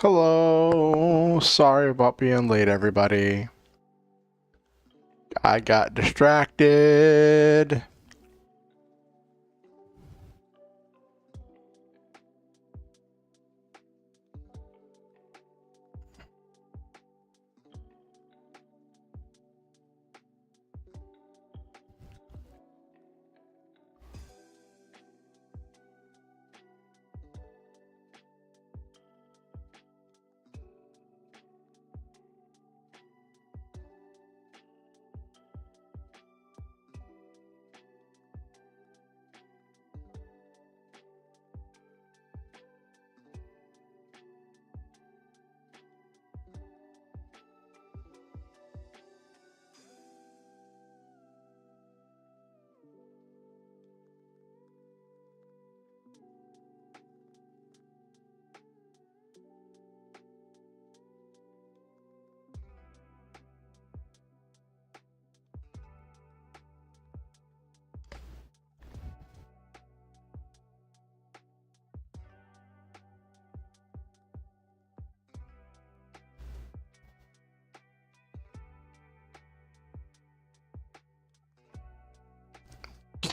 Hello. Sorry about being late, everybody. I got distracted.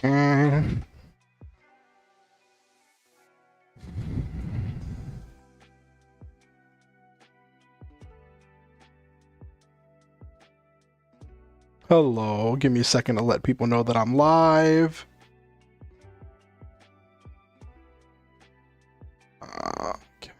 Okay. Hello. Give me a second to let people know that I'm live. Okay.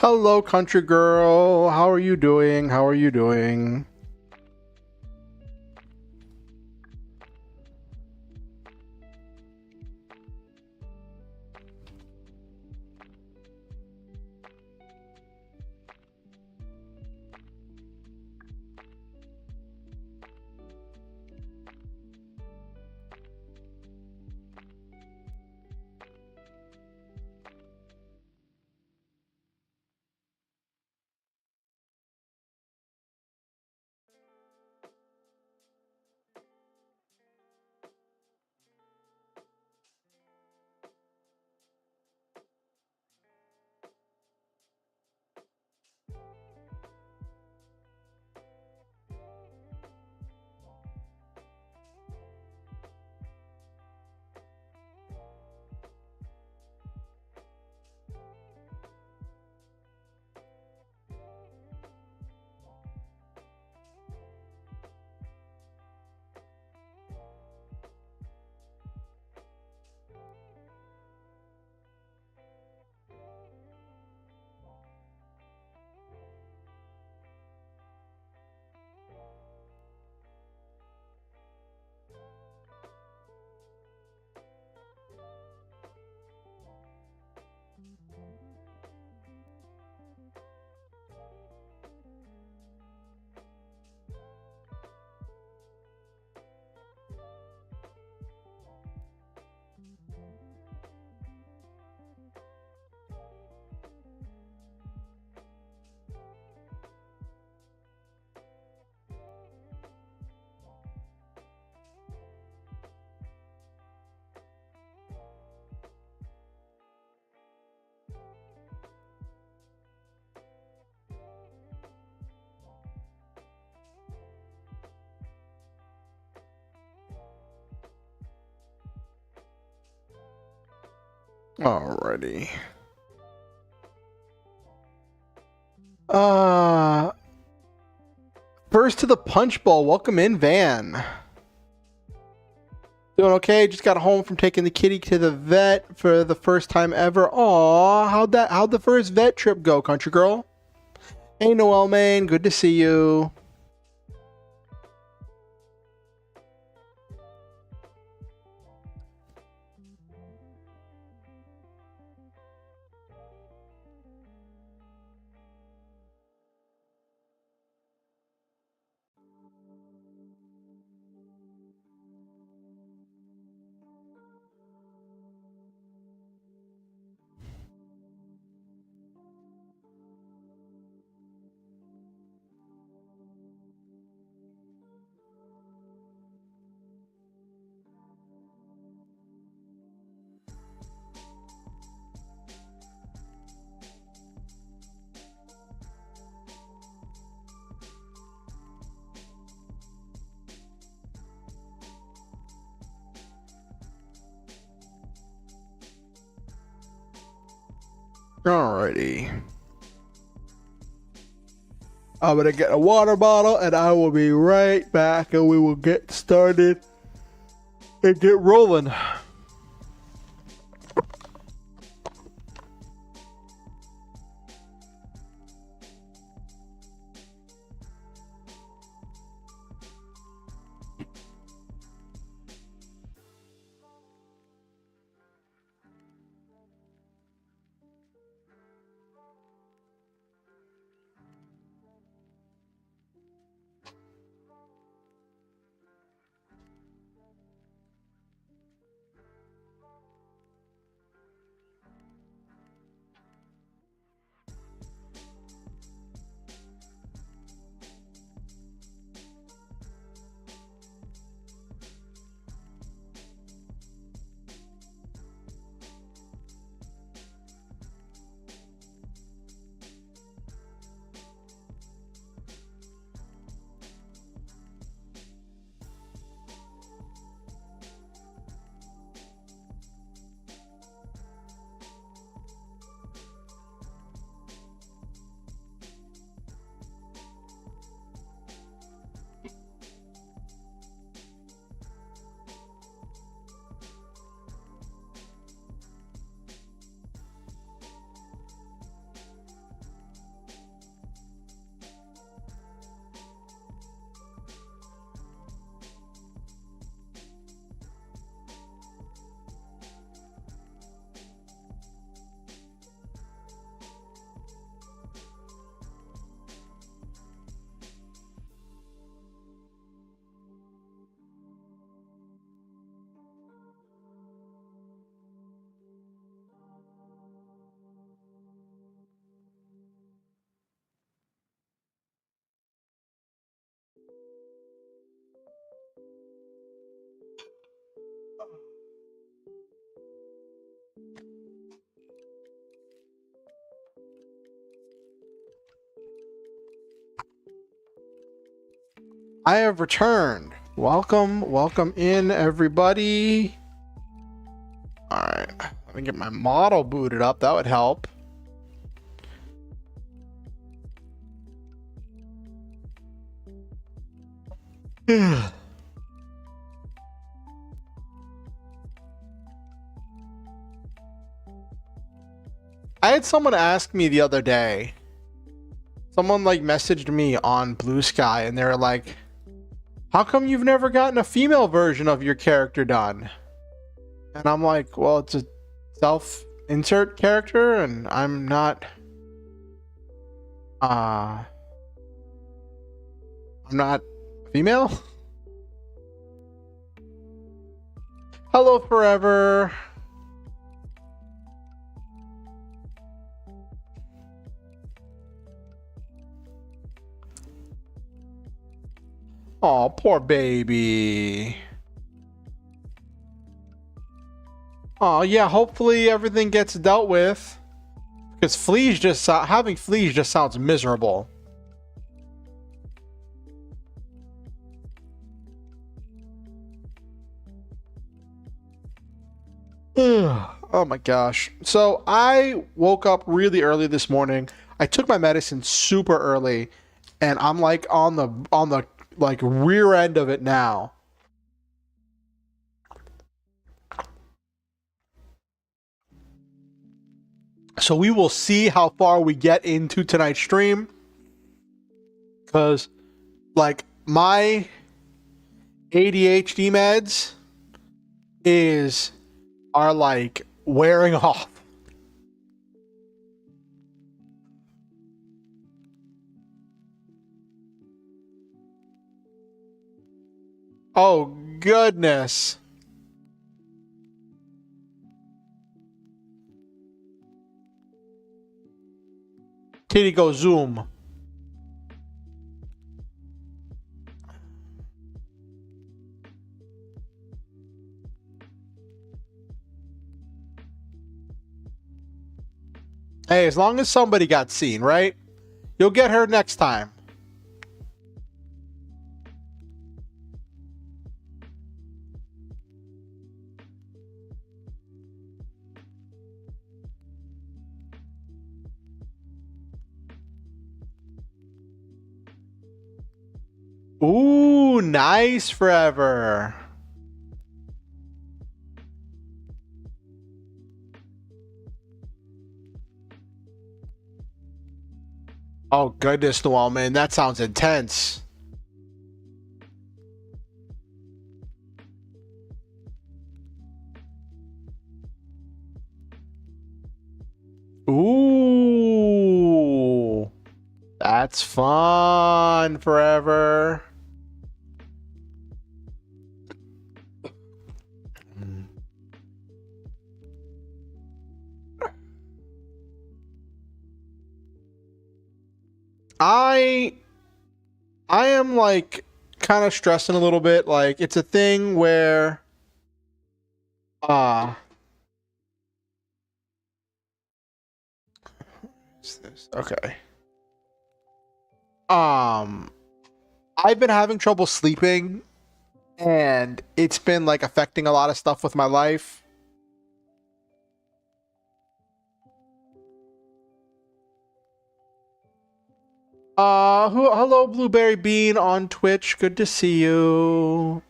Hello, country girl. How are you doing? How are you doing? Alrighty. First to the punch bowl. Welcome in, Van. Doing okay. Just got home from taking the kitty to the vet for the first time ever. Aw, how'd the first vet trip go, country girl? Hey, Noel, man. Good to see you. Alrighty. I'm gonna get a water bottle and I will be right back and we will get started and get rolling. I have returned. Welcome in, everybody. Alright, let me get my model booted up. That would help. I had someone ask me the other day. Someone like messaged me on Blue Sky and they were like, how come you've never gotten a female version of your character done? And I'm like, well, it's a insert character, and I'm not I'm not female. Hello, Forever. Oh, poor baby. Oh, yeah, hopefully everything gets dealt with. Because fleas just having fleas just sounds miserable. Oh my gosh. So I woke up really early this morning. I took my medicine super early, and I'm like on the like rear end of it now. So we will see how far we get into tonight's stream. Because, like, my ADHD meds are like wearing off. Oh, goodness. Kitty go zoom. Hey, as long as somebody got seen, right? You'll get her next time. Ooh, nice, Forever. Oh, goodness, Noel, man, that sounds intense. Ooh, that's fun, Forever. I am like kind of stressing a little bit. Like it's a thing where what's this? Okay. I've been having trouble sleeping, and it's been like affecting a lot of stuff with my life. Hello, Blueberry Bean on Twitch. Good to see you.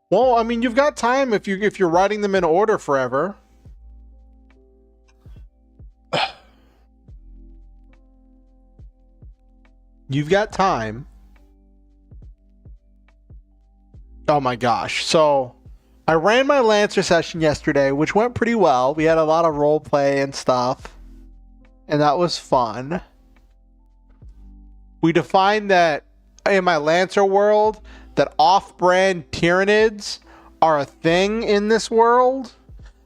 Well, I mean, you've got time if you're writing them in order, Forever. You've got time. Oh my gosh. So, I ran my Lancer session yesterday, which went pretty well. We had a lot of role play and stuff, and that was fun. We defined that in my Lancer world that off-brand Tyranids are a thing in this world,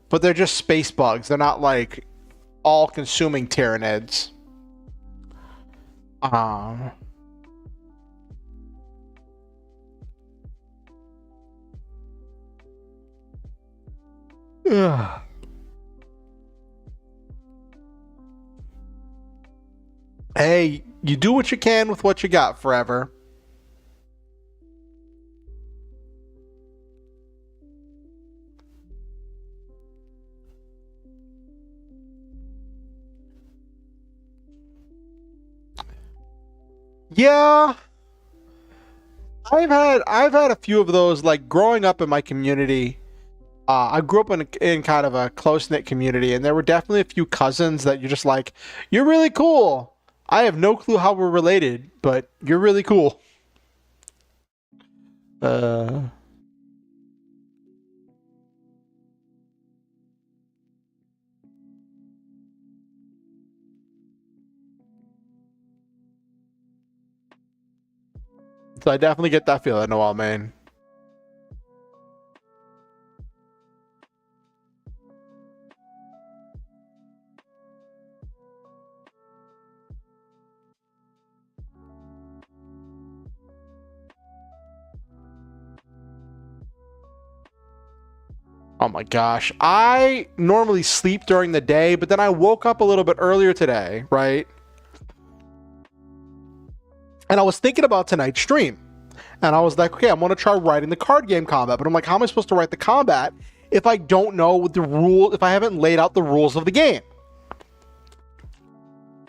but they're just space bugs. They're not like all-consuming Tyranids. Ugh. Hey, you do what you can with what you got, Forever. Yeah, I've had a few of those. Like growing up in my community, I grew up in kind of a close knit community, and there were definitely a few cousins that you're just like, you're really cool. I have no clue how we're related, but you're really cool. Uh, So I definitely get that feeling, Noel, man. Oh my gosh. I normally sleep during the day, but then I woke up a little bit earlier today, right? And I was thinking about tonight's stream. And I was like, okay, I'm going to try writing the card game combat. But I'm like, how am I supposed to write the combat if I don't know what the rule, if I haven't laid out the rules of the game?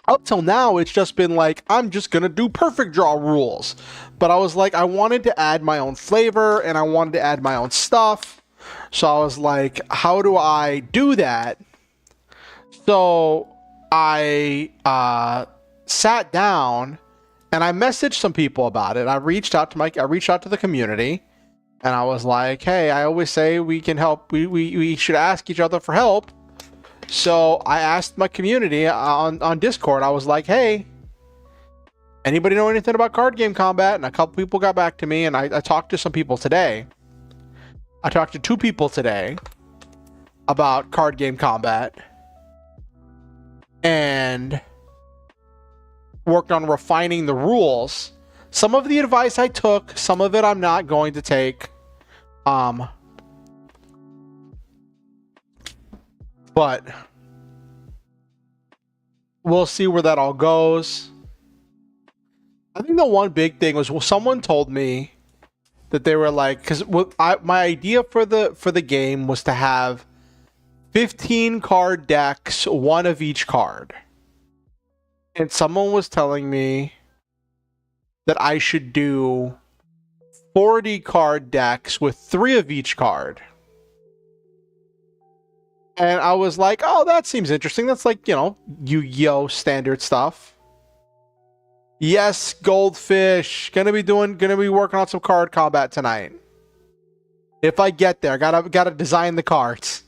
Up till now, it's just been like, I'm just going to do perfect draw rules. But I was like, I wanted to add my own flavor and I wanted to add my own stuff. So I was like, how do I do that? So I sat down and I messaged some people about it. I reached out to the community and I was like, hey, I always say we can help. We should ask each other for help. So I asked my community on Discord. I was like, hey, anybody know anything about card game combat? And a couple people got back to me, and I talked to some people today. I talked to 2 people today about card game combat and worked on refining the rules. Some of the advice I took, some of it I'm not going to take. But we'll see where that all goes. I think the one big thing was, well, someone told me that they were like, because my idea for the game was to have 15 card decks, 1 of each card. And someone was telling me that I should do 40 card decks with 3 of each card. And I was like, oh, that seems interesting. That's like, you know, Yu-Gi-Oh! Standard stuff. Yes, Goldfish. Gonna be working on some card combat tonight. If I get there, gotta design the cards.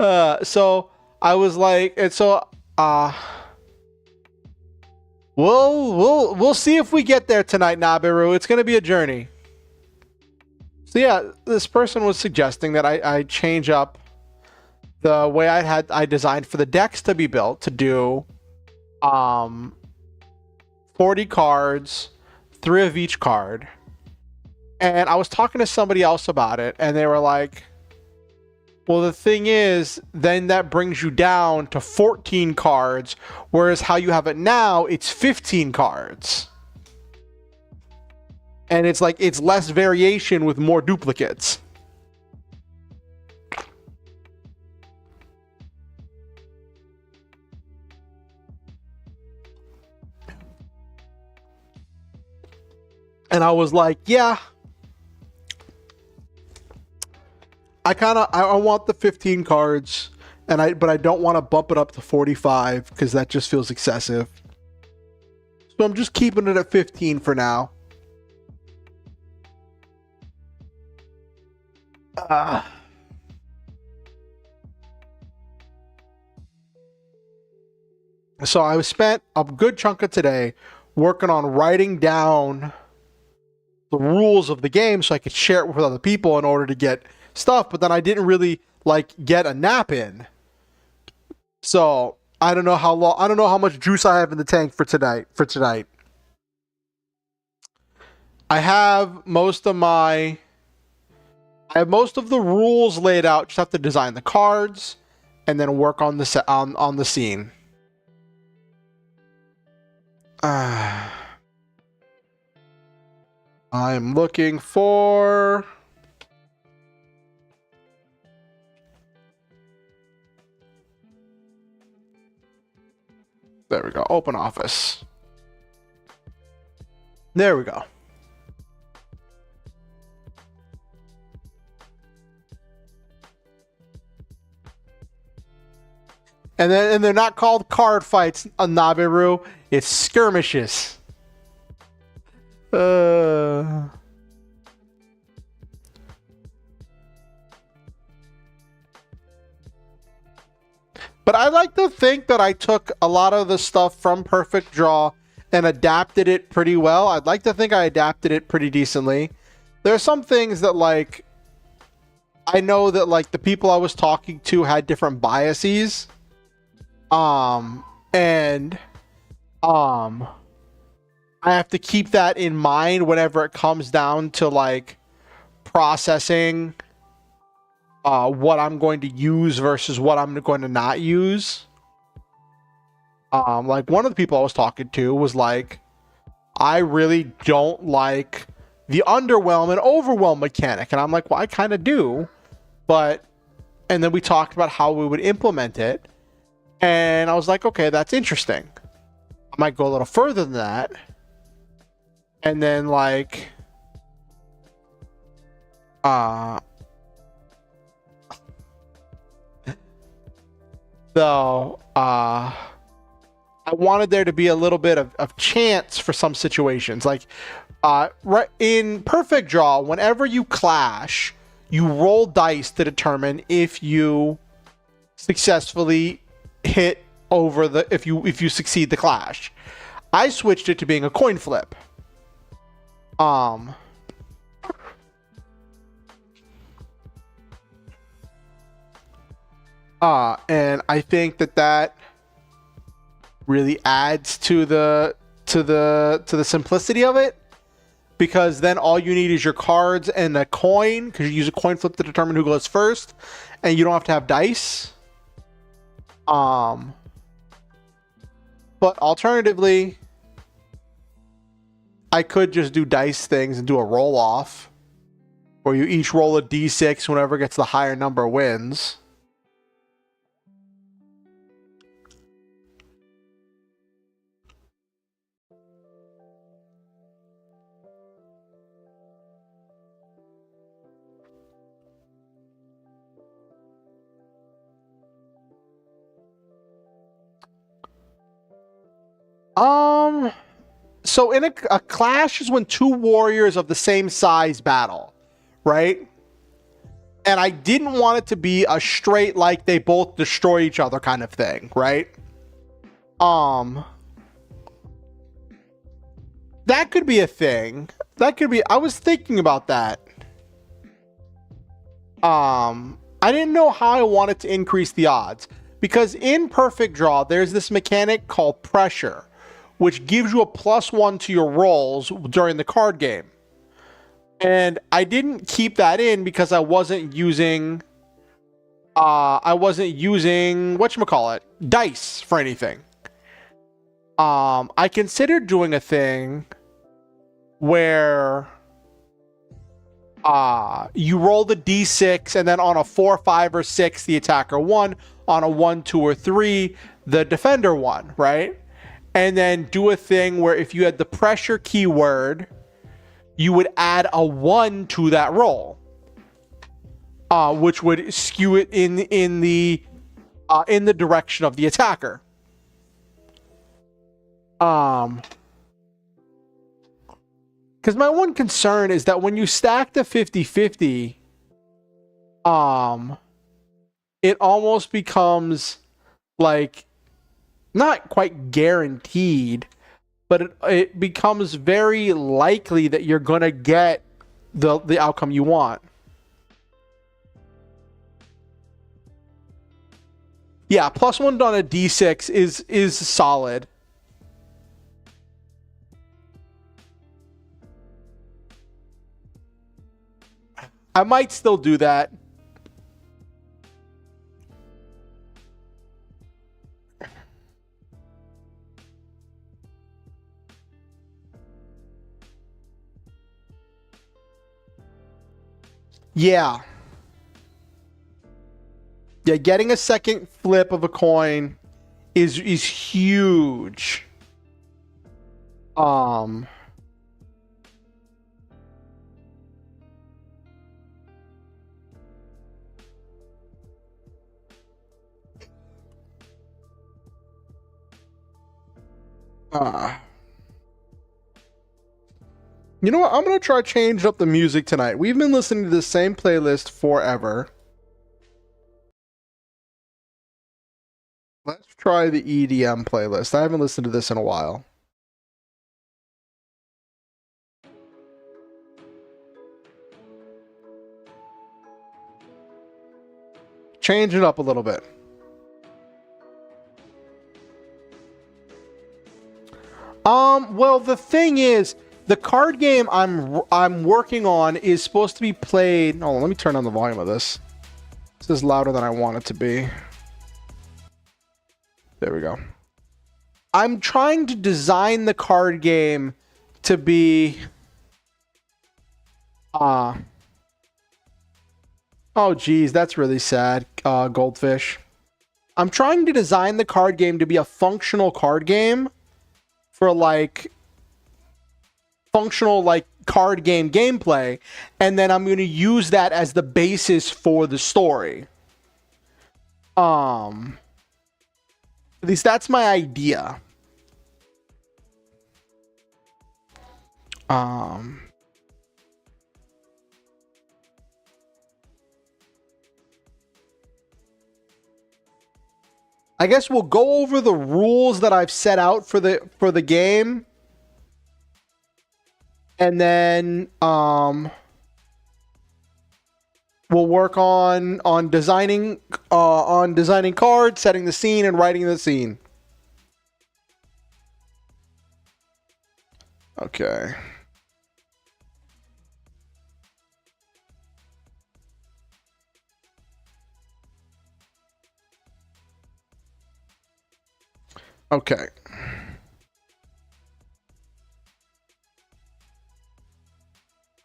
So I was like, and so we'll see if we get there tonight, Nabiru. It's gonna be a journey. So yeah, this person was suggesting that I change up the way I designed for the decks to be built to do 40 cards, 3 of each card. And I was talking to somebody else about it, and they were like, well, the thing is, then that brings you down to 14 cards, whereas how you have it now, it's 15 cards. And it's like, it's less variation with more duplicates. And I was like, yeah. I want the 15 cards, but I don't want to bump it up to 45 because that just feels excessive. So I'm just keeping it at 15 for now. So I spent a good chunk of today working on writing down the rules of the game so I could share it with other people in order to get stuff, but then I didn't really like get a nap in. So I don't know how much juice I have in the tank for tonight. I have most of the rules laid out. Just have to design the cards and then work on the on the scene. I'm looking for... There we go. Open office. There we go. And they're not called card fights, Nabiru. It's skirmishes. But I like to think that I took a lot of the stuff from Perfect Draw and adapted it pretty well. I'd like to think I adapted it pretty decently. There are some things that, like, I know that, like, the people I was talking to had different biases. And I have to keep that in mind whenever it comes down to, like, processing what I'm going to use versus what I'm going to not use. Like, one of the people I was talking to was like, I really don't like the underwhelm and overwhelm mechanic. And I'm like, well, I kind of do. But, and then we talked about how we would implement it. And I was like, okay, that's interesting. I might go a little further than that. And then, like, so, I wanted there to be a little bit of chance for some situations. Like, right in Perfect Draw, whenever you clash, you roll dice to determine if you successfully hit over the, if you succeed the clash. I switched it to being a coin flip. And I think that really adds to the simplicity of it, because then all you need is your cards and a coin, because you use a coin flip to determine who goes first, and you don't have to have dice. But alternatively, I could just do dice things and do a roll off, where you each roll a d6, whoever gets the higher number wins. So in a clash is when two warriors of the same size battle, right? And I didn't want it to be a straight, like, they both destroy each other kind of thing, right? That could be a thing. That could be, I was thinking about that. I didn't know how I wanted to increase the odds, because in Perfect Draw, there's this mechanic called pressure, which gives you a +1 to your rolls during the card game. And I didn't keep that in because I wasn't using whatchamacallit, dice for anything. I considered doing a thing where you roll the d6, and then on a 4, 5, or 6, the attacker won. On a 1, 2, or 3, the defender won, right? And then do a thing where if you had the pressure keyword, you would add a 1 to that roll, which would skew it in the direction of the attacker. Because my one concern is that when you stack the 50-50, it almost becomes like, not quite guaranteed, but it becomes very likely that you're gonna get the outcome you want. Yeah, +1 on a d6 is solid. I might still do that. Yeah. Yeah, getting a second flip of a coin is huge. You know what? I'm gonna try change up the music tonight. We've been listening to the same playlist forever. Let's try the EDM playlist. I haven't listened to this in a while. change it up a little bit. Well, the thing is, the card game I'm working on is supposed to be played. Oh, let me turn on the volume of this. This is louder than I want it to be. There we go. I'm trying to design the card game to be oh geez, that's really sad, Goldfish. I'm trying to design the card game to be a functional card game for like functional like card game gameplay, and then I'm going to use that as the basis for the story. At least that's my idea. I guess we'll go over the rules that I've set out for the game, and then we'll work on designing cards, setting the scene, and writing the scene. Okay. Okay.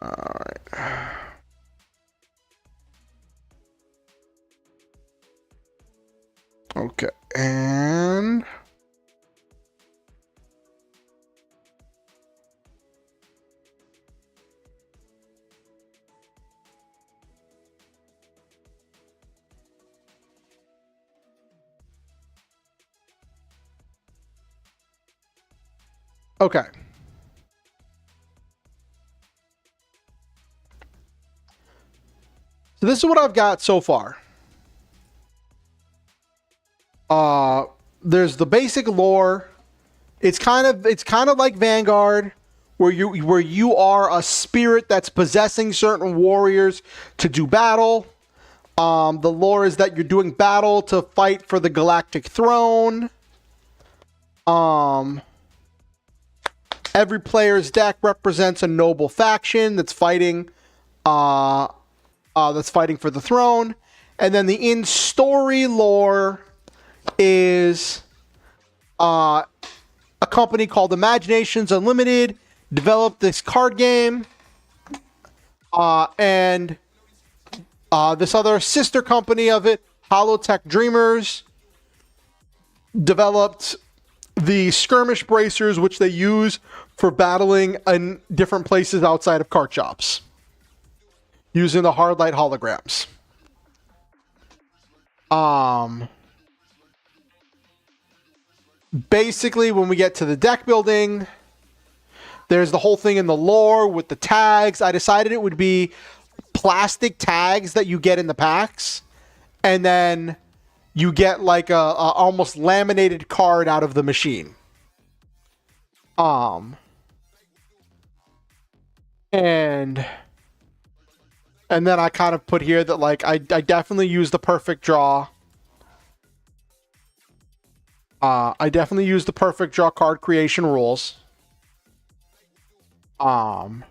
All right. Okay. And okay. So this is what I've got so far. There's the basic lore. It's kind of like Vanguard, where you are a spirit that's possessing certain warriors to do battle. The lore is that you're doing battle to fight for the galactic throne. Every player's deck represents a noble faction that's fighting for the throne. And then the in-story lore is a company called Imaginations Unlimited developed this card game, and this other sister company of it, Holotech Dreamers, developed the skirmish bracers, which they use for battling in different places outside of card shops using the hard light holograms. Basically, when we get to the deck building, there's the whole thing in the lore with the tags. I decided it would be plastic tags that you get in the packs, and then you get like a almost laminated card out of the machine. And then I kind of put here that like I definitely use the perfect draw. I definitely use the perfect draw card creation rules. I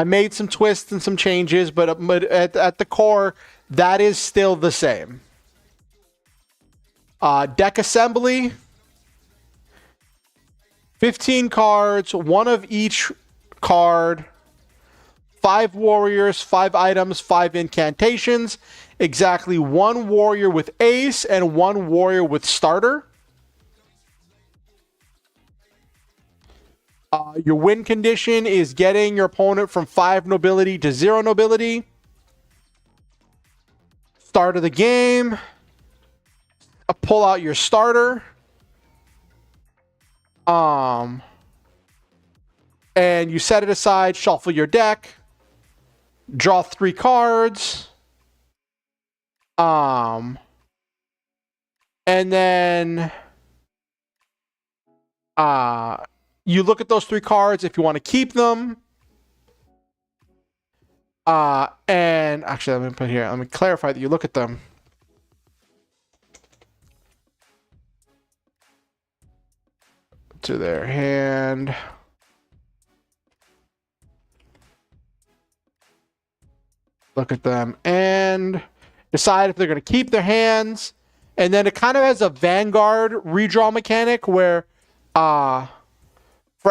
made some twists and some changes, but at the core, that is still the same. Deck assembly. 15 cards, one of each card. 5 warriors, 5 items, 5 incantations. Exactly 1 warrior with ace and 1 warrior with starter. Your win condition is getting your opponent from 5 nobility to 0 nobility. Start of the game. Pull out your starter. And you set it aside, shuffle your deck. Draw 3 cards. And then you look at those 3 cards if you want to keep them. And then, actually, let me put here. Let me clarify that you look at them. To their hand. Look at them and decide if they're going to keep their hands. And then it kind of has a Vanguard redraw mechanic where for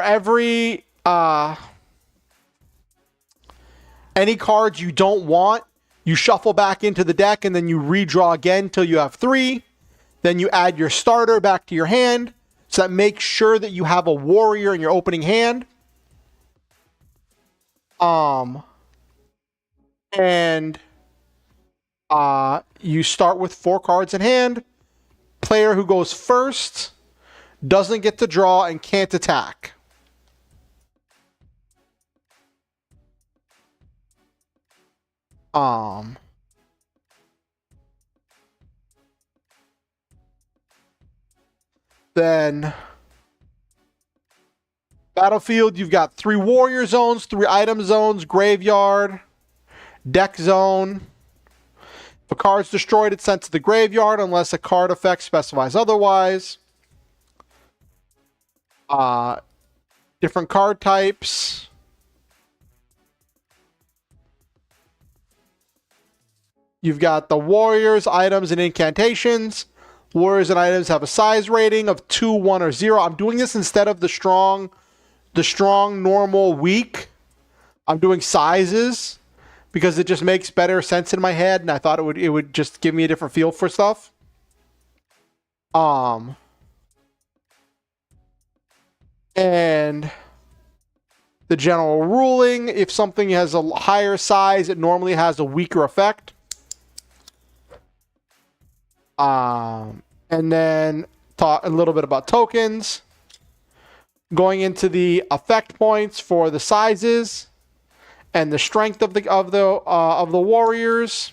every any cards you don't want, you shuffle back into the deck and then you redraw again till you have 3. Then you add your starter back to your hand. So that makes sure that you have a warrior in your opening hand. And you start with 4 cards in hand. Player who goes first doesn't get to draw and can't attack. Then battlefield, you've got 3 warrior zones, 3 item zones, graveyard, deck zone. If a card's destroyed, it's sent to the graveyard unless a card effect specifies otherwise. Different card types. You've got the warriors, items, and incantations. Warriors and items have a size rating of 2, 1, or 0. I'm doing this instead of the strong, normal, weak. I'm doing sizes because it just makes better sense in my head, and I thought it would just give me a different feel for stuff. And the general ruling, if something has a higher size, it normally has a weaker effect. And then talk a little bit about tokens. Going into the effect points for the sizes and the strength of the warriors.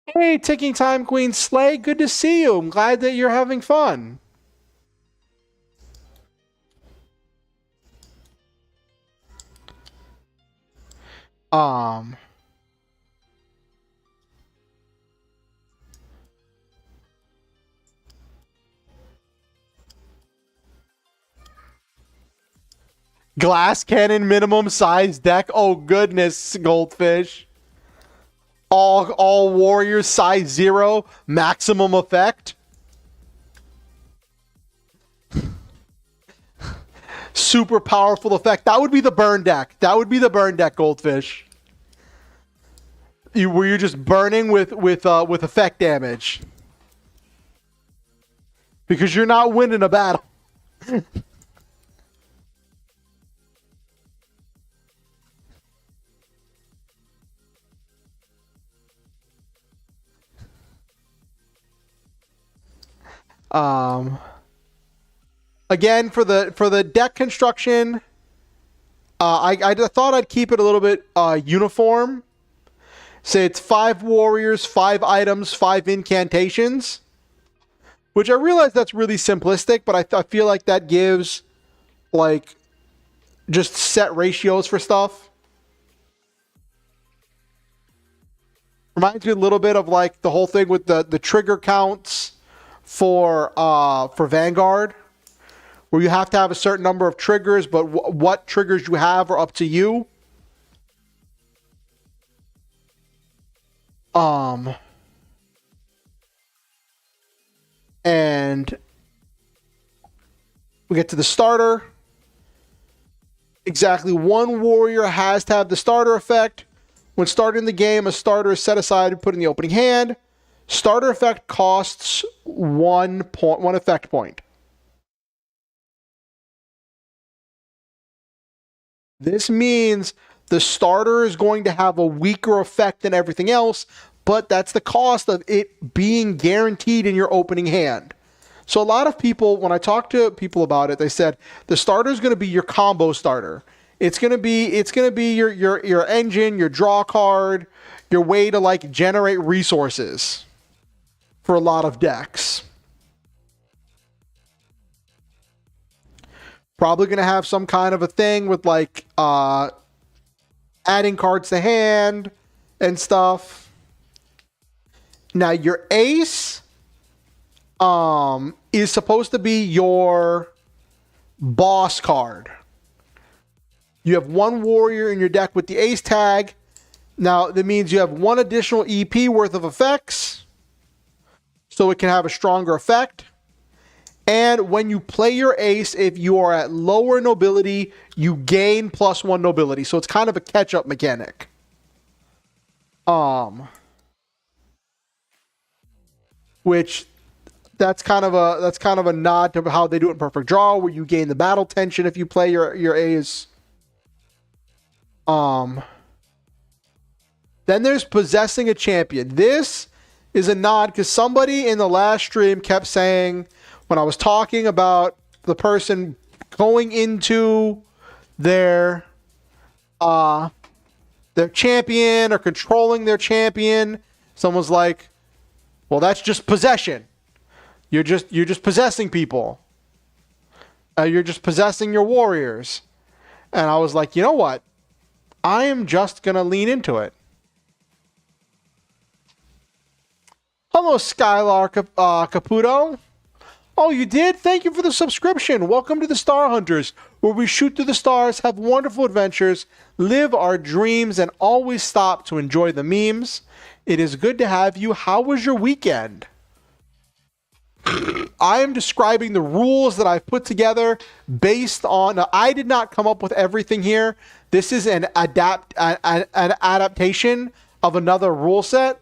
Hey, Ticking Time Queen Slay, good to see you. I'm glad that you're having fun. Glass cannon minimum size deck. Oh goodness, Goldfish. All warriors size 0, maximum effect. Super powerful effect. That would be the burn deck. That would be the burn deck, Goldfish. Where you're just burning with effect damage. Because you're not winning a battle. Again, for the deck construction, I thought I'd keep it a little bit uniform. Say it's 5 warriors, 5 items, 5 incantations. Which I realize that's really simplistic, but I feel like that gives, like, just set ratios for stuff. Reminds me a little bit of, like, the whole thing with the trigger counts for Vanguard, where you have to have a certain number of triggers, but what triggers you have are up to you. And we get to the starter. Exactly 1 warrior has to have the starter effect. When starting the game, a starter is set aside and put in the opening hand. Starter effect costs 1 effect point. This means the starter is going to have a weaker effect than everything else, but that's the cost of it being guaranteed in your opening hand. So a lot of people, when I talk to people about it, they said the starter is going to be your combo starter. It's going to be your engine, your draw card, your way to, like, generate resources for a lot of decks. Probably going to have some kind of a thing with like adding cards to hand and stuff. Now your ace is supposed to be your boss card. You have one warrior in your deck with the ace tag. Now that means you have one additional EP worth of effects, so it can have a stronger effect. And when you play your ace, if you are at lower nobility, you gain +1 nobility. So it's kind of a catch-up mechanic. Which that's kind of a nod to how they do it in Perfect Draw, where you gain the battle tension if you play your ace. Then there's possessing a champion. This is a nod because somebody in the last stream kept saying, when I was talking about the person going into their champion or controlling their champion, someone's like, well, that's just possession. You're just possessing people. You're just possessing your warriors. And I was like, you know what? I am just going to lean into it. Hello, Skylar Caputo. Oh, you did? Thank you for the subscription. Welcome to the Star Hunters, where we shoot through the stars, have wonderful adventures, live our dreams, and always stop to enjoy the memes. It is good to have you. How was your weekend? I am describing the rules that I've put together based on... Now, I did not come up with everything here. This is an adaptation of another rule set.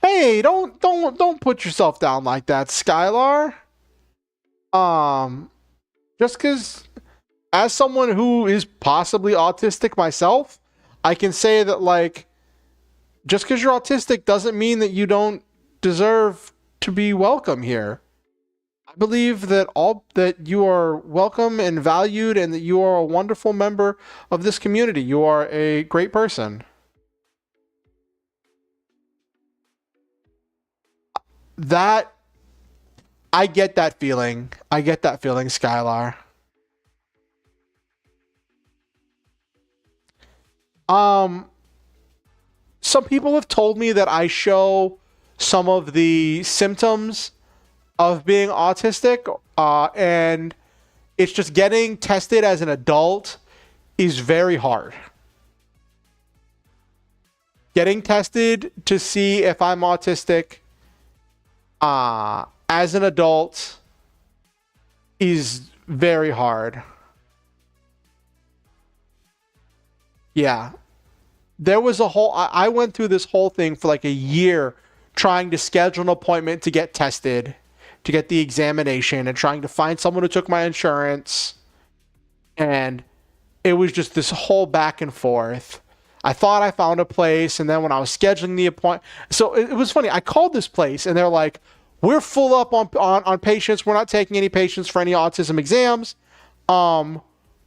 Hey, don't put yourself down like that, Skylar. Just because, as someone who is possibly autistic myself, I can say that, like, just because you're autistic doesn't mean that you don't deserve to be welcome here. I believe that that you are welcome and valued, and that you are a wonderful member of this community. You are a great person. That, I get that feeling. I get that feeling, Skylar. Some people have told me that I show some of the symptoms of being autistic, and it's just getting tested as an adult is very hard. Getting tested to see if I'm autistic as an adult is very hard. Yeah. There was a whole... I went through this whole thing for like a year trying to schedule an appointment to get tested, to get the examination, and trying to find someone who took my insurance. And it was just this whole back and forth. I thought I found a place, and then when I was scheduling the appointment... So it was funny. I called this place, and they're like, we're full up on patients. We're not taking any patients for any autism exams. Call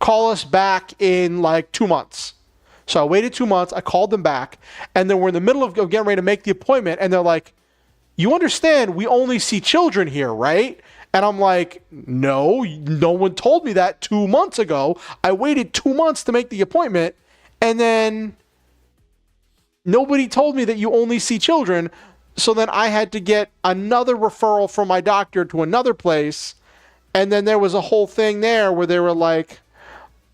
us back in like 2 months. So I waited 2 months. I called them back, and then we're in the middle of getting ready to make the appointment, and they're like, you understand we only see children here, right? And I'm like, no one told me that 2 months ago. I waited 2 months to make the appointment, and then nobody told me that you only see children. So then I had to get another referral from my doctor to another place. And then there was a whole thing there where they were like,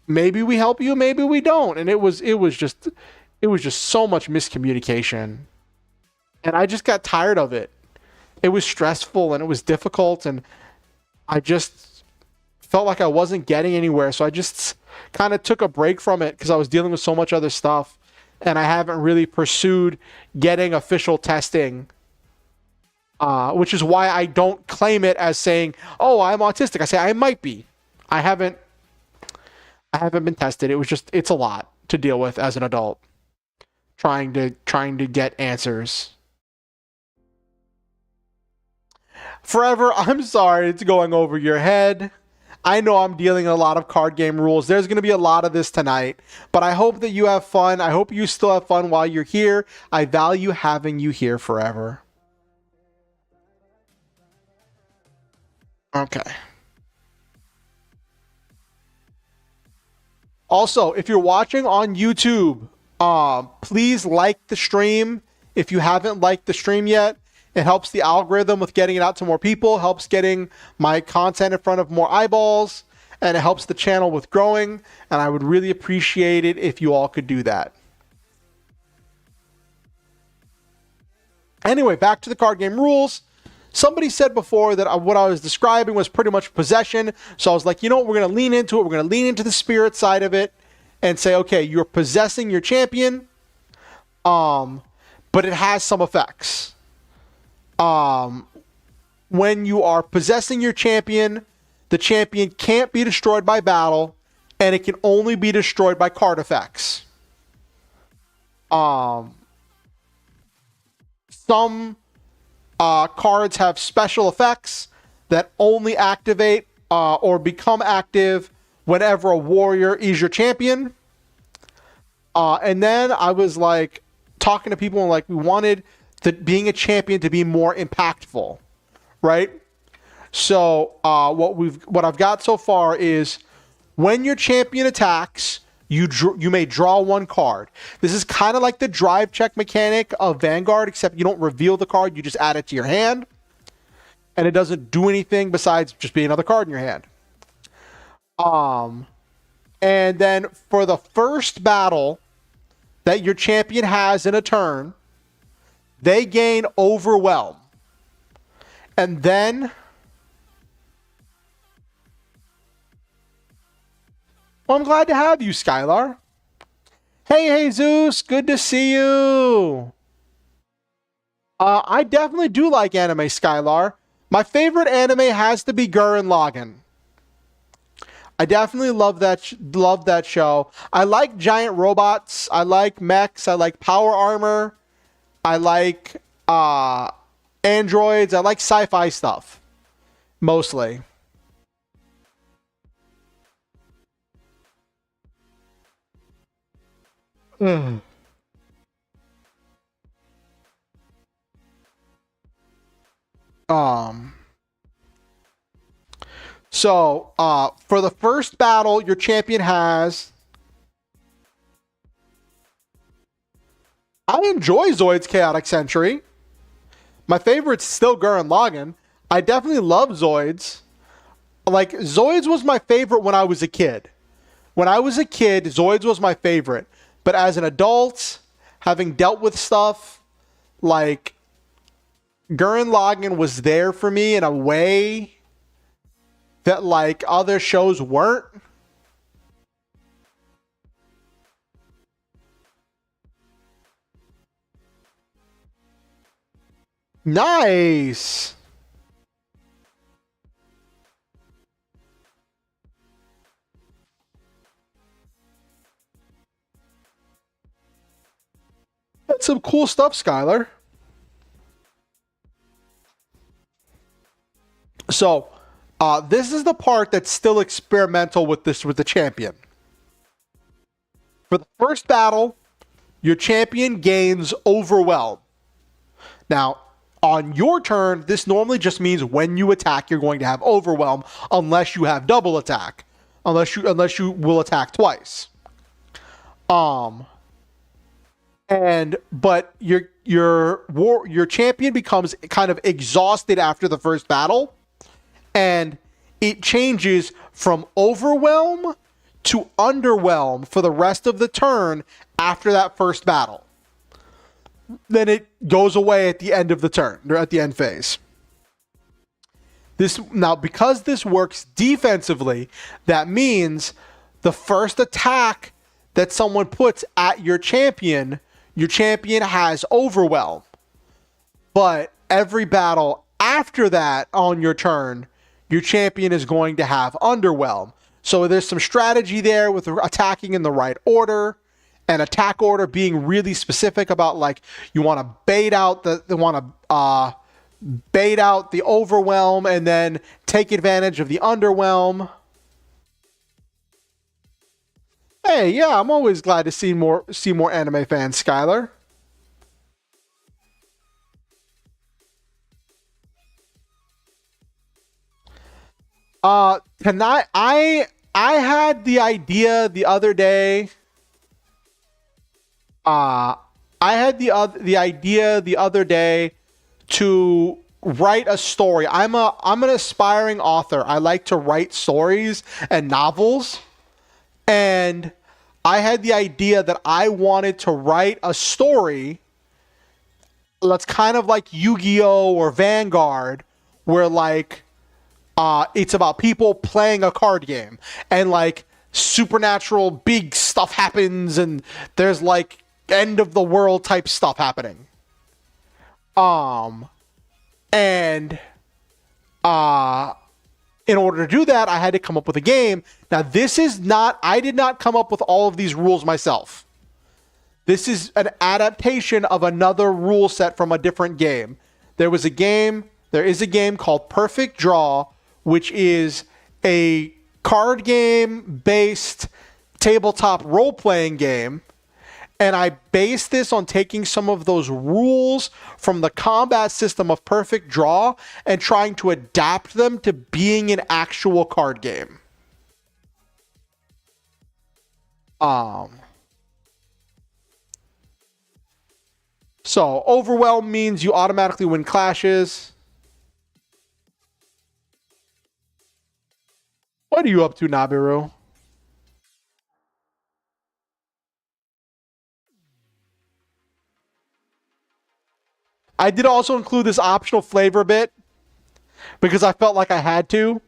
maybe we help you, maybe we don't. And it was just so much miscommunication. And I just got tired of it. It was stressful and it was difficult, and I just felt like I wasn't getting anywhere. So I just kind of took a break from it because I was dealing with so much other stuff, and I haven't really pursued getting official testing, which is why I don't claim it as saying, oh, I'm autistic. I say I might be. I haven't been tested. It's a lot to deal with as an adult, trying to get answers. Forever, I'm sorry it's going over your head. I know I'm dealing a lot of card game rules. There's going to be a lot of this tonight, but I hope that you have fun. I hope you still have fun while you're here. I value having you here forever. Okay. Also, if you're watching on YouTube, please like the stream. If you haven't liked the stream yet, it helps the algorithm with getting it out to more people, helps getting my content in front of more eyeballs, and it helps the channel with growing. And I would really appreciate it if you all could do that. Anyway, back to the card game rules. Somebody said before that what I was describing was pretty much possession. So I was like, you know what? We're going to lean into it. We're going to lean into the spirit side of it and say, okay, you're possessing your champion, but it has some effects. When you are possessing your champion, the champion can't be destroyed by battle, and it can only be destroyed by card effects. Some cards have special effects that only activate or become active whenever a warrior is your champion. And then I was like talking to people and like we wanted being a champion to be more impactful, right? So what I've got so far is when your champion attacks, you may draw one card. This is kind of like the drive check mechanic of Vanguard, except you don't reveal the card, you just add it to your hand. And it doesn't do anything besides just be another card in your hand. And then for the first battle that your champion has in a turn, they gain Overwhelm. And then well, I'm glad to have you, Skylar. Hey, Jesus, good to see you. I definitely do like anime, Skylar. My favorite anime has to be Gurren Lagann. I definitely love that show. I like giant robots. I like mechs. I like power armor. I like androids. I like sci-fi stuff, mostly. Mm. Um. So, for the first battle, your champion has. I enjoy Zoid's Chaotic Sentry. My favorite's still Gurren Lagann. I definitely love Zoids. Like, Zoids was my favorite when I was a kid. When I was a kid, Zoids was my favorite. But as an adult, having dealt with stuff, like, Gurren Lagann was there for me in a way that, like, other shows weren't. Nice. That's some cool stuff, Skylar. So, this is the part that's still experimental with the champion. For the first battle, your champion gains Overwhelm. Now, on your turn, this normally just means when you attack, you're going to have Overwhelm, unless you have double attack, unless you will attack twice. But your champion becomes kind of exhausted after the first battle, and it changes from Overwhelm to Underwhelm for the rest of the turn after that first battle. Then it goes away at the end of the turn, or at the end phase. Now, because this works defensively, that means the first attack that someone puts at your champion has Overwhelm. But every battle after that on your turn, your champion is going to have Underwhelm. So there's some strategy there with attacking in the right order, and attack order being really specific about, like, you want to bait out the Overwhelm and then take advantage of the Underwhelm. Hey, yeah, I'm always glad to see more anime fans, Skylar. Tonight I had the idea the other day. Uh I had the idea the other day to write a story. I'm an aspiring author. I like to write stories and novels, and I had the idea that I wanted to write a story that's kind of like Yu-Gi-Oh or Vanguard, where like it's about people playing a card game and like supernatural big stuff happens and there's like end of the world type stuff happening. Um and in order to do that, I had to come up with a game. Now, this is not, I did not come up with all of these rules myself. This is an adaptation of another rule set from a different game. There is a game called Perfect Draw, which is a card game based tabletop role playing game. And I based this on taking some of those rules from the combat system of Perfect Draw and trying to adapt them to being an actual card game. So overwhelm means you automatically win clashes. What are you up to, Nabiru? I did also include this optional flavor bit because I felt like I had to.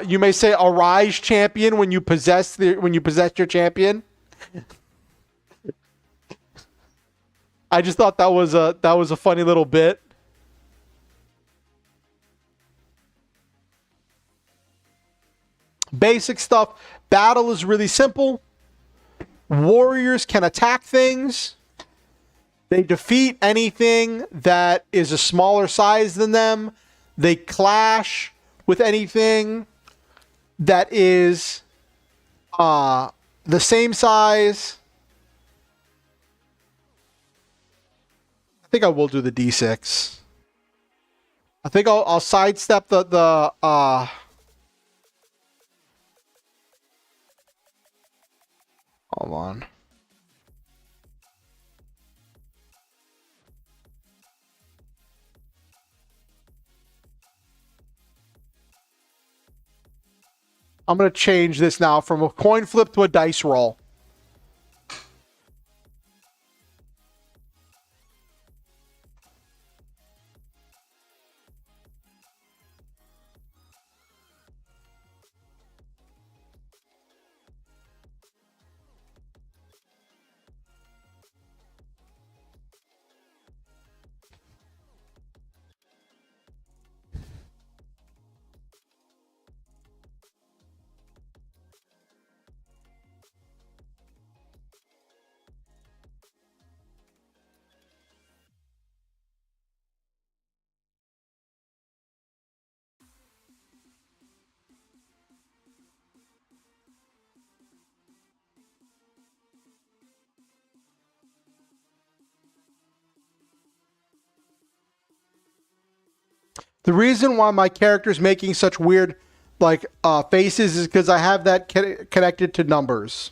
You may say "Arise, champion" when you possess your champion. I just thought that was a funny little bit. Basic stuff. Battle is really simple. Warriors can attack things. They defeat anything that is a smaller size than them. They clash with anything that is the same size. I think I will do the D6. I think I'll sidestep the hold on. I'm going to change this now from a coin flip to a dice roll. The reason why my character's making such weird like faces is because I have that connected to numbers.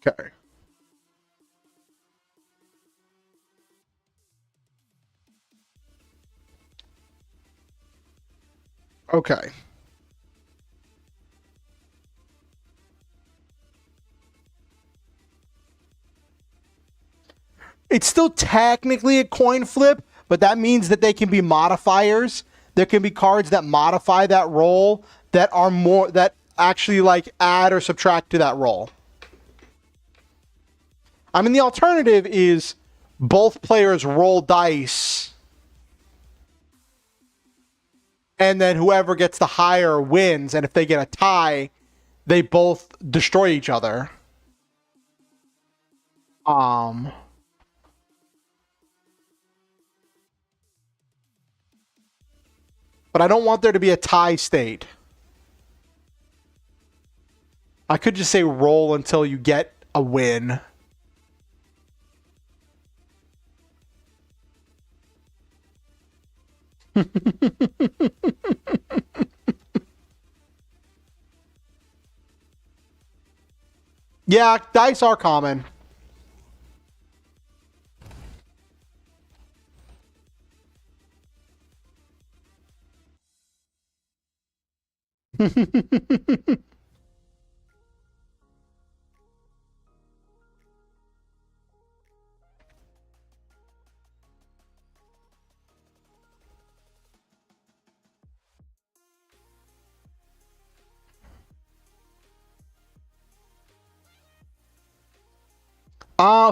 Okay. Okay. It's still technically a coin flip, but that means that they can be modifiers. There can be cards that modify that roll that are more that actually like add or subtract to that roll. I mean, the alternative is both players roll dice, and then whoever gets the higher wins, and if they get a tie, they both destroy each other. But I don't want there to be a tie state. I could just say roll until you get a win. Yeah, dice are common.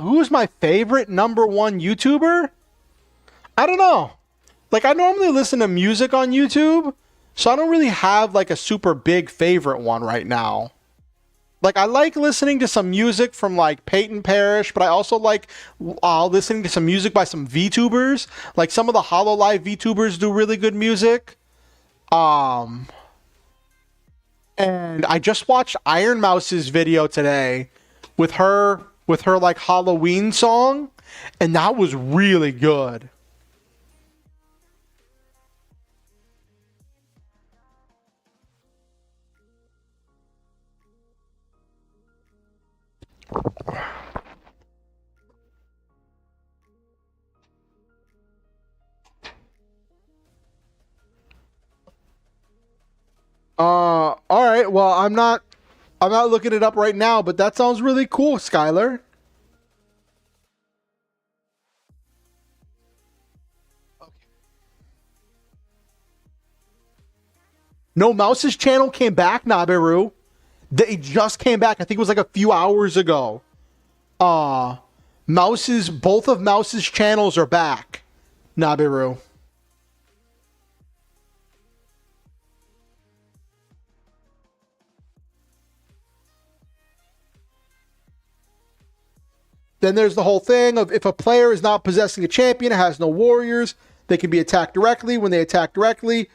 Who's my favorite #1 YouTuber? I don't know. Like, I normally listen to music on YouTube, so I don't really have like a super big favorite one right now. Like, I like listening to some music from like Peyton Parrish, but I also like listening to some music by some VTubers. Like, some of the HoloLive VTubers do really good music. And I just watched Iron Mouse's video today with her like Halloween song, and that was really good. All right. Well, I'm not looking it up right now, but that sounds really cool, Skylar. No, Mouse's channel came back, Nabiru. They just came back. I think it was like a few hours ago. Both of Mouse's channels are back, Nabiru. Then there's the whole thing of if a player is not possessing a champion, has no warriors, they can be attacked directly. When they attack directly,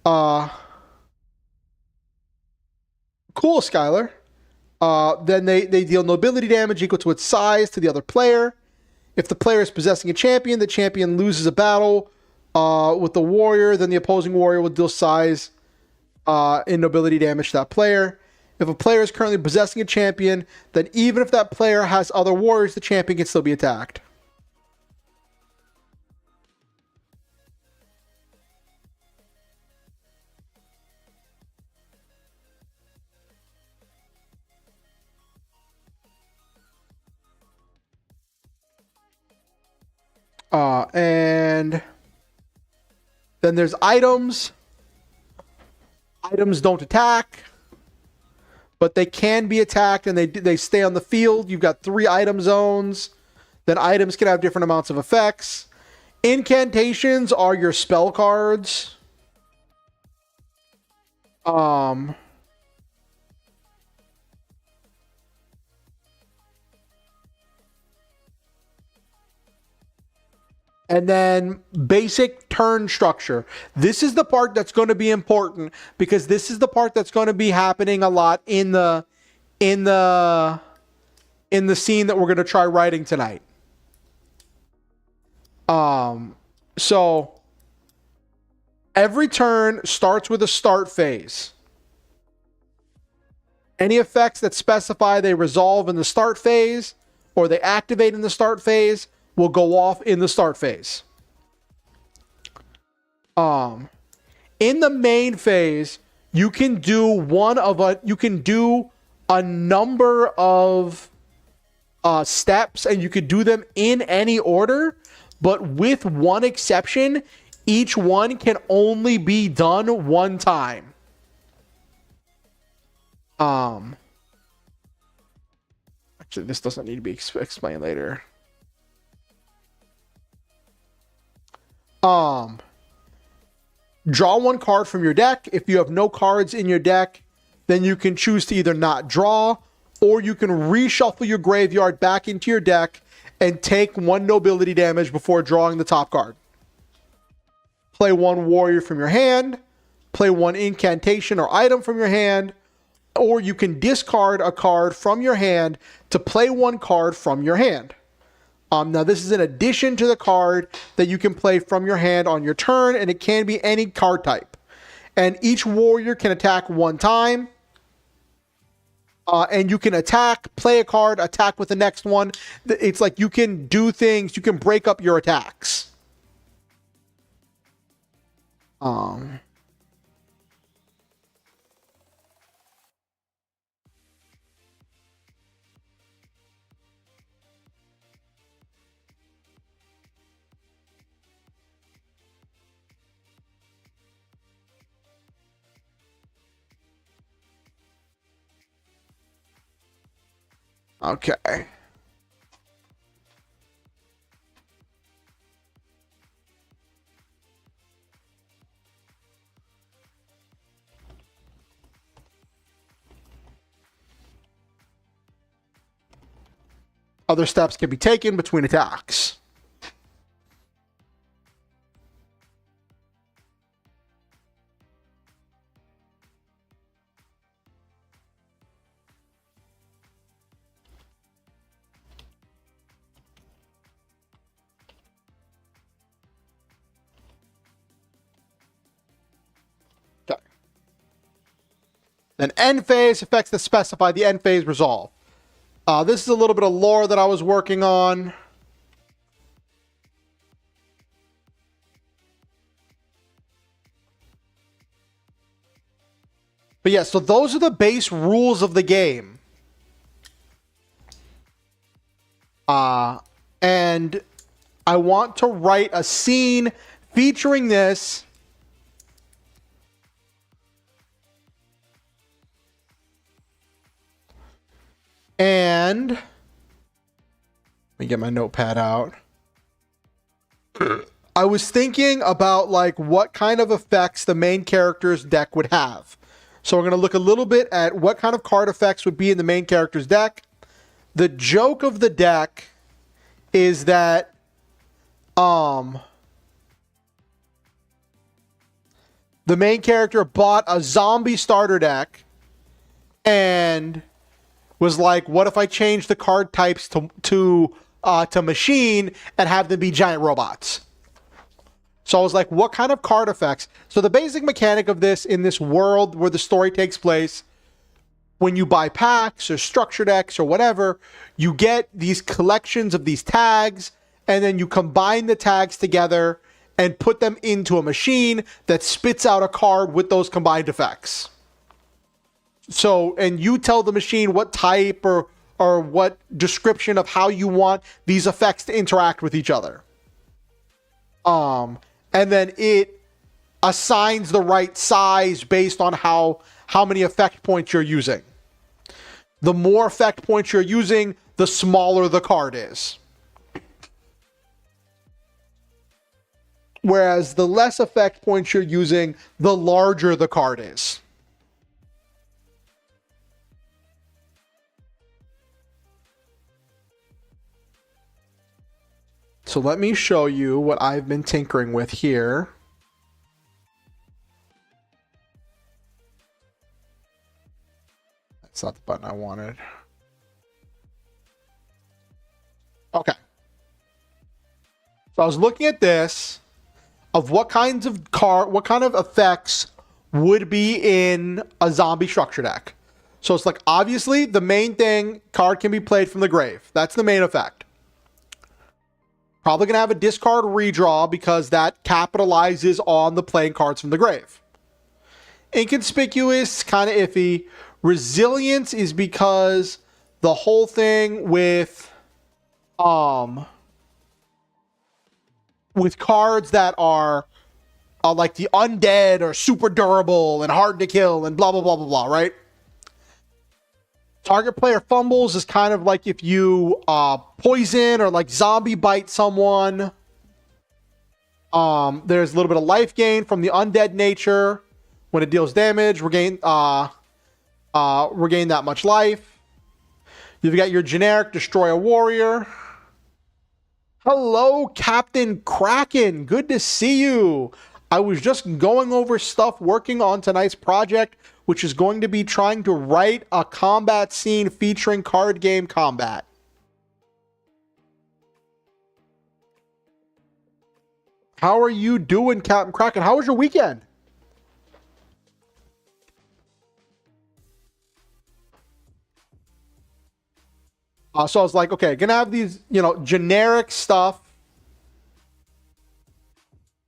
cool, Skylar. Then they deal nobility damage equal to its size to the other player. If the player is possessing a champion, the champion loses a battle with the warrior, then the opposing warrior will deal size in nobility damage to that player. If a player is currently possessing a champion, then even if that player has other warriors, the champion can still be attacked. And then there's items. Items don't attack, but they can be attacked and they stay on the field. You've got 3 item zones. Then items can have different amounts of effects. Incantations are your spell cards. And then basic turn structure. This is the part that's going to be important because this is the part that's going to be happening a lot in the scene that we're going to try writing tonight. So every turn starts with a start phase. Any effects that specify they resolve in the start phase or they activate in the start phase will go off in the start phase. In the main phase, you can do a number of steps, and you could do them in any order, but with one exception, each one can only be done one time. Actually, this doesn't need to be explained later. Draw one card from your deck. If you have no cards in your deck, then you can choose to either not draw, or you can reshuffle your graveyard back into your deck and take 1 nobility damage before drawing the top card. Play 1 warrior from your hand, play 1 incantation or item from your hand, or you can discard a card from your hand to play 1 card from your hand. Now this is in addition to the card that you can play from your hand on your turn, and it can be any card type. And each warrior can attack 1 time. And you can attack, play a card, attack with the next one. It's like you can do things, you can break up your attacks. Okay. Other steps can be taken between attacks. Okay. Then end phase, effects that specify the end phase resolve. This is a little bit of lore that I was working on. But yeah, so those are the base rules of the game. And I want to write a scene featuring this. And let me get my notepad out. I was thinking about like what kind of effects the main character's deck would have. So we're going to look a little bit at what kind of card effects would be in the main character's deck. The joke of the deck is that the main character bought a zombie starter deck and was like, what if I change the card types to machine and have them be giant robots? So I was like, what kind of card effects? So the basic mechanic of this in this world where the story takes place, when you buy packs or structure decks or whatever, you get these collections of these tags, and then you combine the tags together and put them into a machine that spits out a card with those combined effects. So, and you tell the machine what type or what description of how you want these effects to interact with each other. And then it assigns the right size based on how many effect points you're using. The more effect points you're using, the smaller the card is. Whereas the less effect points you're using, the larger the card is. So let me show you what I've been tinkering with here. That's not the button I wanted. Okay. So I was looking at this of what kind of effects would be in a zombie structure deck. So it's like, obviously the main thing, card can be played from the grave. That's the main effect. Probably going to have a discard redraw because that capitalizes on the playing cards from the grave. Inconspicuous, kind of iffy. Resilience is because the whole thing with cards that are like the undead or super durable and hard to kill and blah, blah, blah, blah, blah, right? Target player fumbles is kind of like if you poison or like zombie bite someone. There's a little bit of life gain from the undead nature. When it deals damage, regain that much life. You've got your generic destroy a warrior. Hello, Captain Kraken. Good to see you. I was just going over stuff working on tonight's project, which is going to be trying to write a combat scene featuring card game combat. How are you doing, Captain Kraken? How was your weekend? So I was like, okay, gonna have these, generic stuff.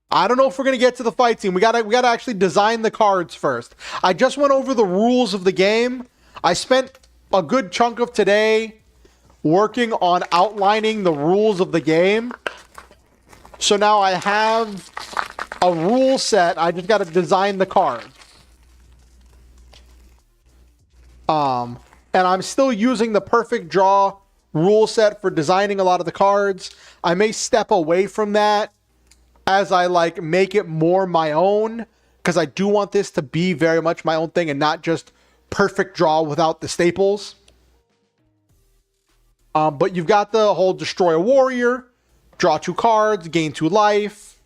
I don't know if we're gonna get to the fight scene. We gotta actually design the cards first. I just went over the rules of the game. I spent a good chunk of today working on outlining the rules of the game. So now I have a rule set. I just gotta design the card. And I'm still using the perfect draw rule set for designing a lot of the cards. I may step away from that as I make it more my own, because I do want this to be very much my own thing and not just perfect draw without the staples. But you've got the whole destroy a warrior, draw 2 cards, gain 2 life.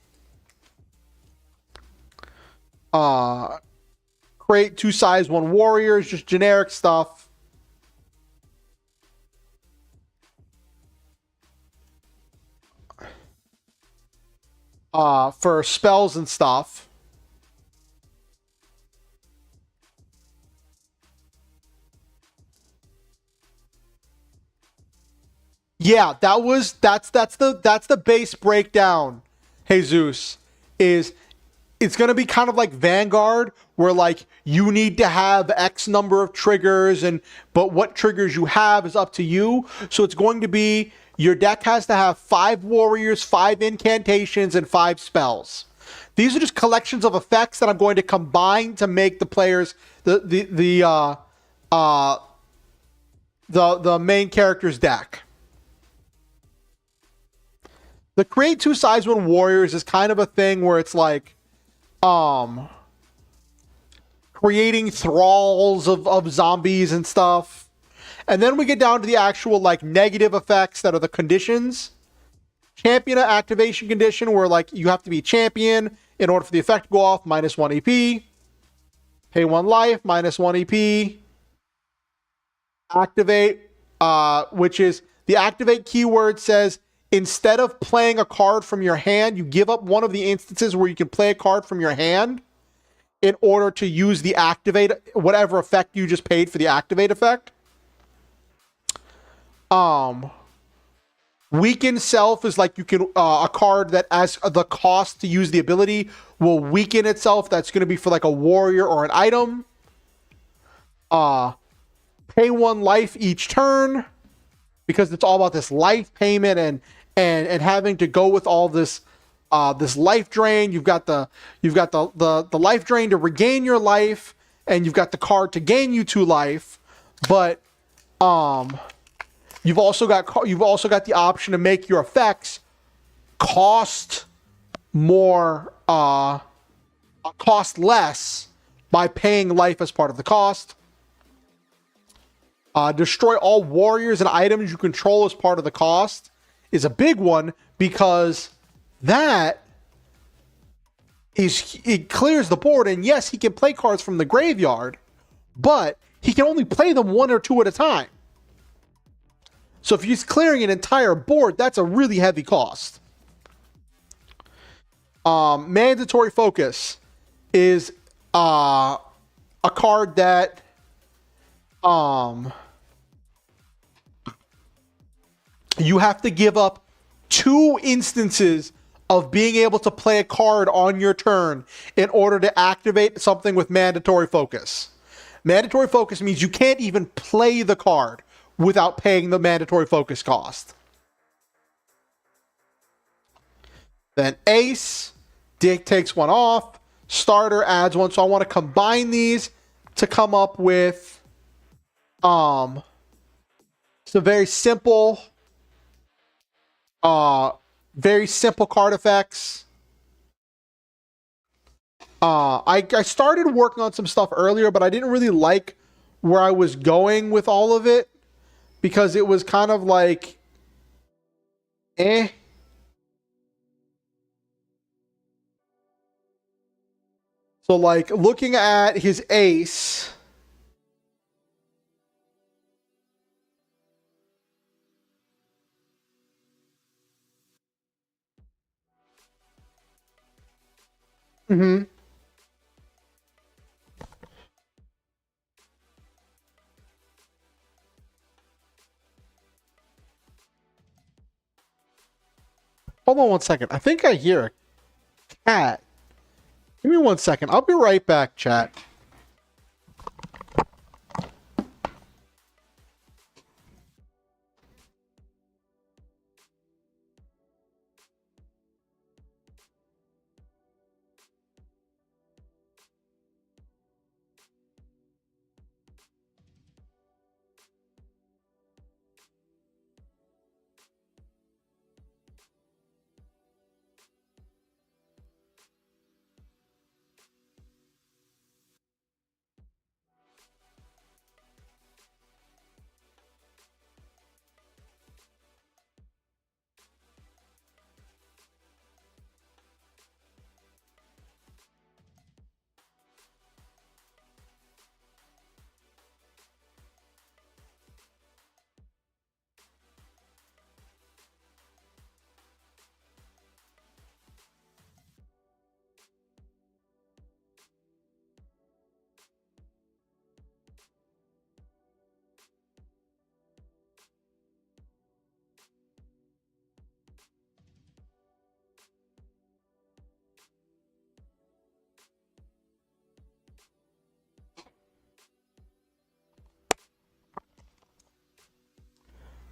Create 2 size 1 warriors, just generic stuff. For spells and stuff. Yeah, that's the base breakdown, Jesus. It's gonna be kind of like Vanguard, where you need to have X number of triggers, but what triggers you have is up to you. So it's going to be your deck has to have 5 warriors, 5 incantations, and 5 spells. These are just collections of effects that I'm going to combine to make the players the main character's deck. The create 2 size 1 warriors is kind of a thing where it's creating thralls of zombies and stuff. And then we get down to the actual negative effects that are the conditions. Champion activation condition, where you have to be champion in order for the effect to go off, -1 EP. Pay 1 life, -1 EP. Activate, which is the activate keyword says instead of playing a card from your hand, you give up one of the instances where you can play a card from your hand in order to use the activate, whatever effect you just paid for the activate effect. Weaken self is you can a card that as the cost to use the ability will weaken itself. That's going to be for a warrior or an item. Pay 1 life each turn, because it's all about this life payment and having to go with all this this life drain. You've got the life drain to regain your life, and you've got the card to gain you 2 life, but you've also got the option to make your effects cost more, cost less by paying life as part of the cost. Destroy all warriors and items you control as part of the cost is a big one, because it clears the board. And yes, he can play cards from the graveyard, but he can only play them 1 or 2 at a time. So if he's clearing an entire board, that's a really heavy cost. Mandatory focus is a card that you have to give up 2 instances of being able to play a card on your turn in order to activate something with mandatory focus. Mandatory focus means you can't even play the card without paying the mandatory focus cost. Then ace, Dick takes 1 off, starter adds 1. So I want to combine these to come up with some very simple card effects. I started working on some stuff earlier, but I didn't really like where I was going with all of it because it was kind of like, eh. So like looking at his ace. Mm-hmm. Hold on one second. I think I hear a cat. Give me one second. I'll be right back, chat.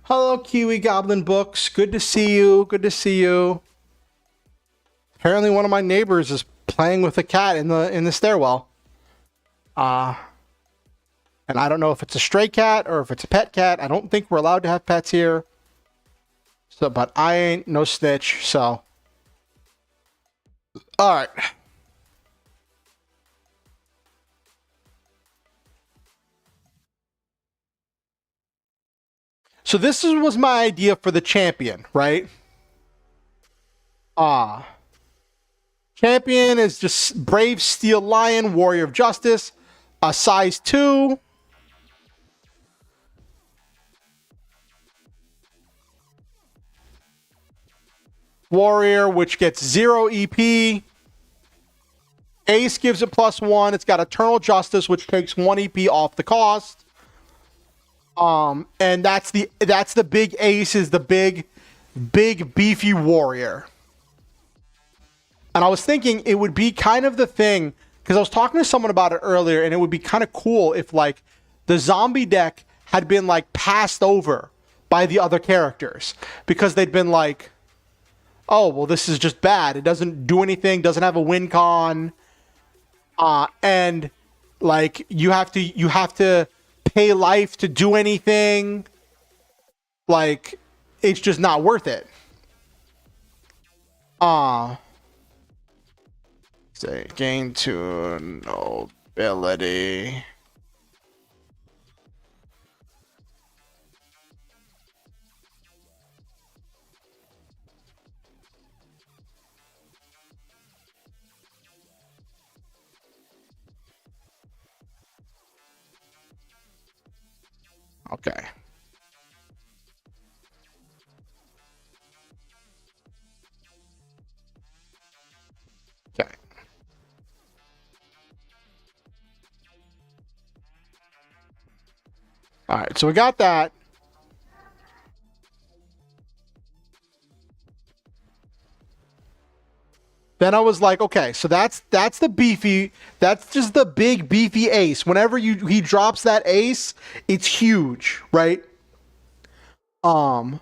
Hello, Kiwi Goblin Books. Good to see you. Good to see you. Apparently, one of my neighbors is playing with a cat in the stairwell. And I don't know if it's a stray cat or if it's a pet cat. I don't think we're allowed to have pets here. So, but I ain't no snitch. So, all right. So was my idea for the champion, right? Ah. Champion is just brave steel lion, warrior of justice, a size 2. Warrior, which gets 0 EP. Ace gives it +1. It's got eternal justice, which takes 1 EP off the cost. And that's the big ace, is the big beefy warrior. And I was thinking it would be kind of the thing, because I was talking to someone about it earlier, and it would be kind of cool if like the zombie deck had been like passed over by the other characters, because they'd been like, oh well, this is just bad. It doesn't do anything, doesn't have a win con, and like you have to pay life to do anything. Like it's just not worth it. Say gain to nobility. Okay. Okay. All right. So we got that. Then I was like, okay, so that's the beefy, that's just the big beefy ace. Whenever he drops that ace, it's huge, right? Um,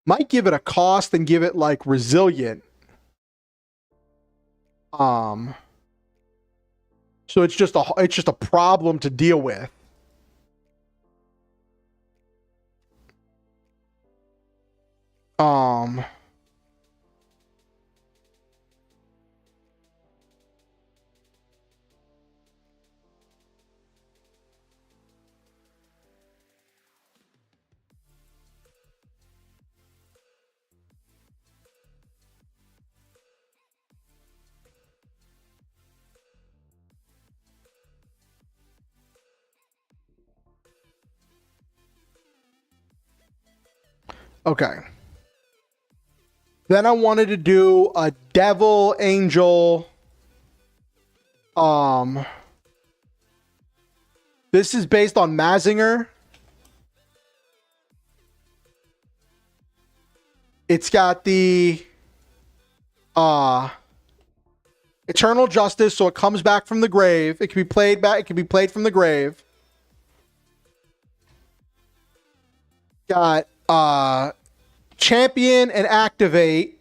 might give it a cost and give it like resilient. Um, so it's just a problem to deal with. Um, Okay. Then I wanted to do a devil angel. This is based on Mazinger. It's got the eternal justice, so it comes back from the grave. It can be played back. It can be played from the grave. Got champion and activate.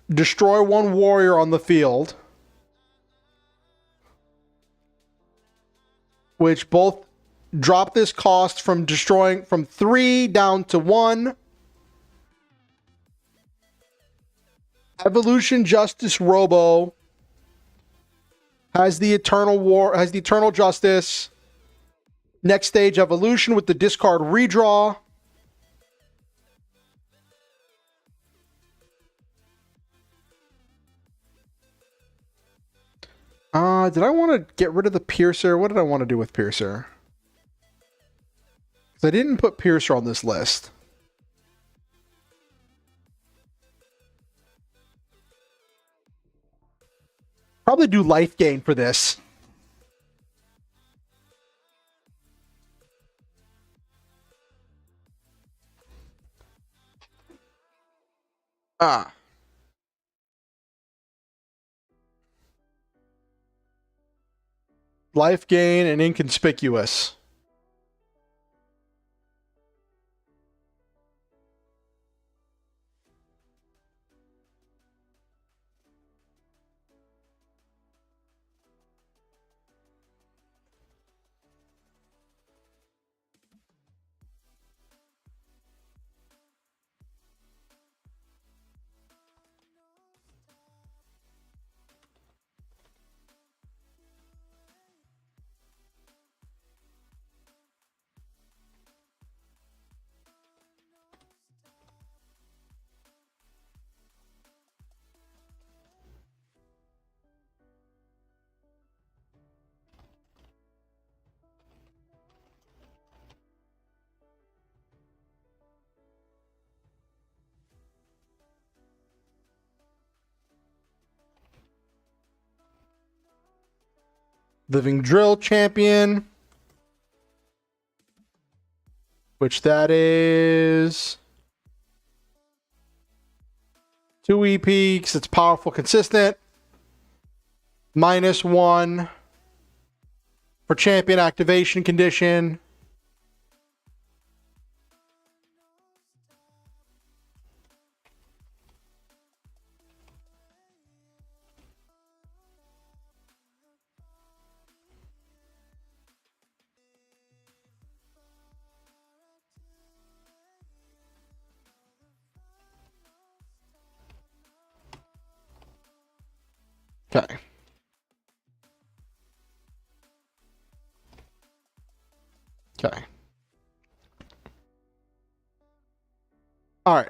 Destroy one warrior on the field. Which both drop this cost from destroying from 3 down to 1. Evolution Justice Robo has the eternal justice. Next stage evolution with the discard redraw. Did I want to get rid of the Piercer? What did I want to do with Piercer? Because I didn't put Piercer on this list. Probably do life gain for this. Life gain and inconspicuous. Living Drill Champion. Which that is 2 EP because it's powerful, consistent. -1 for champion activation condition. Okay. Okay. All right.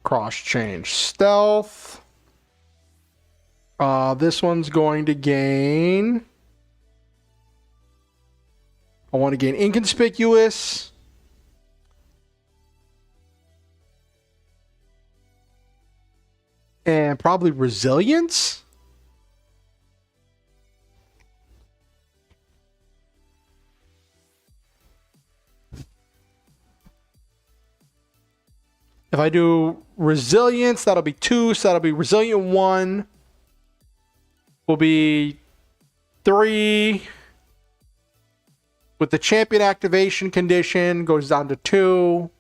Cross change stealth. This one's going to gain. I want to gain inconspicuous. And probably resilience. If I do resilience, that'll be 2, so that'll be resilient 1. Will be 3. With the champion activation condition, goes down to 2.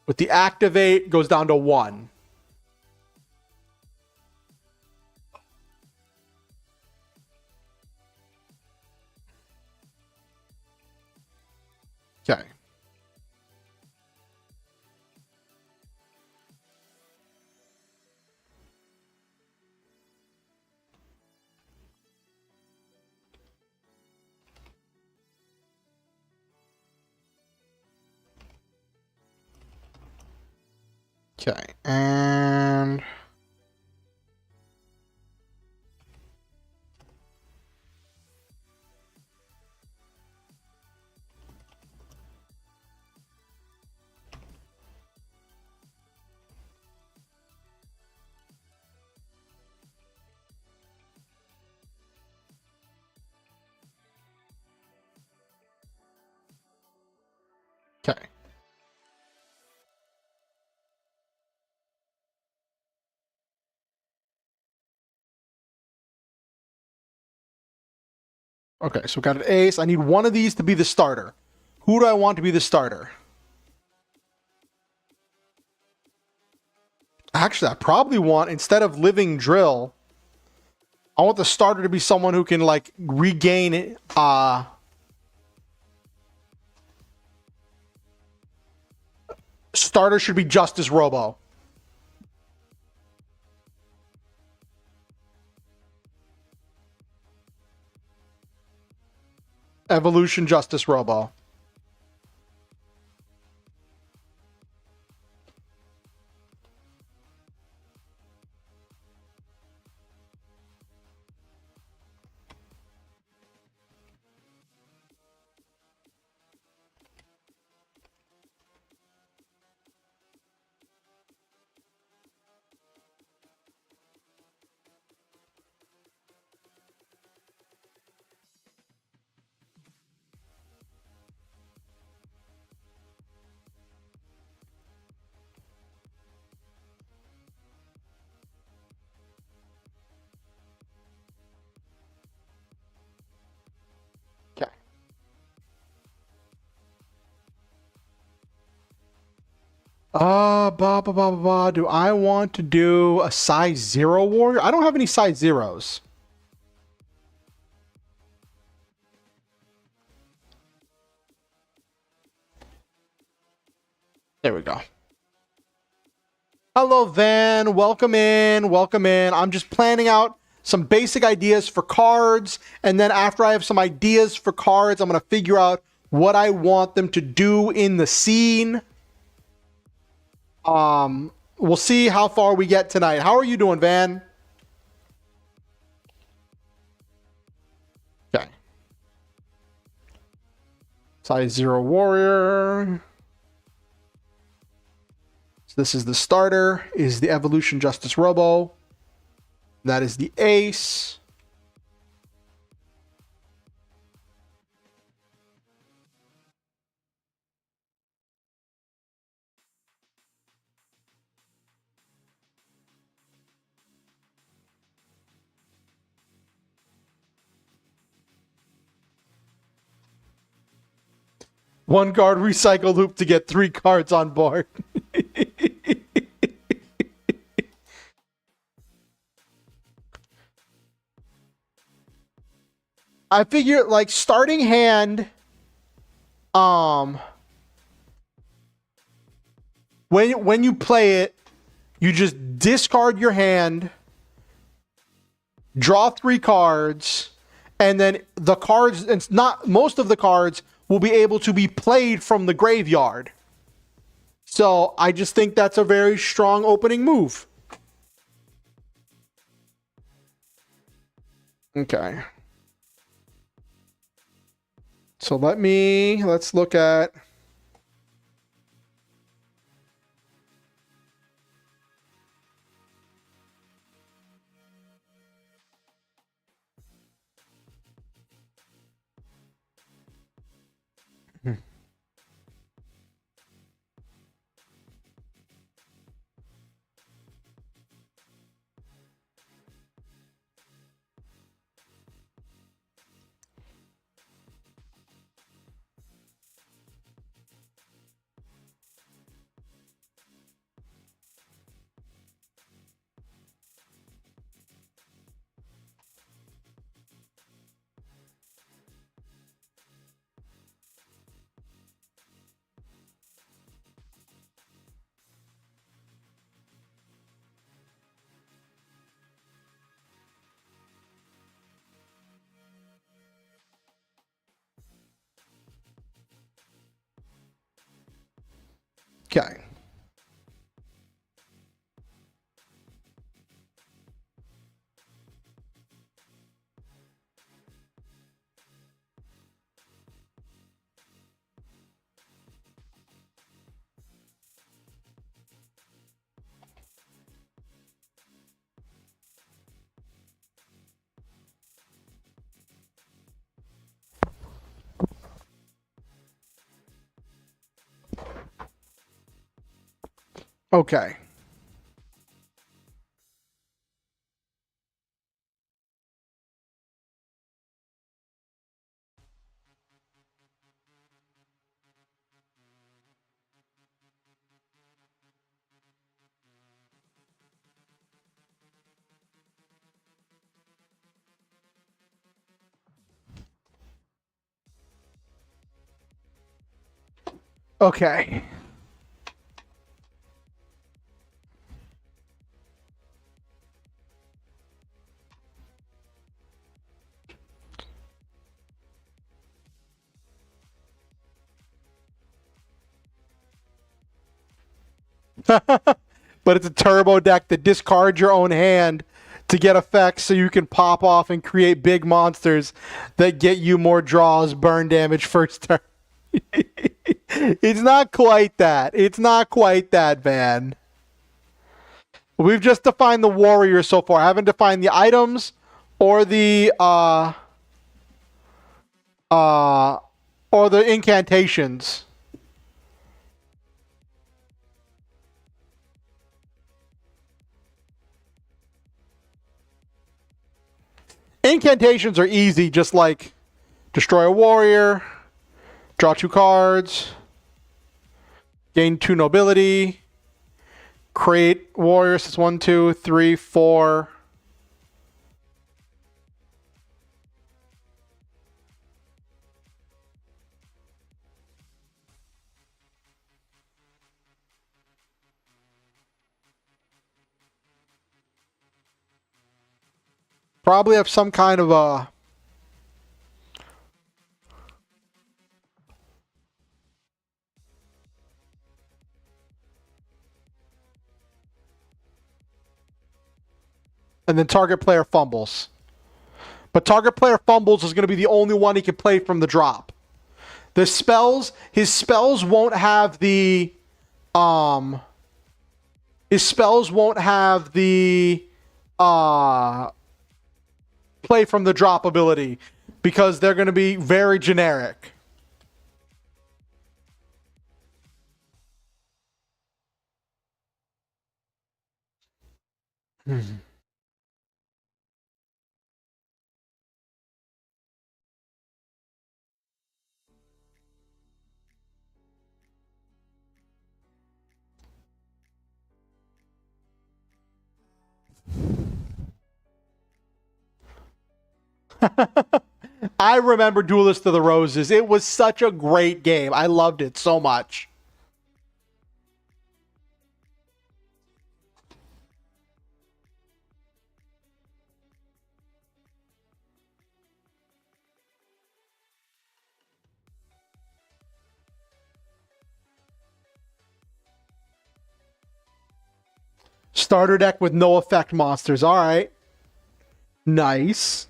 With the activate, goes down to 1. Okay, and okay. Okay, so we got an ace. I need one of these to be the starter. Who do I want to be the starter? Actually, I probably want, instead of living drill, I want the starter to be someone who can like regain starter should be Justice Robo. Evolution Justice Robo. Okay. Do I want to do a size 0 warrior? I don't have any size 0s. There we go. Hello, Van. Welcome in. Welcome in. I'm just planning out some basic ideas for cards. And then after I have some ideas for cards, I'm going to figure out what I want them to do in the scene. We'll see how far we get tonight. How are you doing, Van? Okay. Size 0 warrior. So this is the starter, is the Evolution Justice Robo. That is the ace. One card recycle loop to get 3 cards on board. I figure like starting hand, when you play it, you just discard your hand, draw 3 cards, and then the cards, it's not, most of the cards will be able to be played from the graveyard. So I just think that's a very strong opening move. Okay. So let's look at Okay. Okay. But it's a turbo deck that discards your own hand to get effects so you can pop off and create big monsters that get you more draws, burn damage first turn. It's not quite that. It's not quite that, man. We've just defined the warrior so far. I haven't defined the items or the uh or the incantations. Incantations are easy, just like destroy a warrior, draw 2 cards, gain 2 nobility, create warriors. It's 1, 2, 3, 4. Probably have some kind of a. And then target player fumbles. But target player fumbles is going to be the only one he can play from the drop. The spells, his spells won't have the his spells won't have the play from the drop ability because they're going to be very generic. I remember Duelist of the Roses. It was such a great game. I loved it so much. Starter deck with no effect monsters. All right. Nice.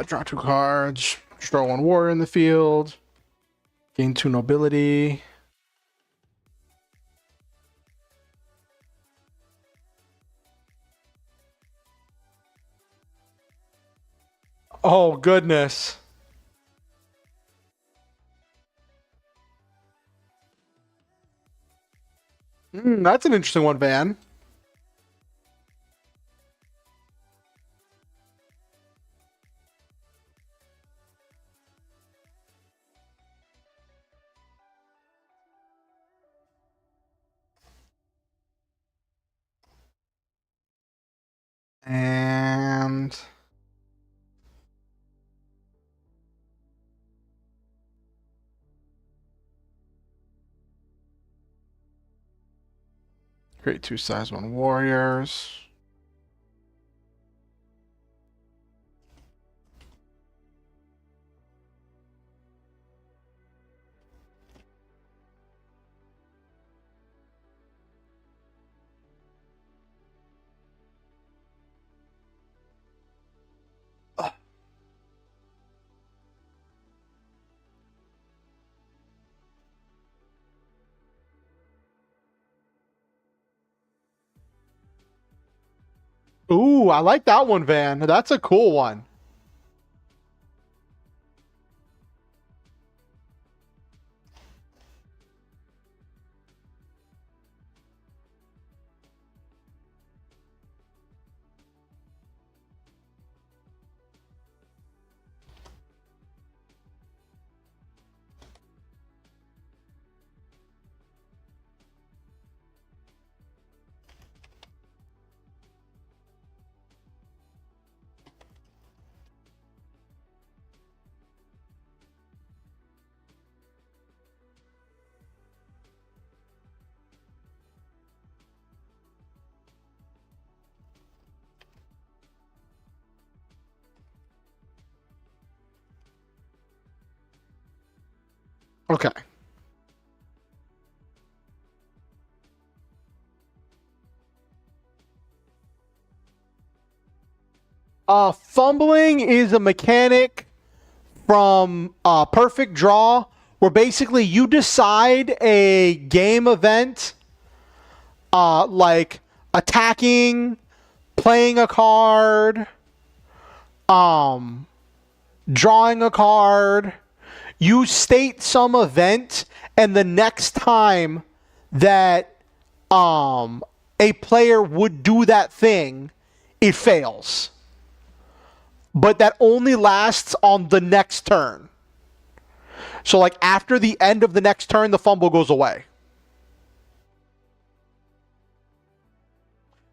Draw 2 cards. Destroy 1 warrior in the field. Gain 2 nobility. Oh, goodness. That's an interesting one, Van. And create 2 size 1 warriors. Ooh, I like that one, Van. That's a cool one. Okay. Fumbling is a mechanic from Perfect Draw where basically you decide a game event, like attacking, playing a card, um, drawing a card. You state some event, and the next time that a player would do that thing, it fails. But that only lasts on the next turn. So, like, after the end of the next turn, the fumble goes away.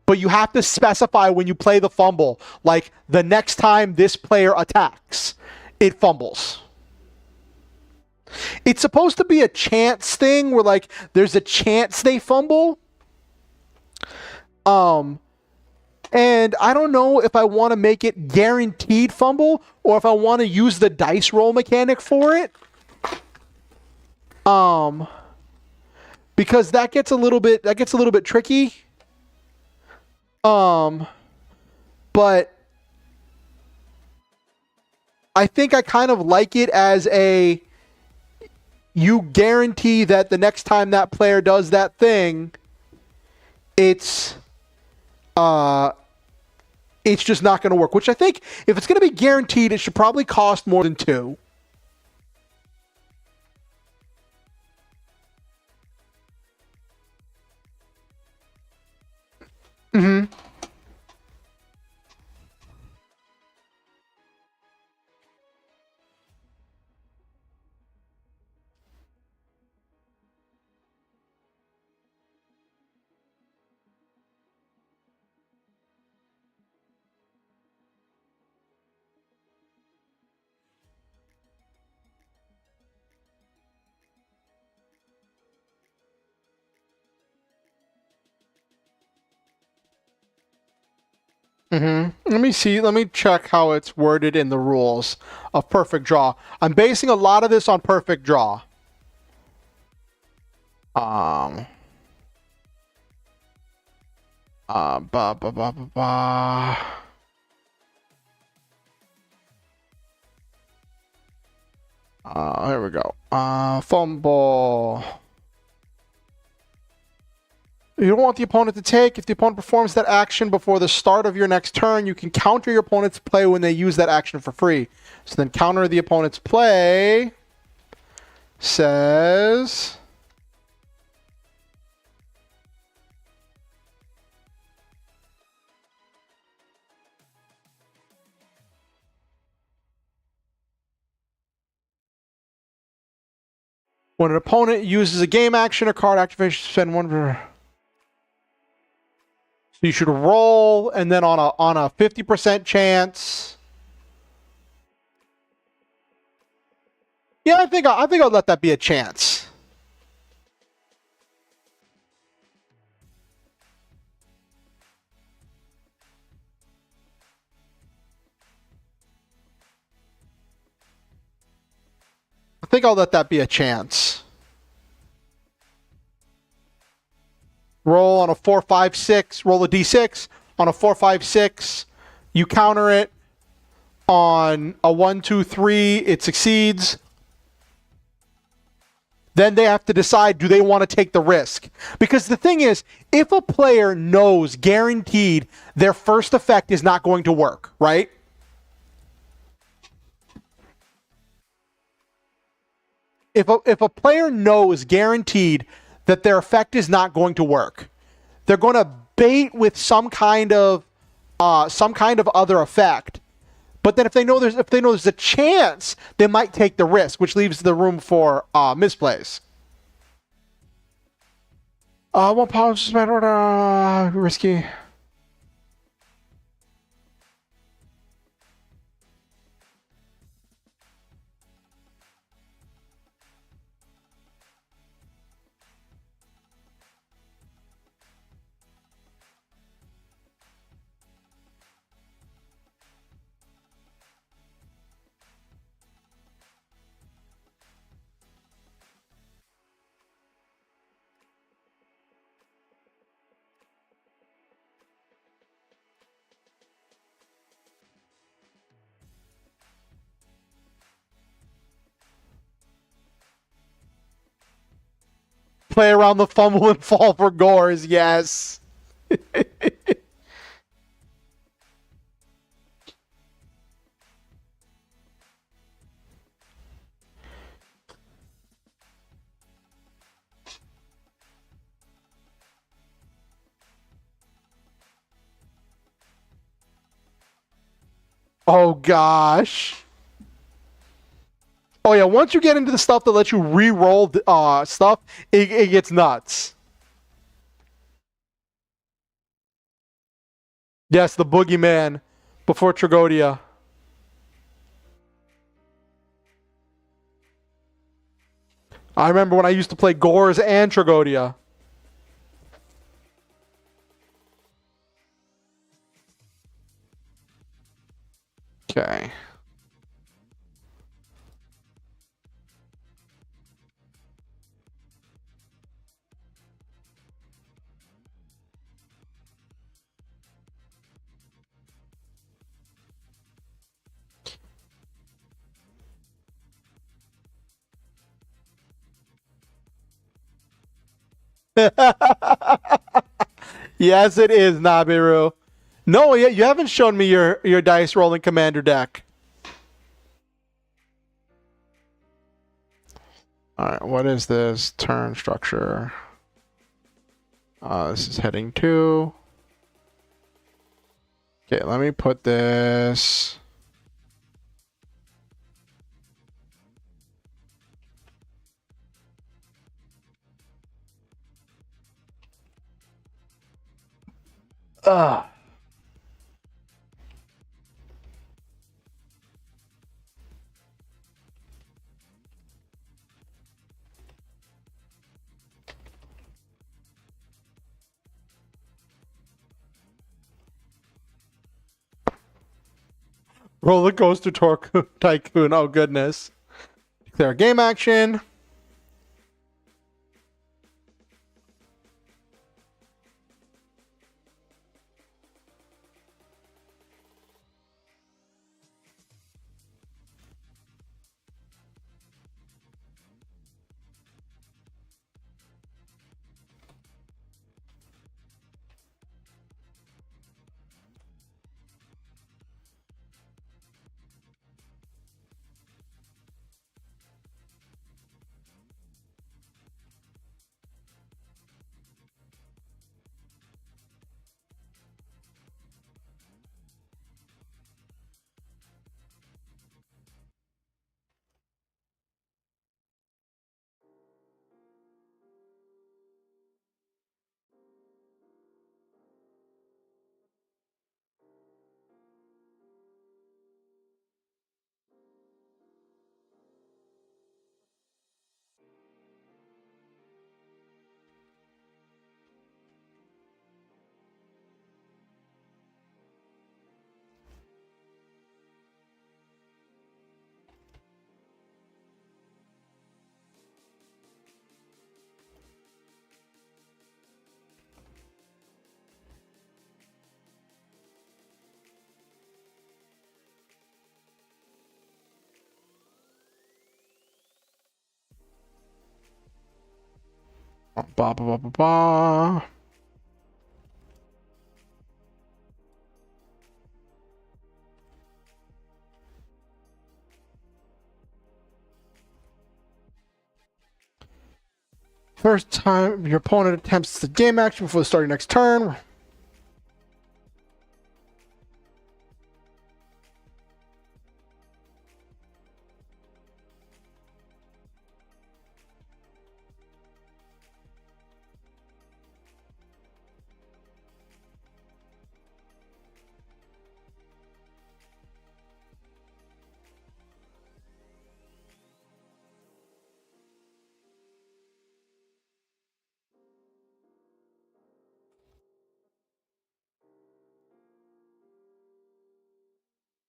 But you have to specify when you play the fumble, like, the next time this player attacks, it fumbles. It's supposed to be a chance thing where, like, there's a chance they fumble. And I don't know if I want to make it guaranteed fumble or if I want to use the dice roll mechanic for it. Because that gets a little bit tricky. But I think I kind of like it as a, you guarantee that the next time that player does that thing, it's just not going to work. Which I think, if it's going to be guaranteed, it should probably cost more than 2. Mm-hmm. Mm-hmm. Let me see. Let me check how it's worded in the rules of Perfect Draw. I'm basing a lot of this on Perfect Draw. Um. Ba ba ba ba ba. Here we go. Fumble. You don't want the opponent to take. If the opponent performs that action before the start of your next turn, you can counter your opponent's play when they use that action for free. So then counter the opponent's play says... when an opponent uses a game action or card activation, spend 1... So you should roll, and then on a 50% chance. Yeah, I think I'll let that be a chance. I think I'll let that be a chance. Roll on a 4, 5, 6. Roll a d6 on a 4, 5, 6. You counter it on a 1, 2, 3. It succeeds. Then they have to decide, do they want to take the risk? Because the thing is, if a player knows guaranteed their first effect is not going to work, right? If a player knows guaranteed that their effect is not going to work, they're going to bait with some kind of other effect. But then if they know there's a chance, they might take the risk, which leaves the room for misplays. One power suspended, risky. Play around the fumble and fall for gores, yes. Oh gosh. Oh yeah, once you get into the stuff that lets you re-roll stuff, it gets nuts. Yes, the boogeyman before Tragodia. I remember when I used to play Gores and Tragodia. Okay. Yes, it is, Nabiru. No, you haven't shown me your dice rolling commander deck. All right, what is this turn structure? This is heading 2. Okay, let me put this. Ugh. Roller coaster tycoon. Oh goodness. Declare game action. Ba ba ba ba ba. First time your opponent attempts the game action before starting next turn.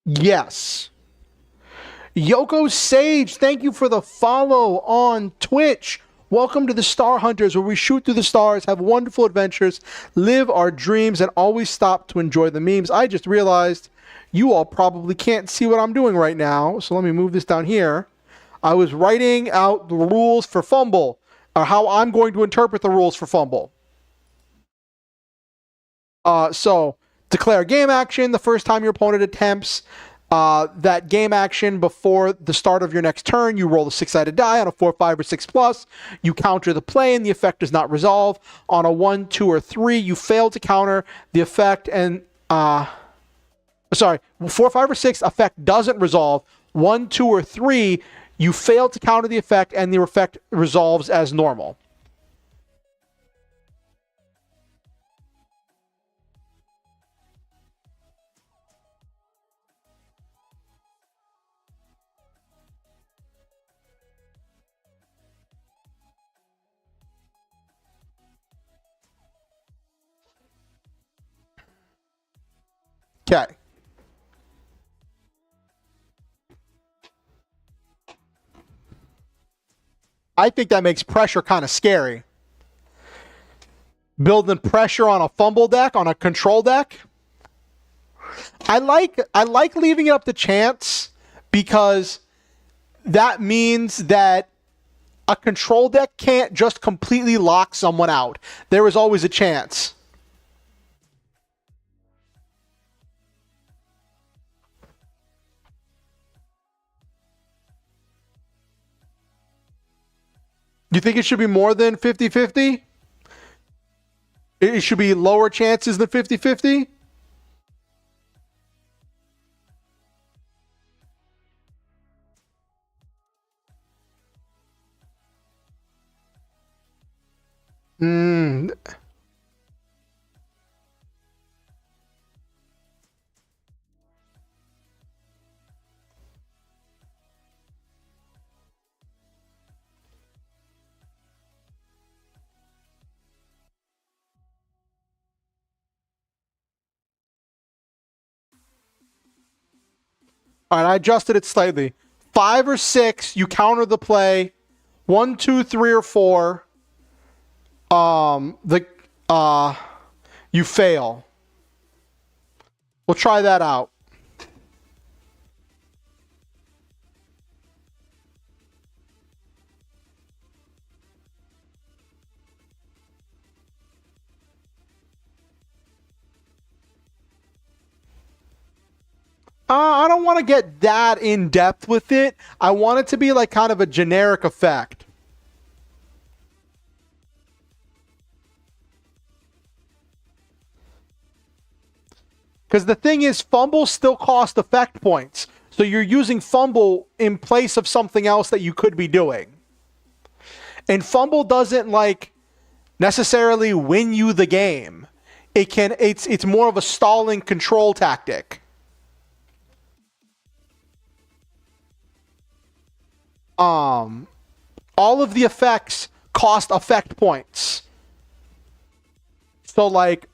Yes. Yoko Sage, thank you for the follow on Twitch. Welcome to the Star Hunters, where we shoot through the stars, have wonderful adventures, live our dreams, and always stop to enjoy the memes. I just realized you all probably can't see what I'm doing right now, so let me move this down here. I was writing out the rules for Fumble, or how I'm going to interpret the rules for Fumble. So, declare game action the first time your opponent attempts that game action before the start of your next turn. You roll a 6-sided die on a 4, 5, or 6 plus. You counter the play and the effect does not resolve. On a 1, 2, or 3, you fail to counter the effect and... sorry, 4, 5, or 6, effect doesn't resolve. 1, 2, or 3, you fail to counter the effect and the effect resolves as normal. Okay. I think that makes pressure kind of scary. Building pressure on a fumble deck, on a control deck. I like leaving it up to chance because that means that a control deck can't just completely lock someone out. There is always a chance. You think it should be more than 50-50? It should be lower chances than 50-50? Hmm. All right, I adjusted it slightly. 5 or 6, you counter the play. 1, 2, 3, or 4, you fail. We'll try that out. I don't want to get that in depth with it. I want it to be like kind of a generic effect. Because the thing is, fumble still cost effect points. So you're using fumble in place of something else that you could be doing. And fumble doesn't like necessarily win you the game. It's more of a stalling control tactic. All of the effects cost effect points. So like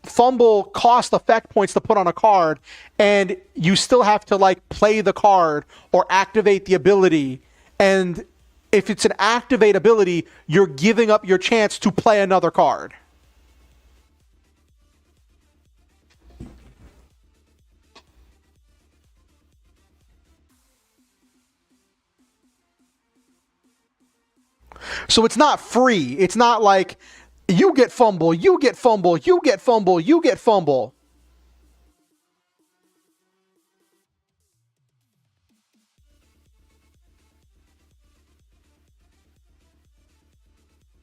fumble cost effect points to put on a card, and you still have to like play the card or activate the ability. And if it's an activate ability, you're giving up your chance to play another card. So it's not free. It's not like you get fumble, you get fumble, you get fumble, you get fumble.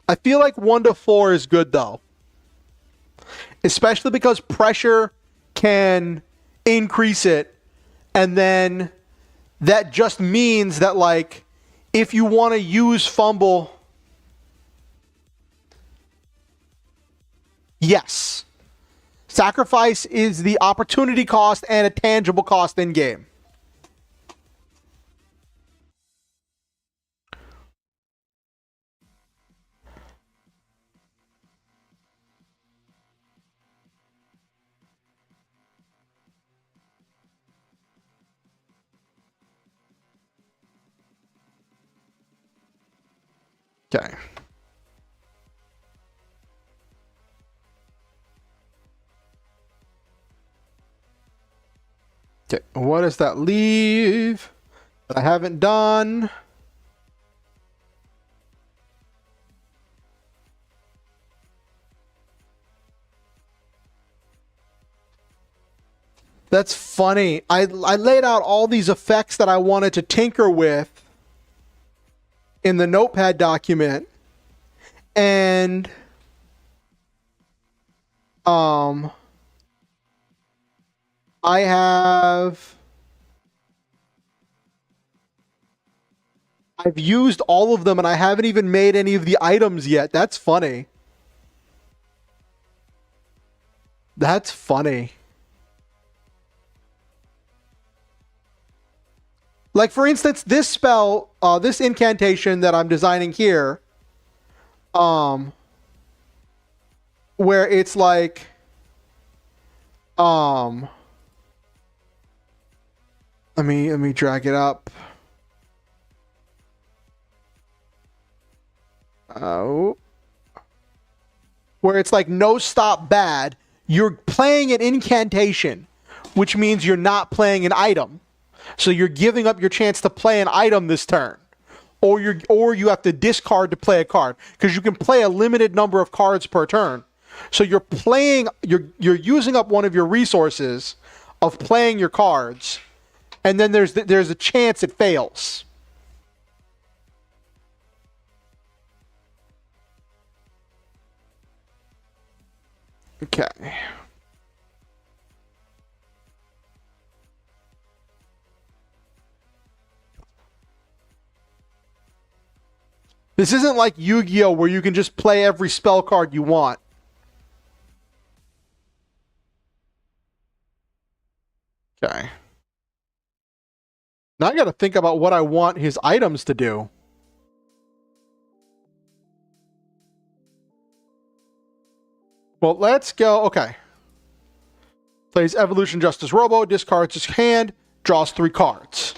I feel like 1 to 4 is good though. Especially because pressure can increase it, and then that just means that, like, if you want to use fumble, yes. Sacrifice is the opportunity cost and a tangible cost in game. Okay. Okay. What does that leave that I haven't done? That's funny. I laid out all these effects that I wanted to tinker with in the notepad document, and I have I've used all of them and I haven't even made any of the items yet. That's funny. That's funny. Like, for instance, this spell, this incantation that I'm designing here, where it's like, let me drag it up. Oh, where it's like no stop bad. You're playing an incantation, which means you're not playing an item. So you're giving up your chance to play an item this turn. Or you have to discard to play a card, because you can play a limited number of cards per turn. So you're using up one of your resources of playing your cards, and then there's a chance it fails. Okay. This isn't like Yu-Gi-Oh! Where you can just play every spell card you want. Okay. Now I gotta think about what I want his items to do. Well, let's go. Okay. Plays Evolution Justice Robo, discards his hand, draws 3 cards.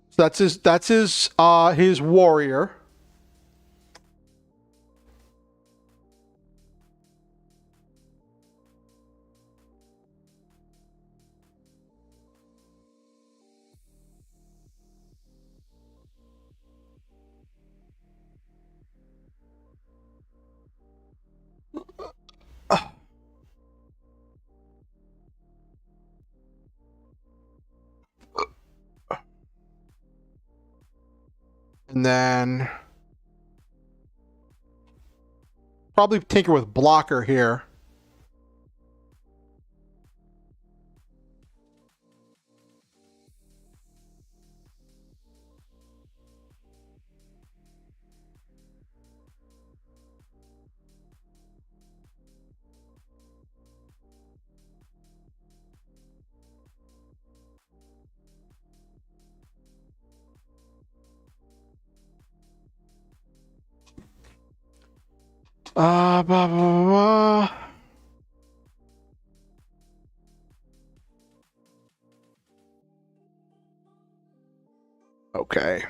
So that's his warrior. And then probably tinker with blocker here. Blah, blah, blah. Okay.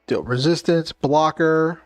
Deal resistance, blocker.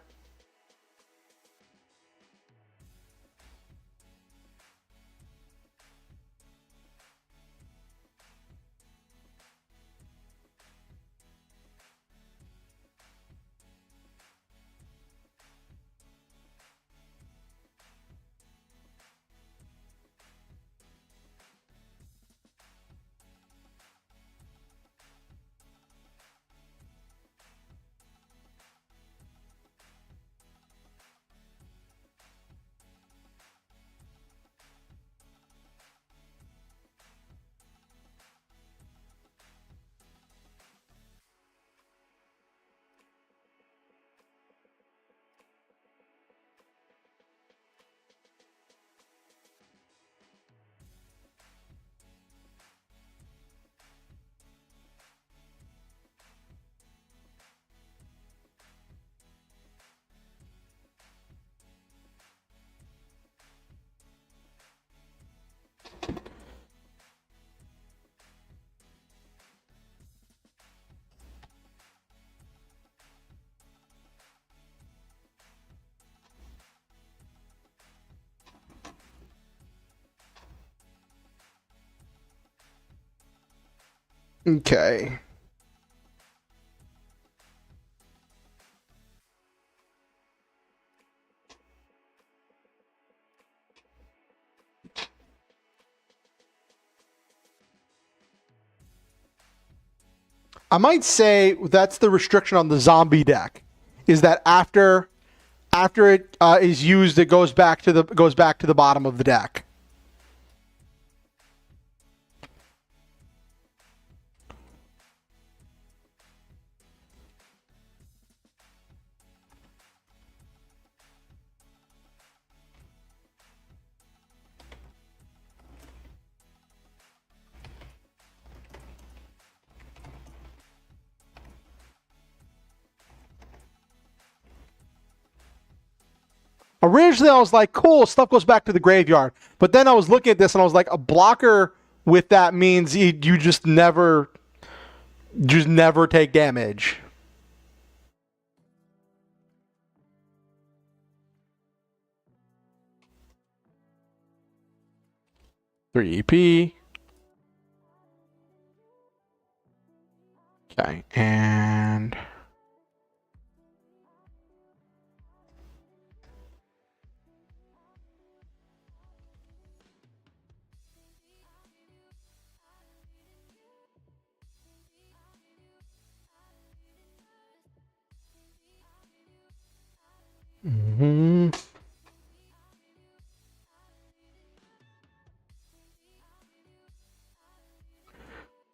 Okay. I might say that's the restriction on the zombie deck, is that after it is used, it goes back to the bottom of the deck. Originally, I was like, cool, stuff goes back to the graveyard. But then I was looking at this and I was like, a blocker with that means you just never take damage. Three EP. Okay, and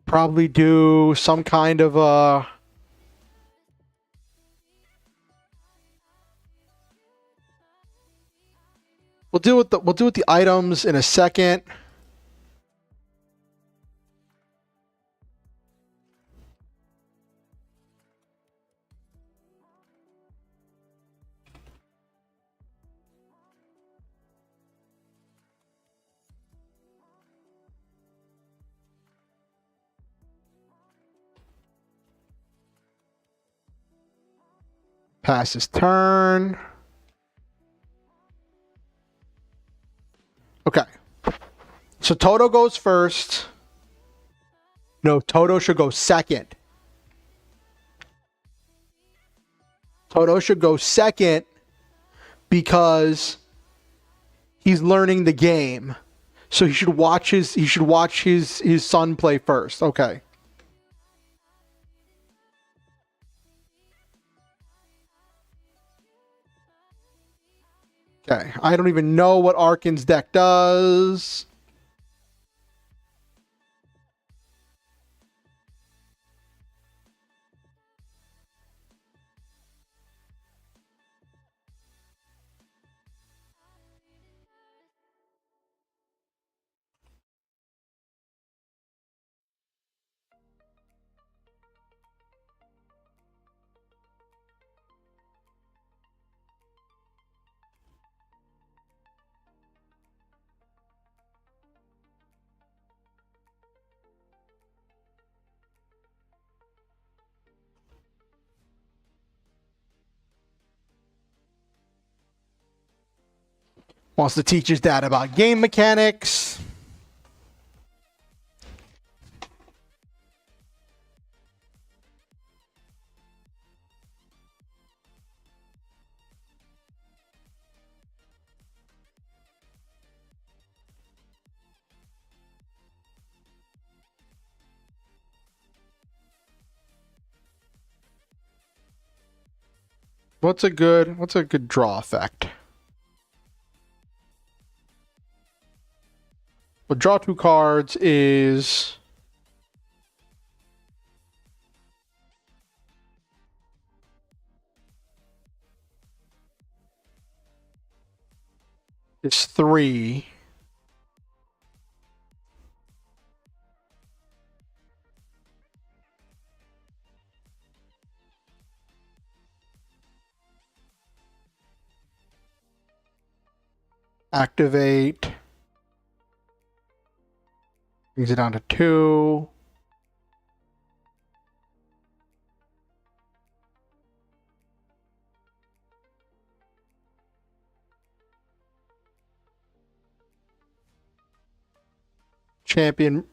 probably do some kind of a. We'll deal with the items in a second. Pass his turn. Okay. So Toto goes first. No, Toto should go second. Toto should go second because he's learning the game. So he should watch his son play first. Okay. Okay, I don't even know what Arkin's deck does. Wants to teach his dad about game mechanics. What's a good draw effect? Well, draw 2 cards is it's 3. Activate. Brings it down to 2. Champion.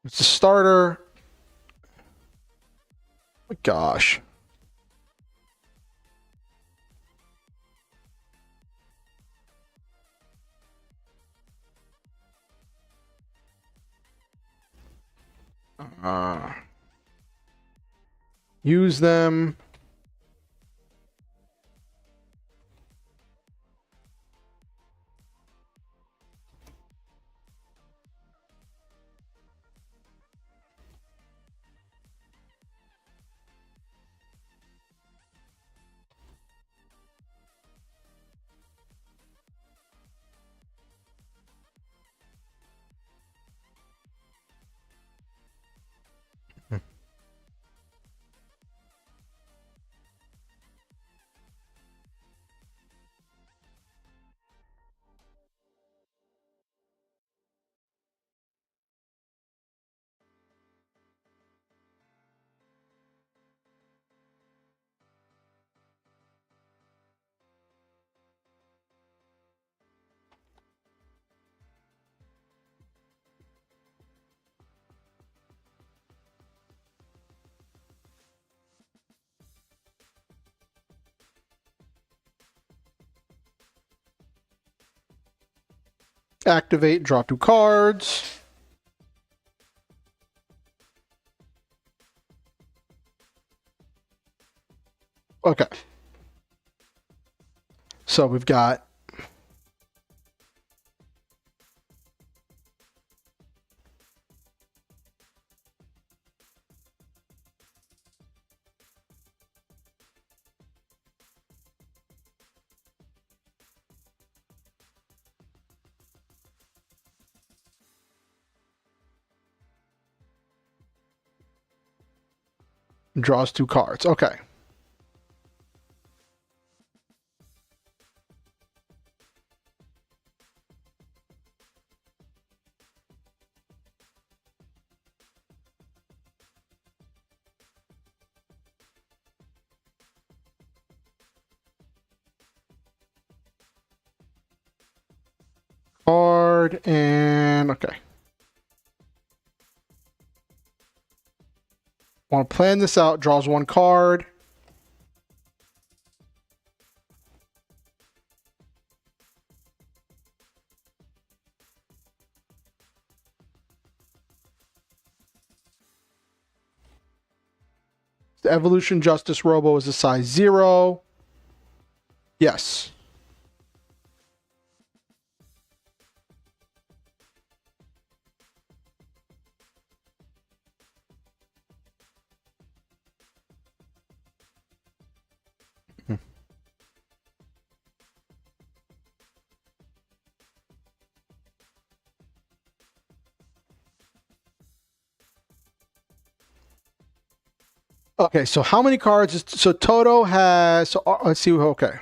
It's a starter. Oh my gosh. Use them. Activate, draw 2 cards. Okay. So we've got draws 2 cards. Okay. Card and okay. Want to plan this out, draws 1 card. The Evolution Justice Robo is a size 0. Yes. Okay, so how many cards is so Toto has? So let's see. Okay,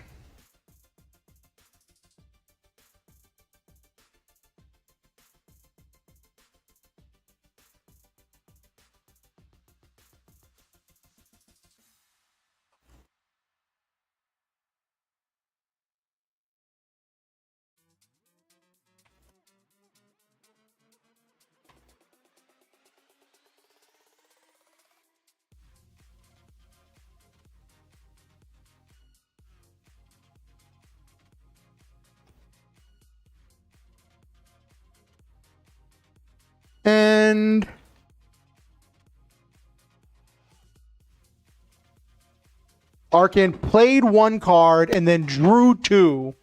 and Arcan played 1 card and then drew 2.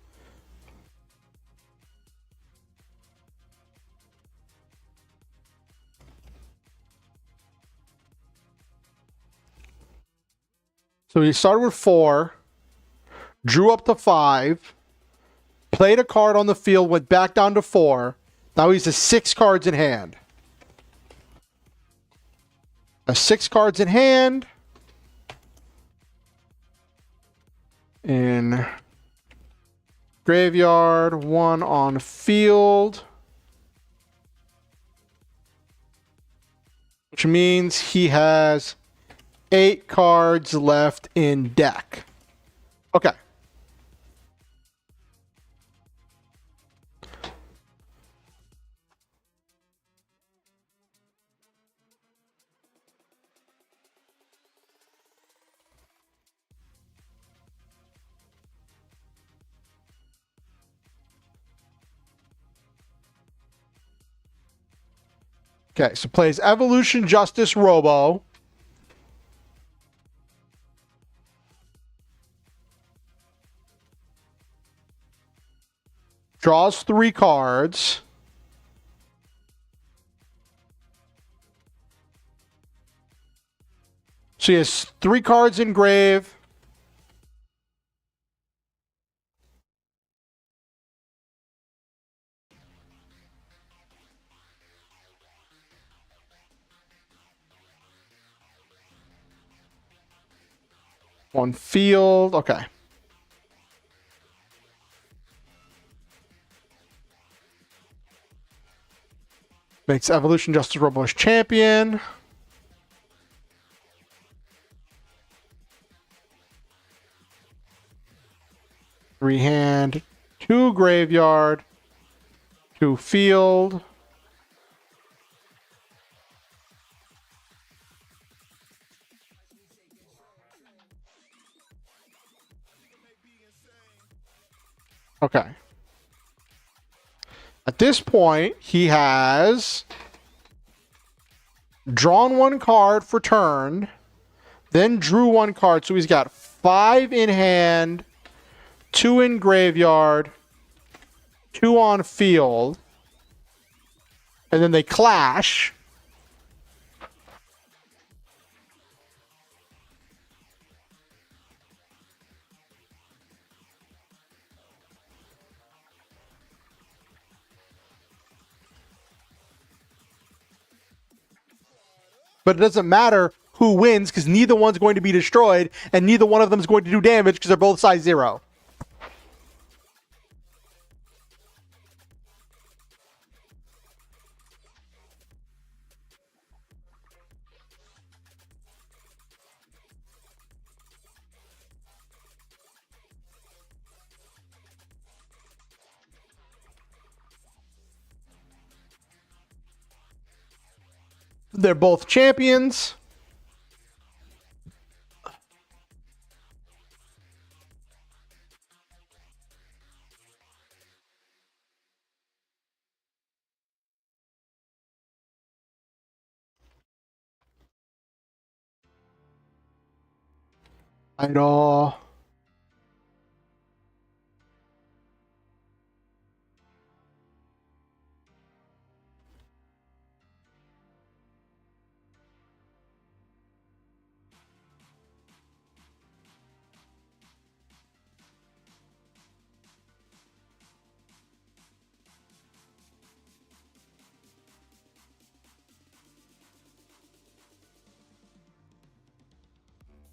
So he started with 4, drew up to 5, played a card on the field, went back down to 4. Now he's at 6 cards in hand. 6 cards in hand. In graveyard, 1 on field. Which means he has 8 cards left in deck. Okay. Okay, so plays Evolution Justice Robo. Draws 3 cards. So he has 3 cards in grave. On field. Okay. Makes Evolution Justice Robo his champion. Three hand, 2 graveyard, 2 field. Okay. At this point, he has drawn 1 card for turn, then drew 1 card. So he's got 5 in hand, 2 in graveyard, 2 on field, and then they clash. But it doesn't matter who wins because neither one's going to be destroyed and neither one of them is going to do damage because they're both size 0. They're both champions. Idol.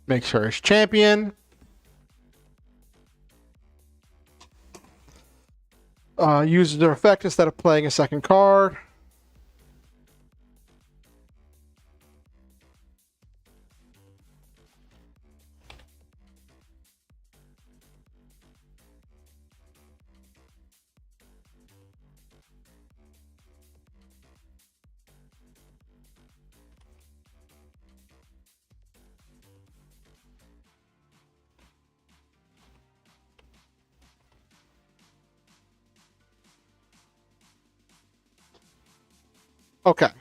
Makes her his champion. Uses their effect instead of playing a second card. Okay.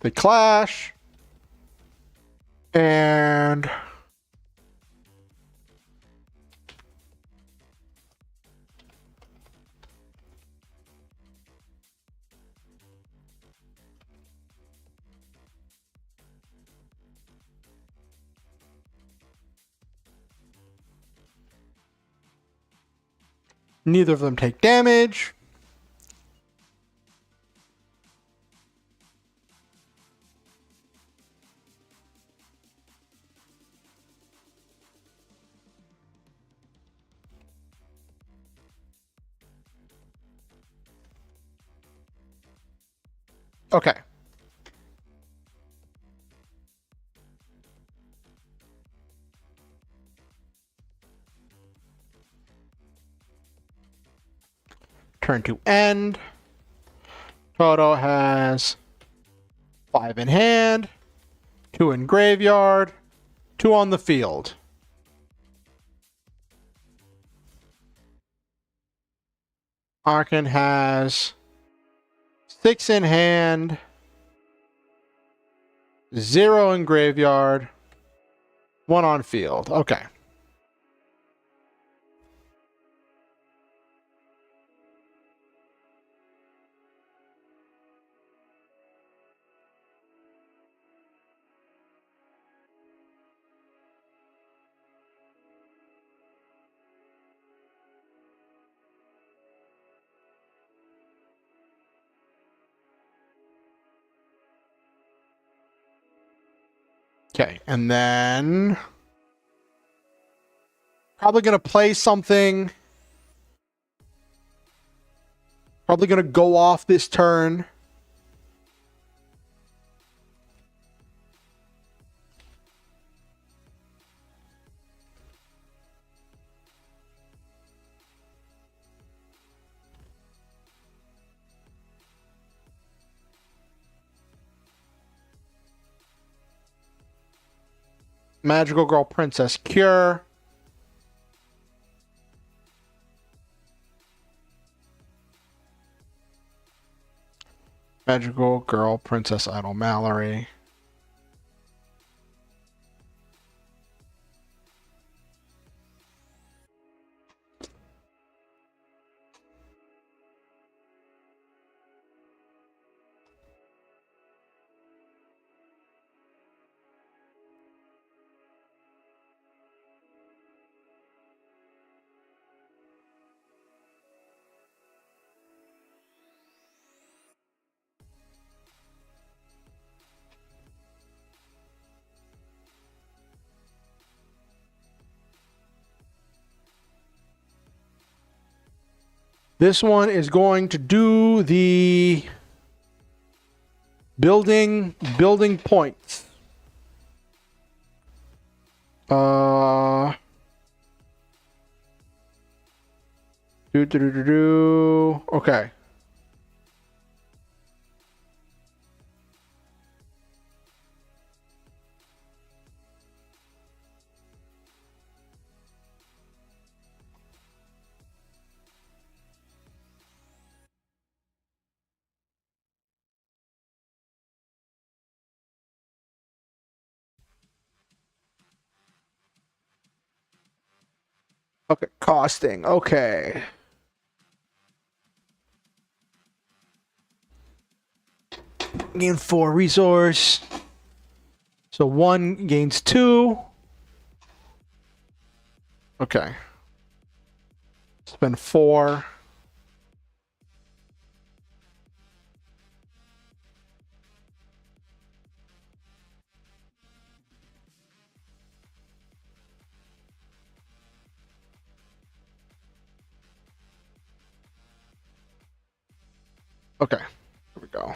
They clash. And neither of them take damage. Okay. Turn to end. Toto has 5 in hand, 2 in graveyard, 2 on the field. Arkan has 6 in hand, 0 in graveyard, 1 on field. Okay. Okay, and then probably going to play something. Probably going to go off this turn. Magical Girl Princess Cure. Magical Girl Princess Idol Mallory. This one is going to do the building points. Okay. Okay, costing. Okay. Gain 4 resource. So 1 gains 2. Okay. Spend 4. Okay. Here we go.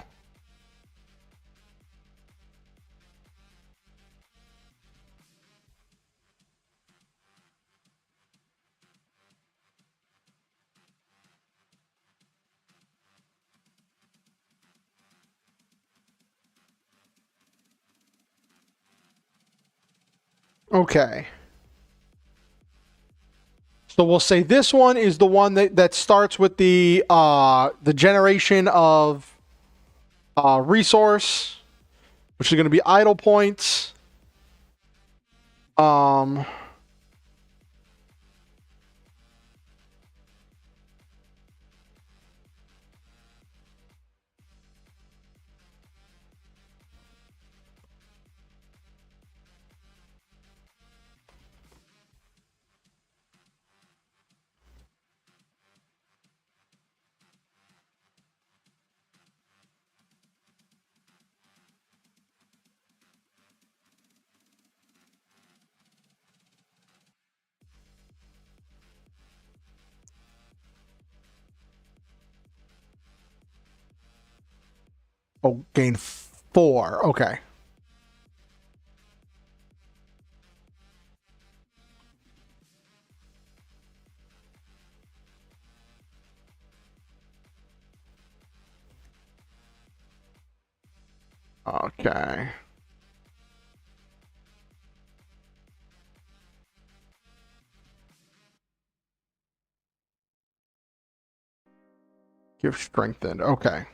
Okay. So we'll say this one is the one that starts with the generation of resource, which is going to be idle points. Um, oh, gain 4. Okay. Okay. Give strengthened. Okay.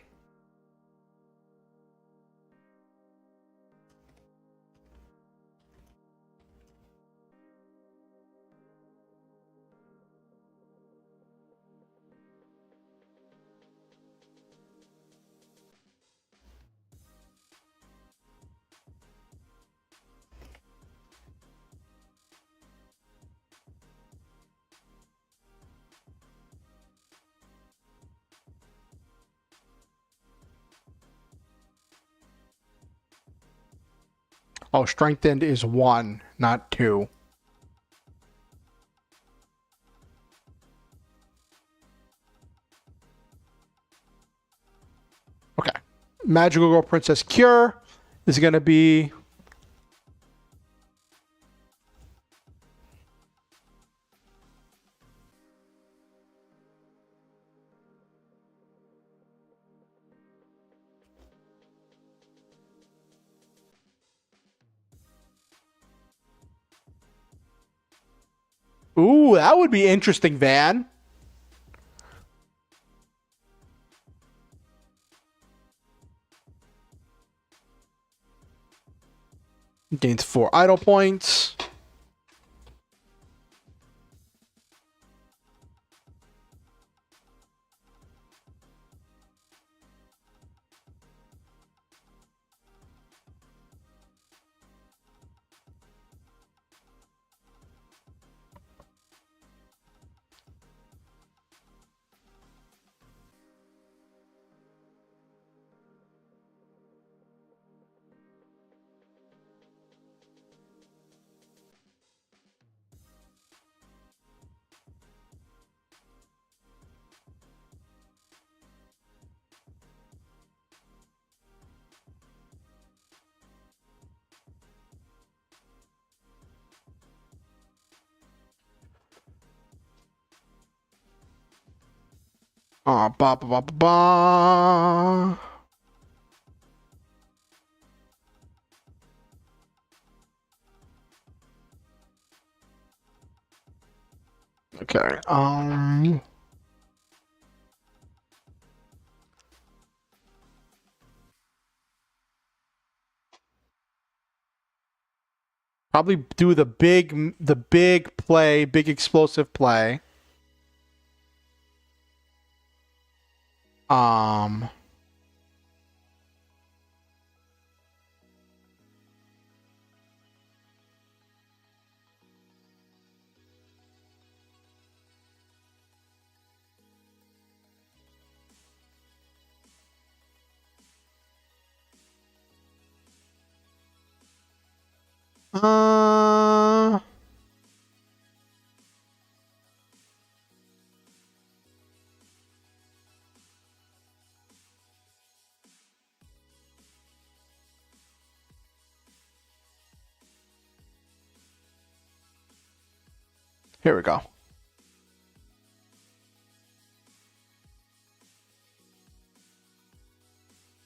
Oh, strengthened is 1, not 2. Okay. Magical Girl Princess Cure is going to be... Ooh, that would be interesting, Van. Gains 4 idle points. Ba ba ba ba ba. Okay. Probably do the big play, big explosive play. Um. Uh. Here we go.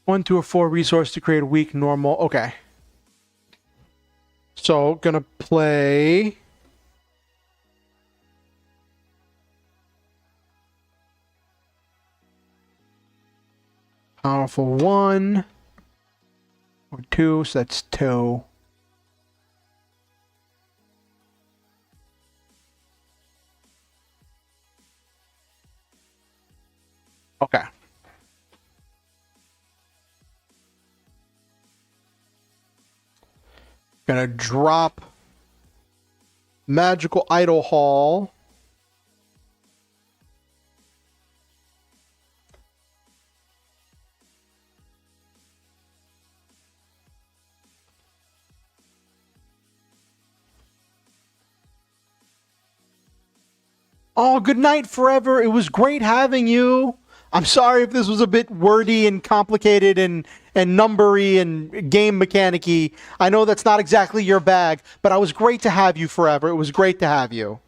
1, 2, or 4 resource to create a weak normal. Okay. So gonna play. Powerful 1 or 2, so that's 2. Okay. Gonna drop Magical Idol Hall. Oh, good night forever. It was great having you. I'm sorry if this was a bit wordy and complicated and numbery and game mechanic-y. I know that's not exactly your bag, but I was great to have you forever. It was great to have you.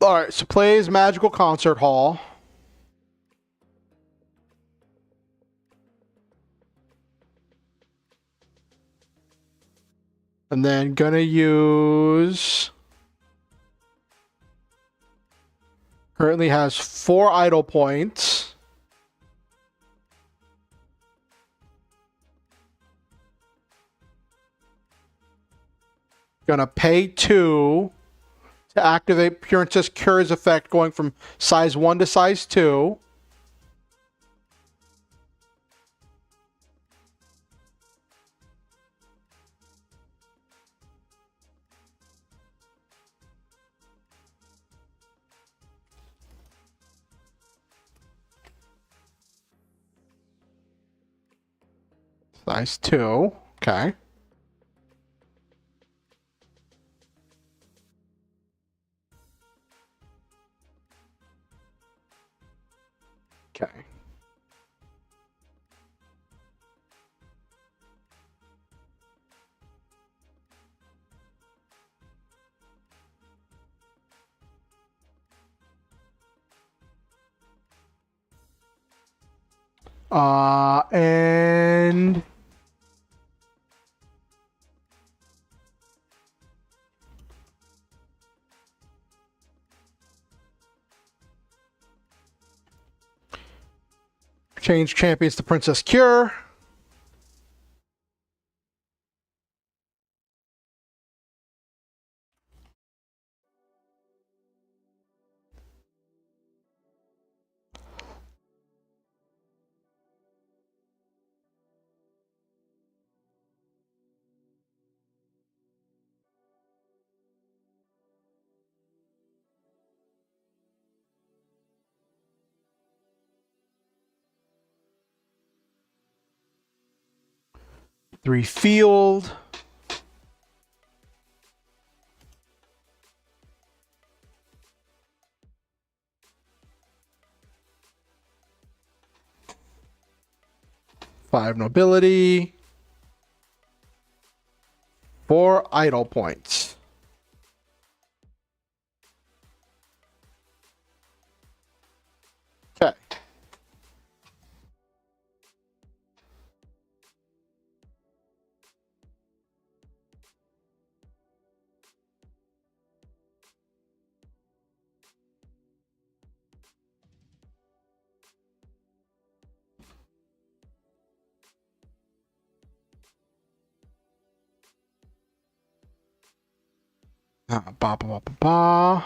All right, so plays Magical Concert Hall. And then gonna use... Currently has 4 idle points. Gonna pay 2 to activate Princess Cure's effect, going from size 1 to size 2. Size 2. Okay. Okay. And change champions to Princess Cure. 3 field. Five nobility. 4 idle points. Okay. Ba, ba, ba, ba, ba.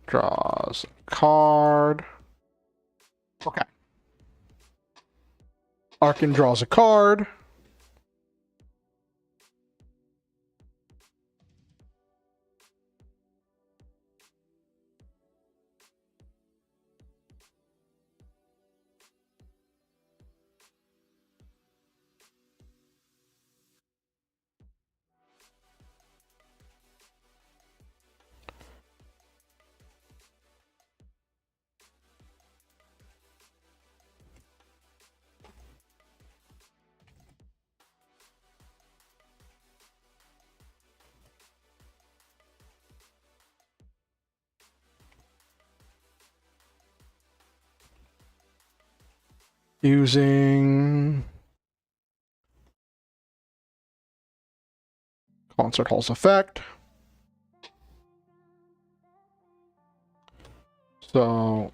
Draws a card. Okay. Arkin draws a card. Using Concert Hall's effect. So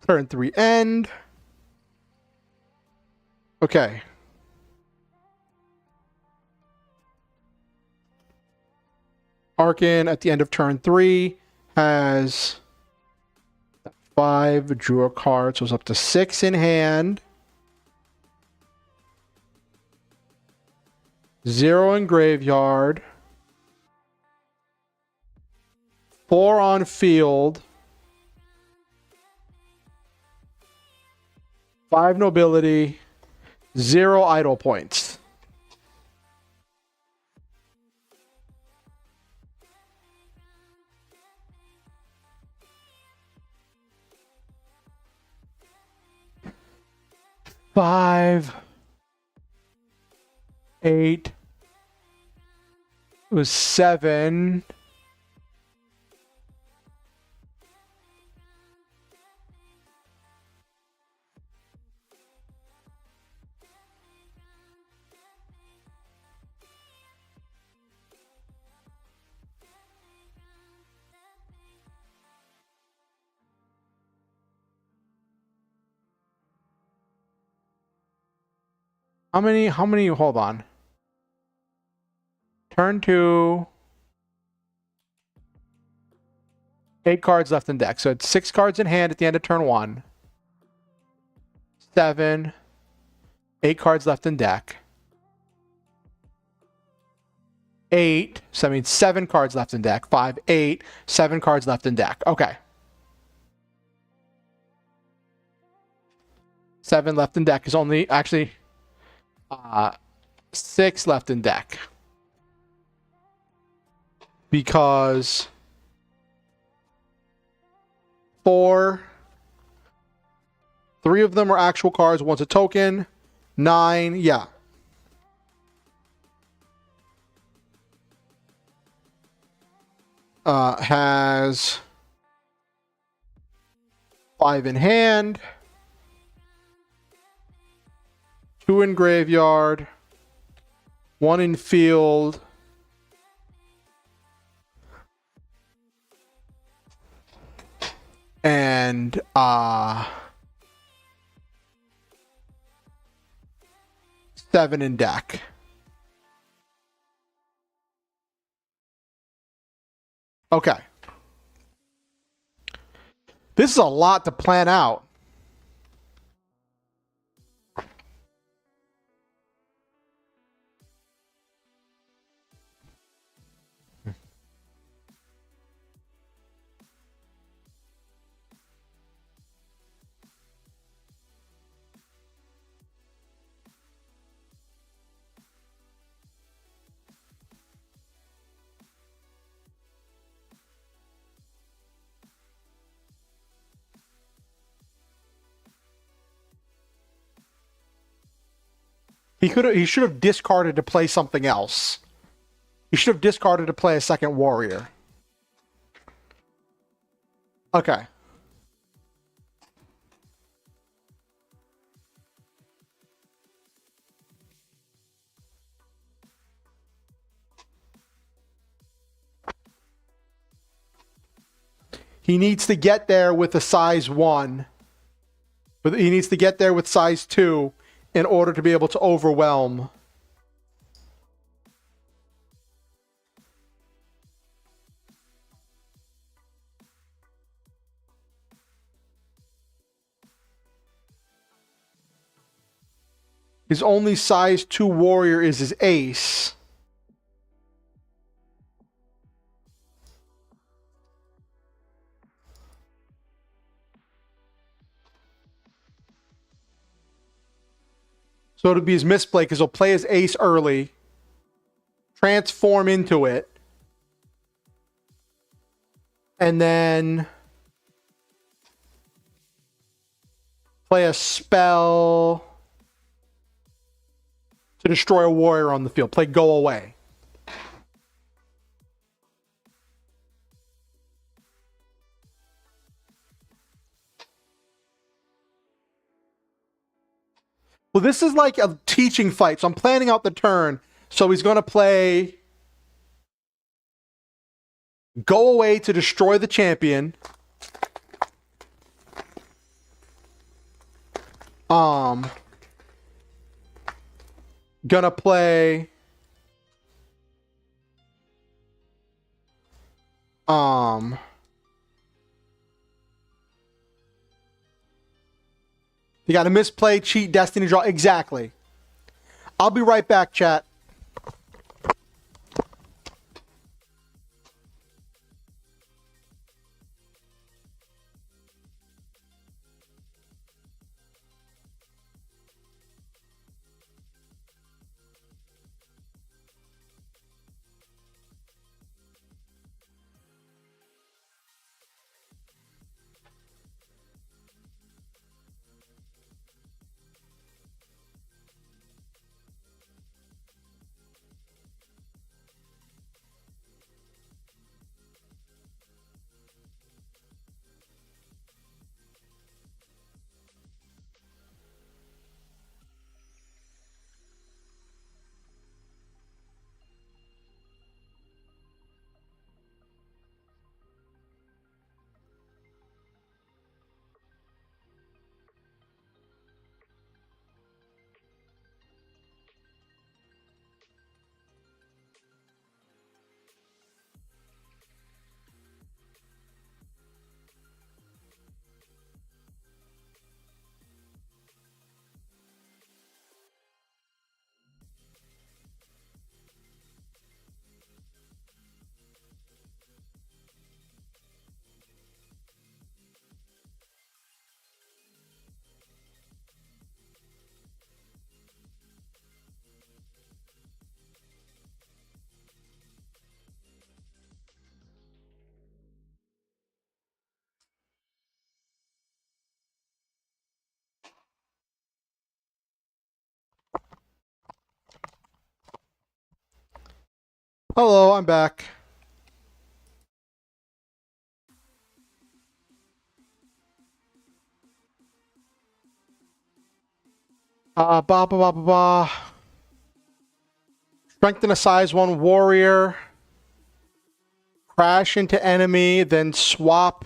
turn 3 end. Okay. Arkin at the end of turn 3 has 5, drew a card, so it's up to 6 in hand. 0 in graveyard. 4 on field. 5 nobility. 0 idle points. Five, 8. It was 7. How many, hold on. Turn 2. 8 cards left in deck. So it's 6 cards in hand at the end of turn 1. 7. 8 cards left in deck. 8. So that means 7 cards left in deck. 5, 8. 7 cards left in deck. Okay. 7 left in deck is only actually 6 left in deck. Because 4, 3 of them are actual cards, one's a token. 9, yeah. Has 5 in hand, 2 in graveyard, 1 in field, and 6 7 in deck. Okay. This is a lot to plan out. He should have discarded to play something else. He should have discarded to play a second warrior. Okay. He needs to get there with a size 1. But he needs to get there with size 2 in order to be able to overwhelm. His only size 2 warrior is his ace. So it'll be his misplay because he'll play his ace early, transform into it, and then play a spell to destroy a warrior on the field. Play Go Away. Well, this is like a teaching fight, so I'm planning out the turn. So he's going to play Go Away to destroy the champion. Gonna play you got to misplay, cheat, destiny draw. Exactly. I'll be right back, chat. Hello, I'm back. Strengthen a size 1 warrior. Crash into enemy, then swap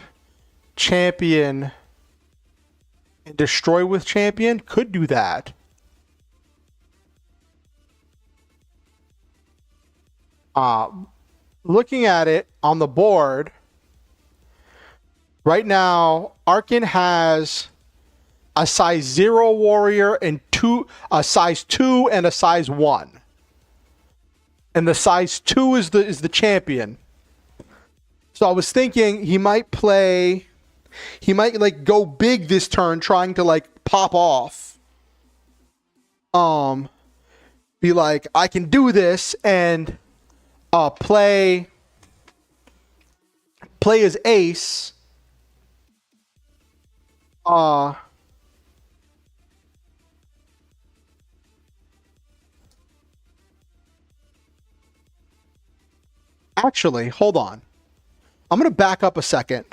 champion and destroy with champion. Could do that. Uh, Looking at it on the board, right now, Arkin has a size 0 warrior and a size 2 and a size 1. And the size 2 is the champion. So I was thinking he might like go big this turn, trying to like pop off. Be like, I can do this, and play his ace. Actually, hold on. I'm gonna back up a second.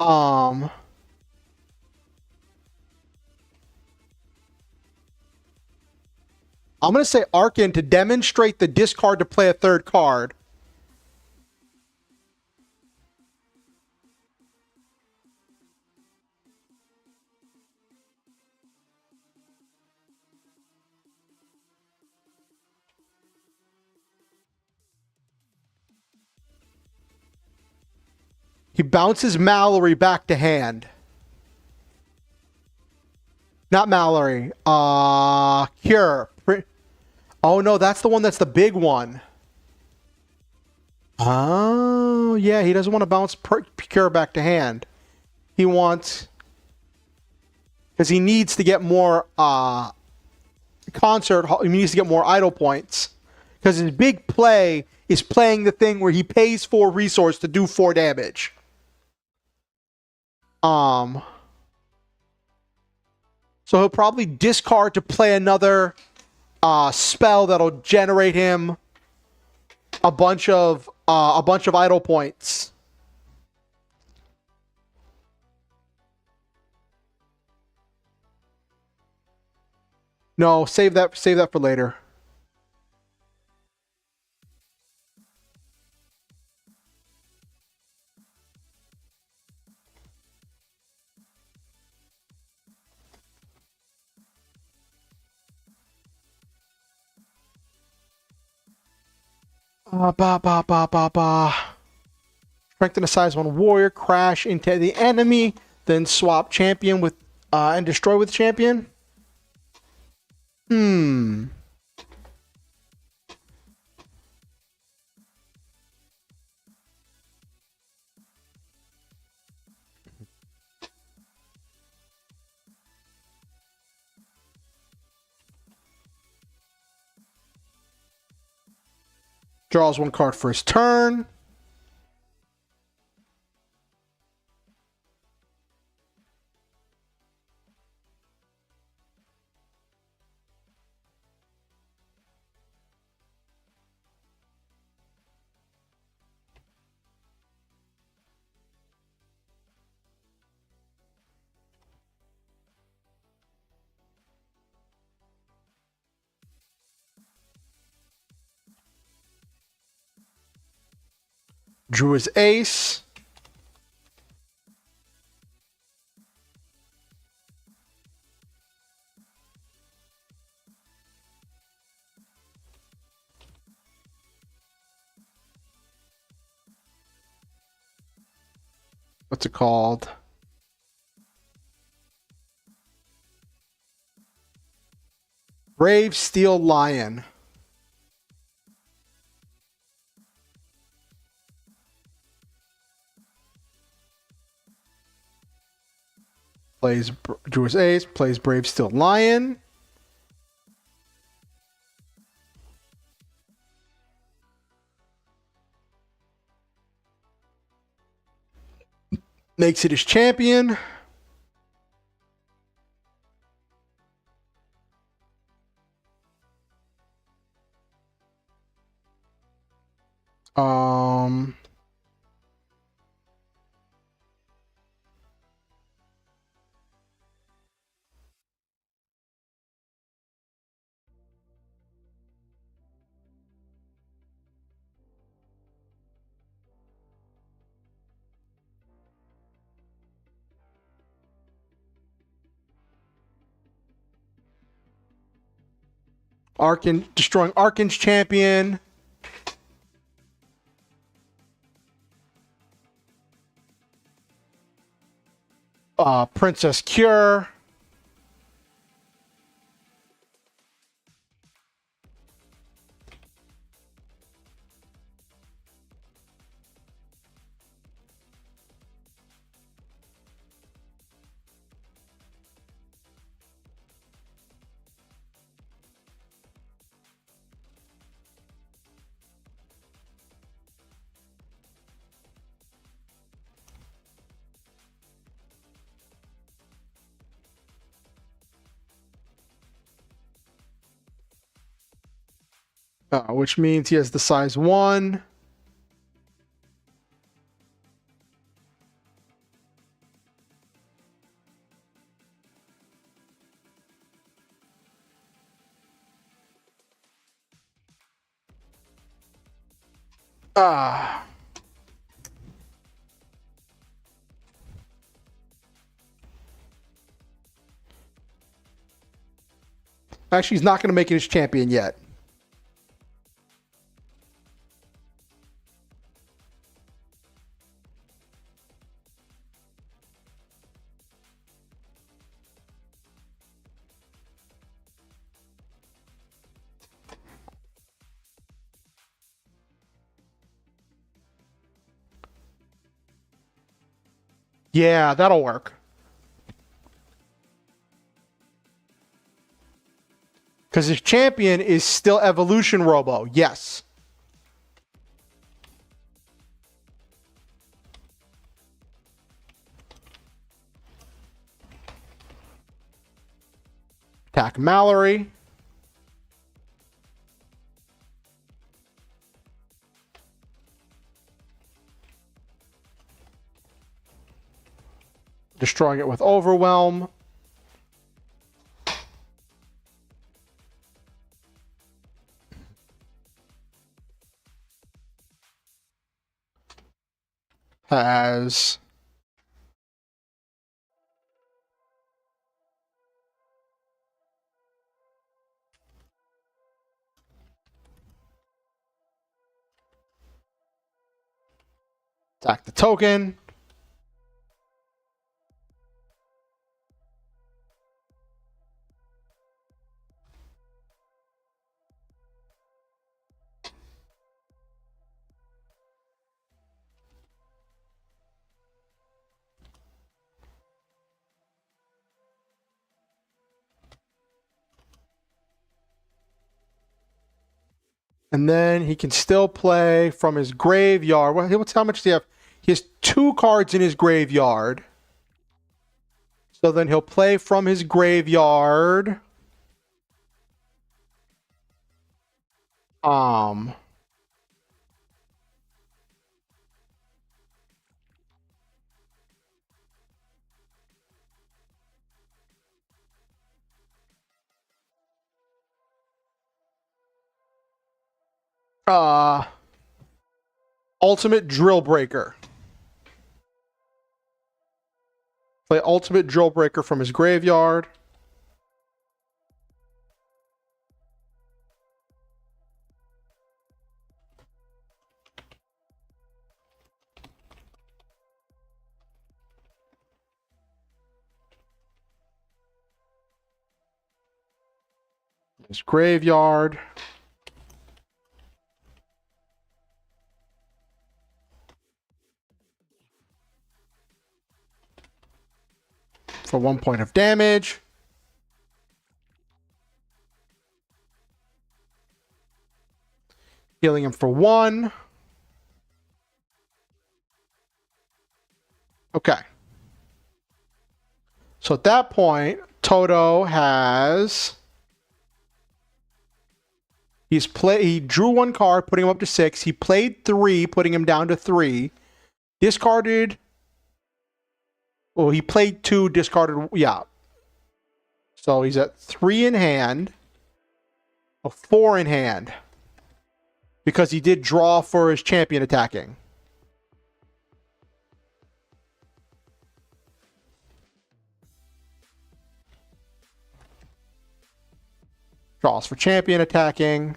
I'm gonna say Arkin to demonstrate the discard to play a third card. He bounces Mallory back to hand. Not Mallory. Cure. Oh no, that's the one that's the big one. Oh, yeah, he doesn't want to bounce Cure back to hand. He wants... Because he needs to get more he needs to get more idle points. Because his big play is playing the thing where he pays 4 resource to do 4 damage. So he'll probably discard to play another spell that'll generate him a bunch of idle points. No, save that for later. Strengthen a size 1 warrior, crash into the enemy, then swap champion with and destroy with champion. Draws 1 card for his turn. Drew his ace. What's it called? Brave Steel Lion. Plays Drew his ace. Plays Brave Steel Lion. Makes it his champion. Destroying Arkan's champion. Princess Cure. Which means he has the size 1. Actually, he's not going to make it his champion yet. Yeah, that'll work. Because his champion is still Evolution Robo. Yes. Attack Mallory. Destroying it with Overwhelm. Has attack the token. And then he can still play from his graveyard. How much does he have? He has 2 cards in his graveyard. So then he'll play from his graveyard. Ultimate Drill Breaker. Play Ultimate Drill Breaker from his graveyard. His graveyard. For 1 point of damage. Healing him for 1. Okay. So at that point, Toto has... He drew 1 card, putting him up to 6. He played 3, putting him down to 3. Discarded... Well, he played 2, discarded... Yeah. So he's at 3 in hand. 4 in hand. Because he did draw for his champion attacking. Draws for champion attacking.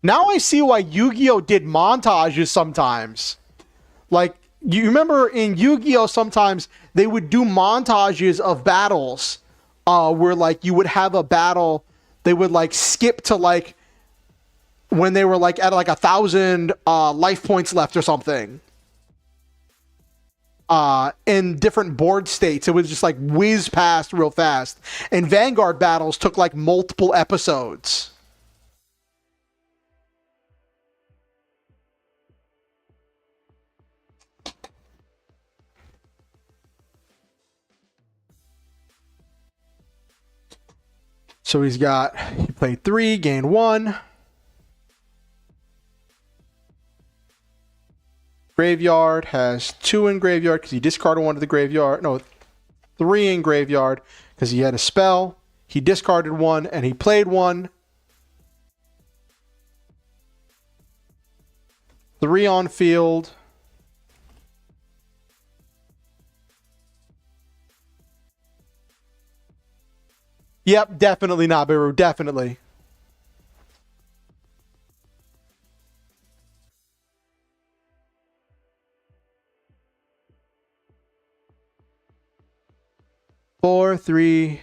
Now I see why Yu-Gi-Oh! Did montages sometimes. Like, you remember in Yu-Gi-Oh! Sometimes they would do montages of battles where, like, you would have a battle, they would, like, skip to, like, when they were, like, at, like, 1,000 life points left or something. In different board states. It was just, like, whiz past real fast. And Vanguard battles took, like, multiple episodes. So he played 3, gained 1. Graveyard has 2 in graveyard because he discarded 1 to the graveyard. No, 3 in graveyard because he had a spell. He discarded 1 and he played 1. 3 on field. Yep, definitely Nabiru, definitely. Four, 3.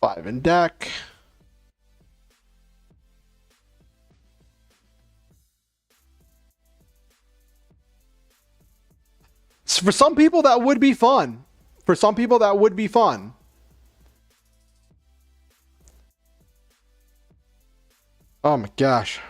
Five in deck. For some people, that would be fun. For some people, that would be fun. Oh my gosh.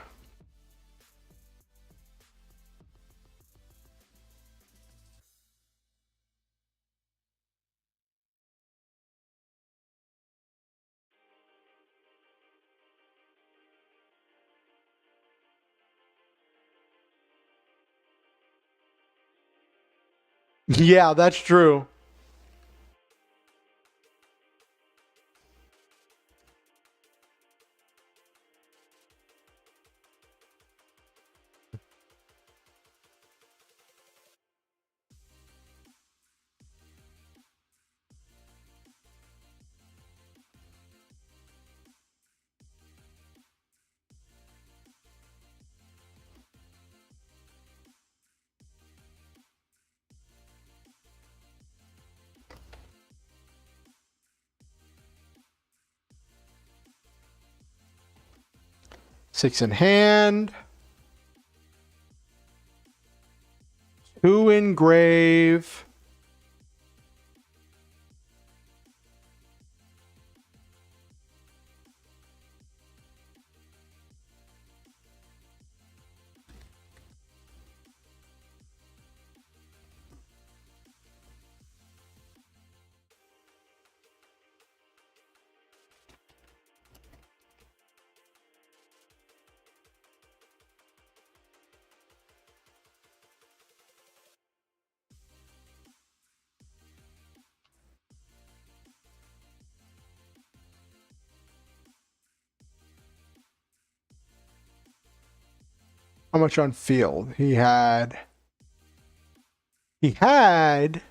Yeah, that's true. Six in hand. 2 in grave. How much on field? He had 4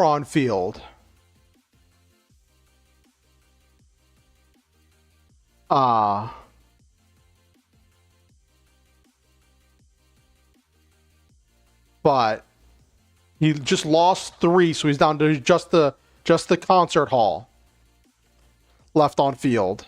on field. But he just lost 3, so he's down to just the concert hall left on field.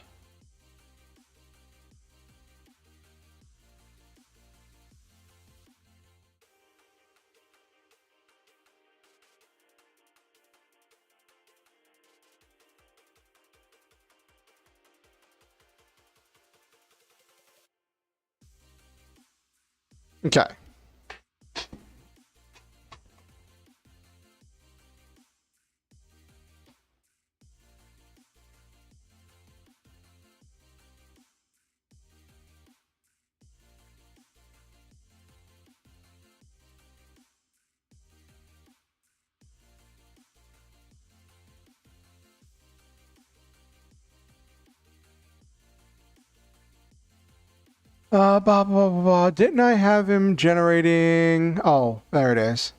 Okay. Blah, blah, blah, blah. Didn't I have him generating? Oh, there it is.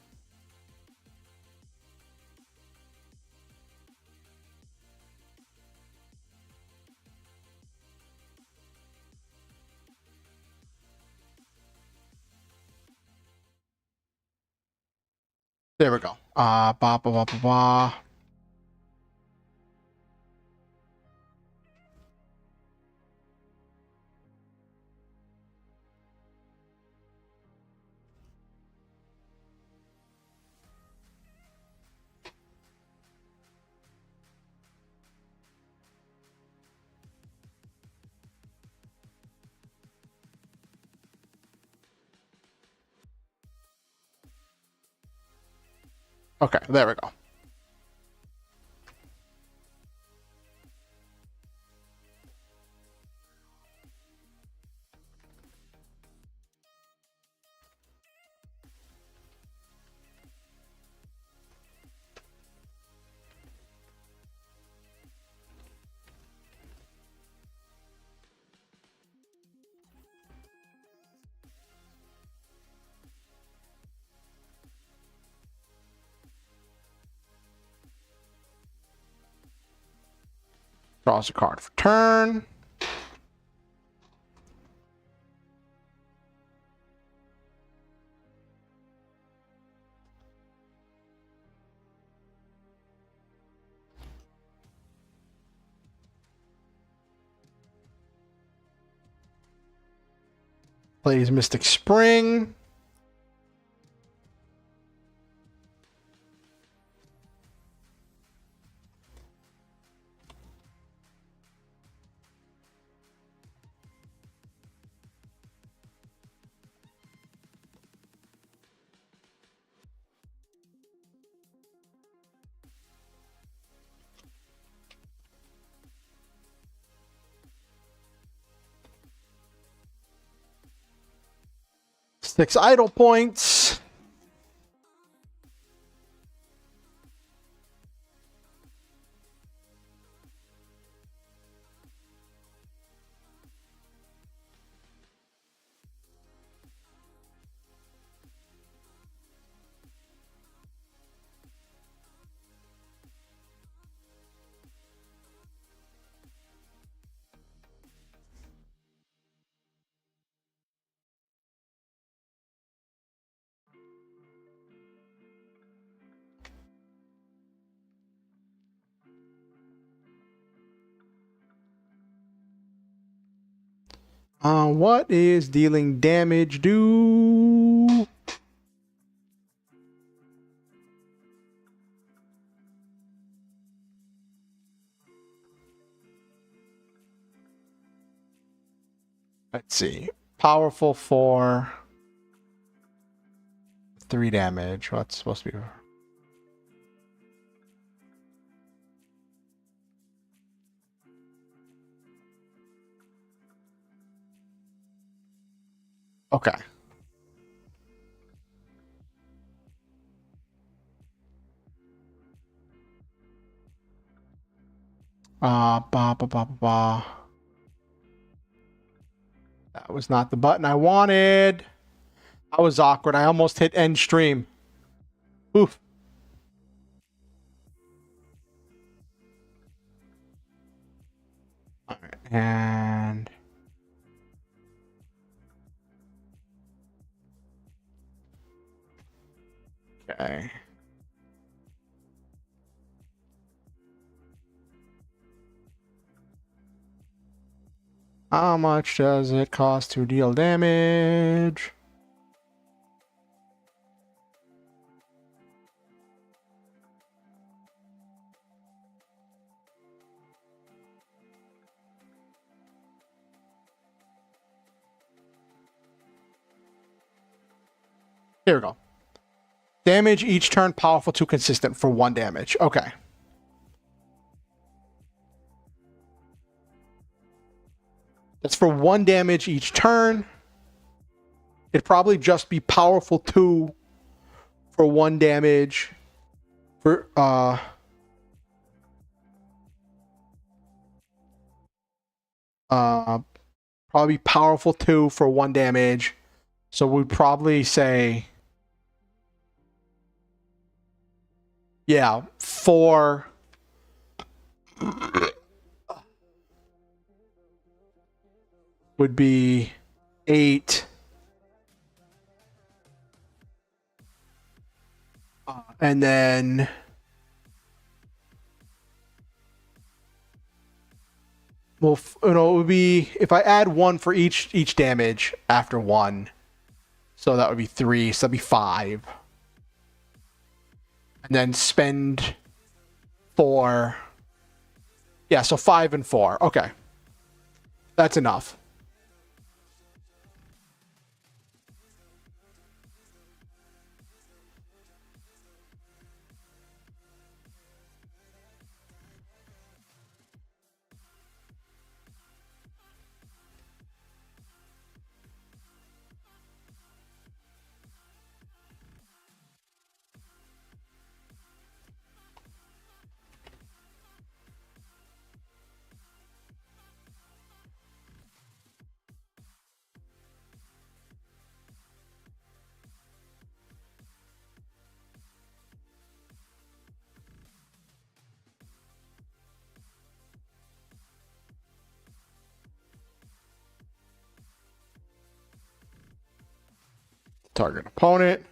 There we go. Blah, blah, blah, blah, blah. Okay, there we go. Draws a card for turn. Plays Mystic Spring. Six idle points. What is dealing damage do? Let's see. Powerful for 3 damage. What's supposed to be? Okay. Ba, ba, ba, ba, ba. That was not the button I wanted. That was awkward. I almost hit end stream. Oof. All right. And okay. How much does it cost to deal damage? Here we go. Damage each turn, powerful to consistent for 1 damage. Okay. That's for 1 damage each turn. It'd probably just be powerful 2 for 1 damage. For Probably powerful 2 for 1 damage. So we'd probably say, yeah, 4 would be 8. And then well, it would be if I add 1 for each damage after 1. So that would be 3. So that'd be 5. And then spend 4. Yeah, so 5 and 4. Okay. That's enough. Target opponent.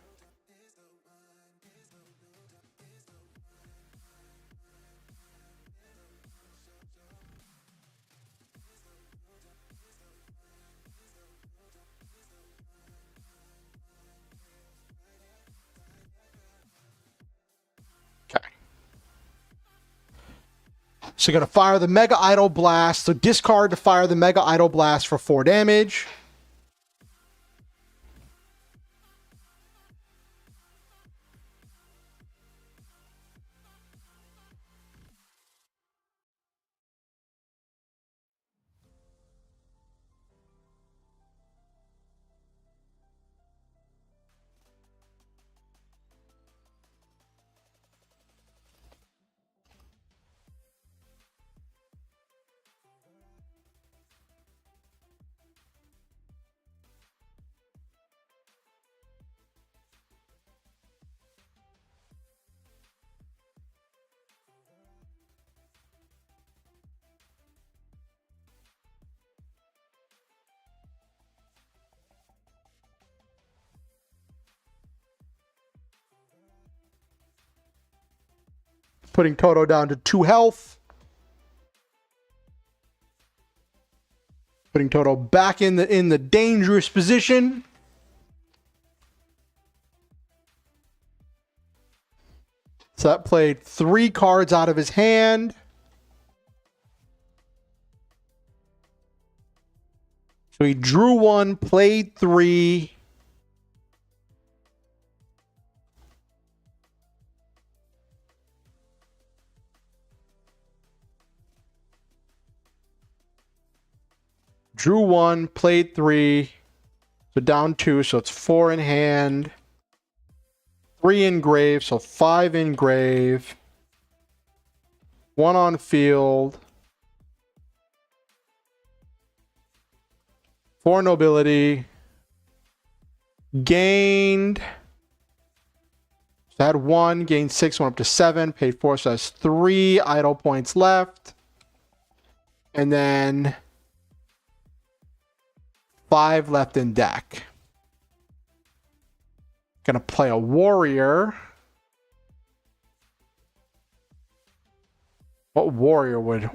Okay. So you're going to fire the Mega Idol Blast. So discard to fire the Mega Idol Blast for 4 damage. Putting Toto down to 2 health. Putting Toto back in the dangerous position. So that played 3 cards out of his hand. So he drew 1, played 3. Drew 1, played 3. So down 2, so it's 4 in hand. 3 in grave, so 5 in grave. 1 on field. 4 nobility. Gained. So I had 1, gained 6, went up to 7, paid 4, so that's 3 idle points left. And then 5 left in deck. Gonna play a warrior. What warrior would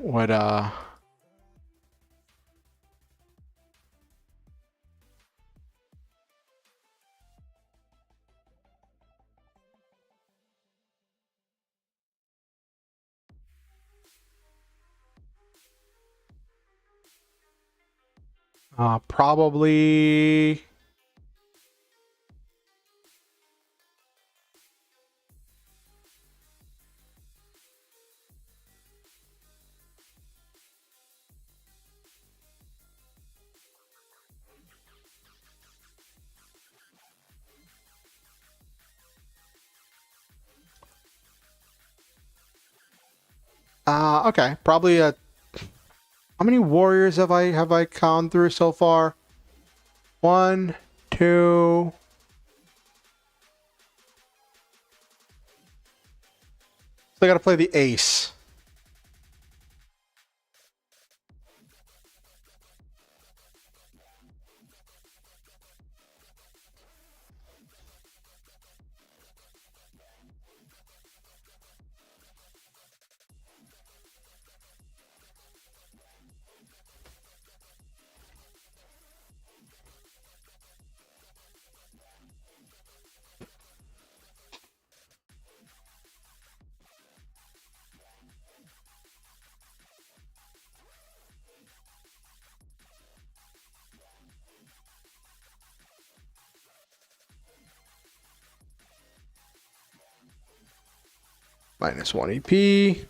probably okay, probably a How many warriors have I gone through so far? 1, 2. So I gotta play the ace. -1 EP.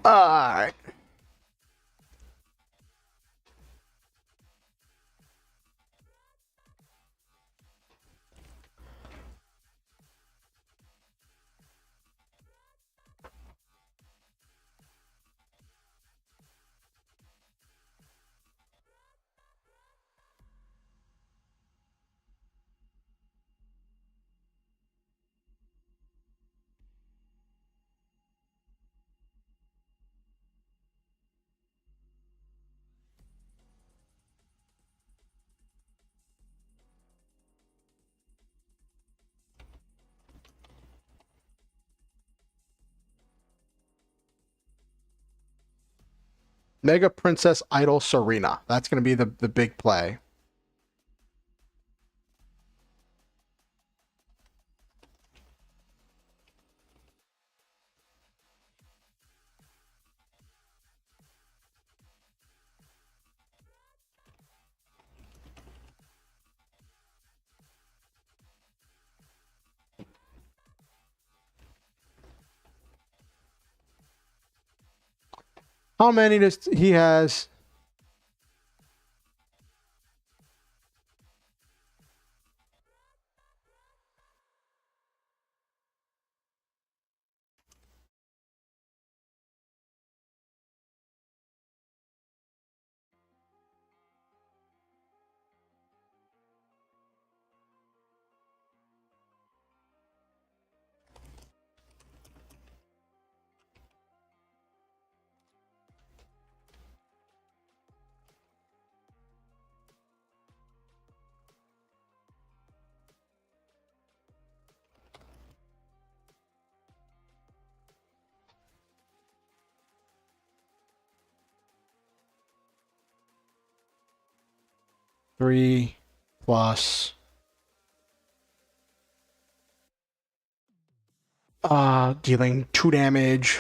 Alright. Mega Princess Idol Serena. That's going to be the big play. How many does he has? Three plus dealing 2 damage.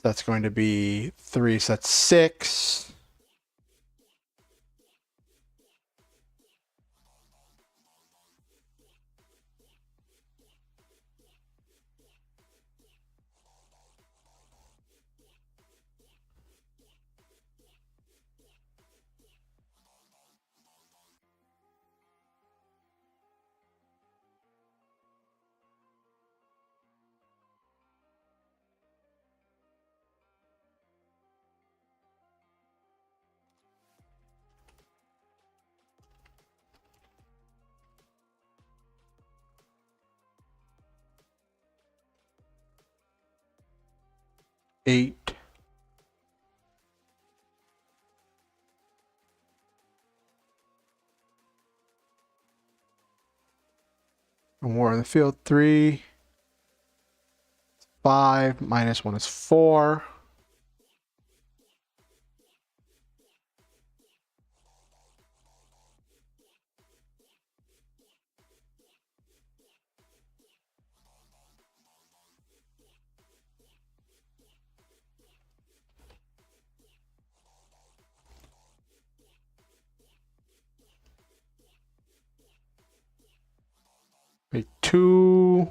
That's going to be 3, so that's 6. 8. And we're in the field. 3. 5 minus 1 is 4. Wait, 2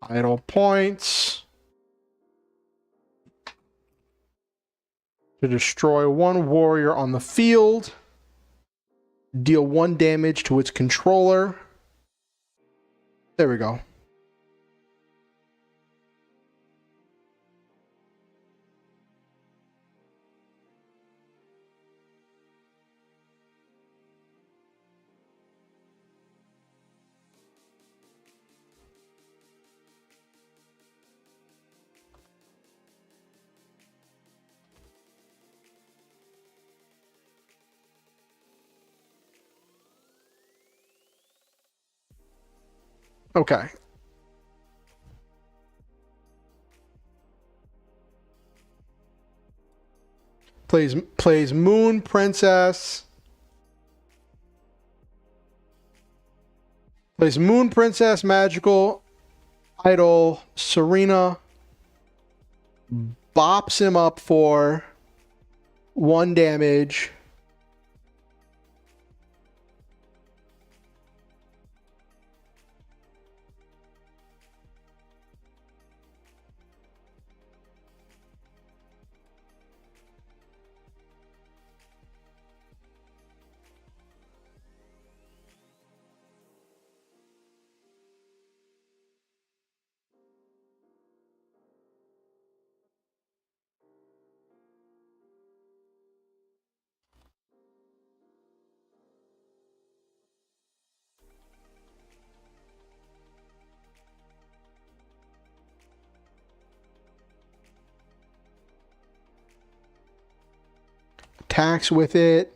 idle points to destroy 1 warrior on the field. Deal 1 damage to its controller. There we go. Okay. Plays Moon Princess. Plays Moon Princess, Magical Idol, Serena. Bops him up for 1 damage. Attacks with it.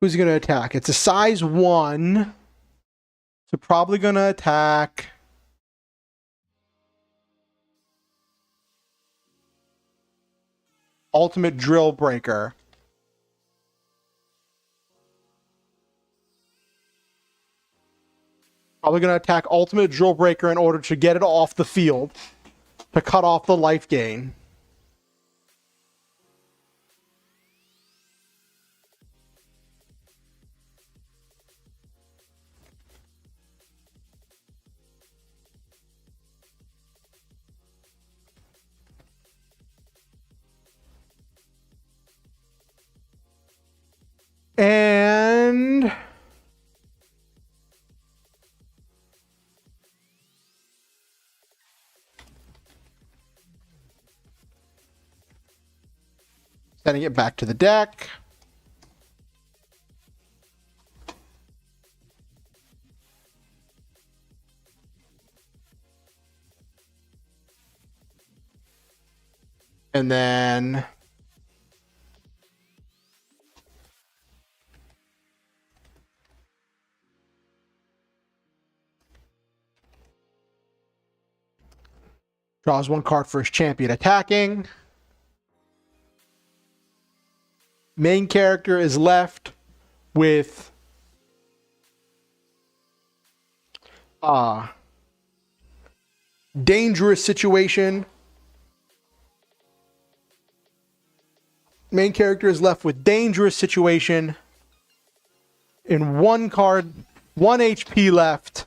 Who's going to attack? It's a size 1. So probably going to attack Ultimate Drill Breaker. Probably going to attack Ultimate Drill Breaker in order to get it off the field. To cut off the life gain. And sending it back to the deck. And then draws 1 card for his champion attacking. Main character is left with dangerous situation. Main character is left with dangerous situation in 1 card, 1 HP left.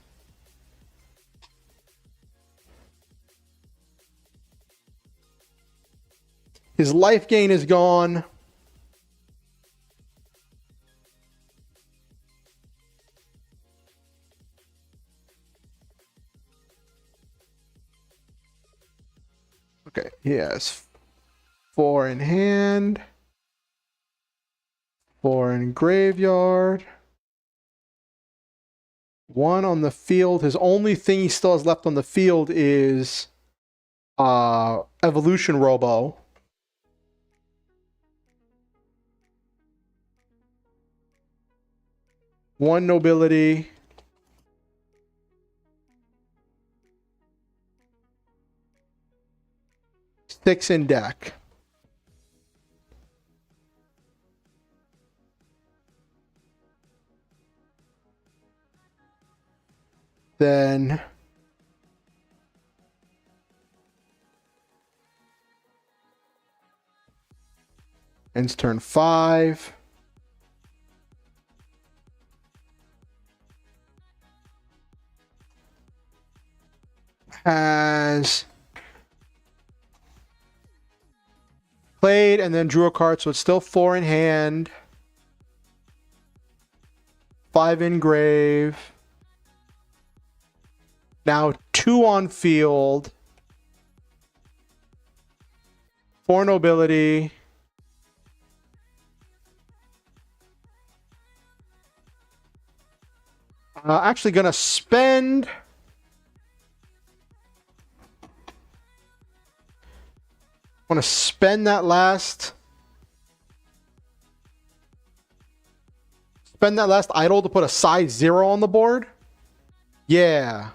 His life gain is gone. Okay, he has 4 in hand, 4 in graveyard. 1 on the field. His only thing he still has left on the field is Evolution Robo. One nobility. Six in deck. Then ends turn 5. Has played and then drew a card, so it's still 4 in hand. 5 in grave. Now 2 on field. 4 nobility. Actually gonna spend... want to spend that last... Spend that last idol to put a size 0 on the board? Yeah.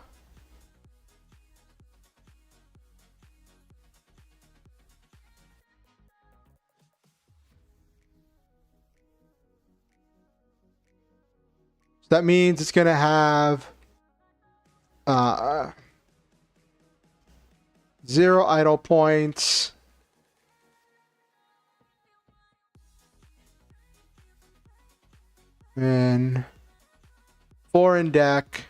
So that means it's going to have 0 idol points. And 4 in deck.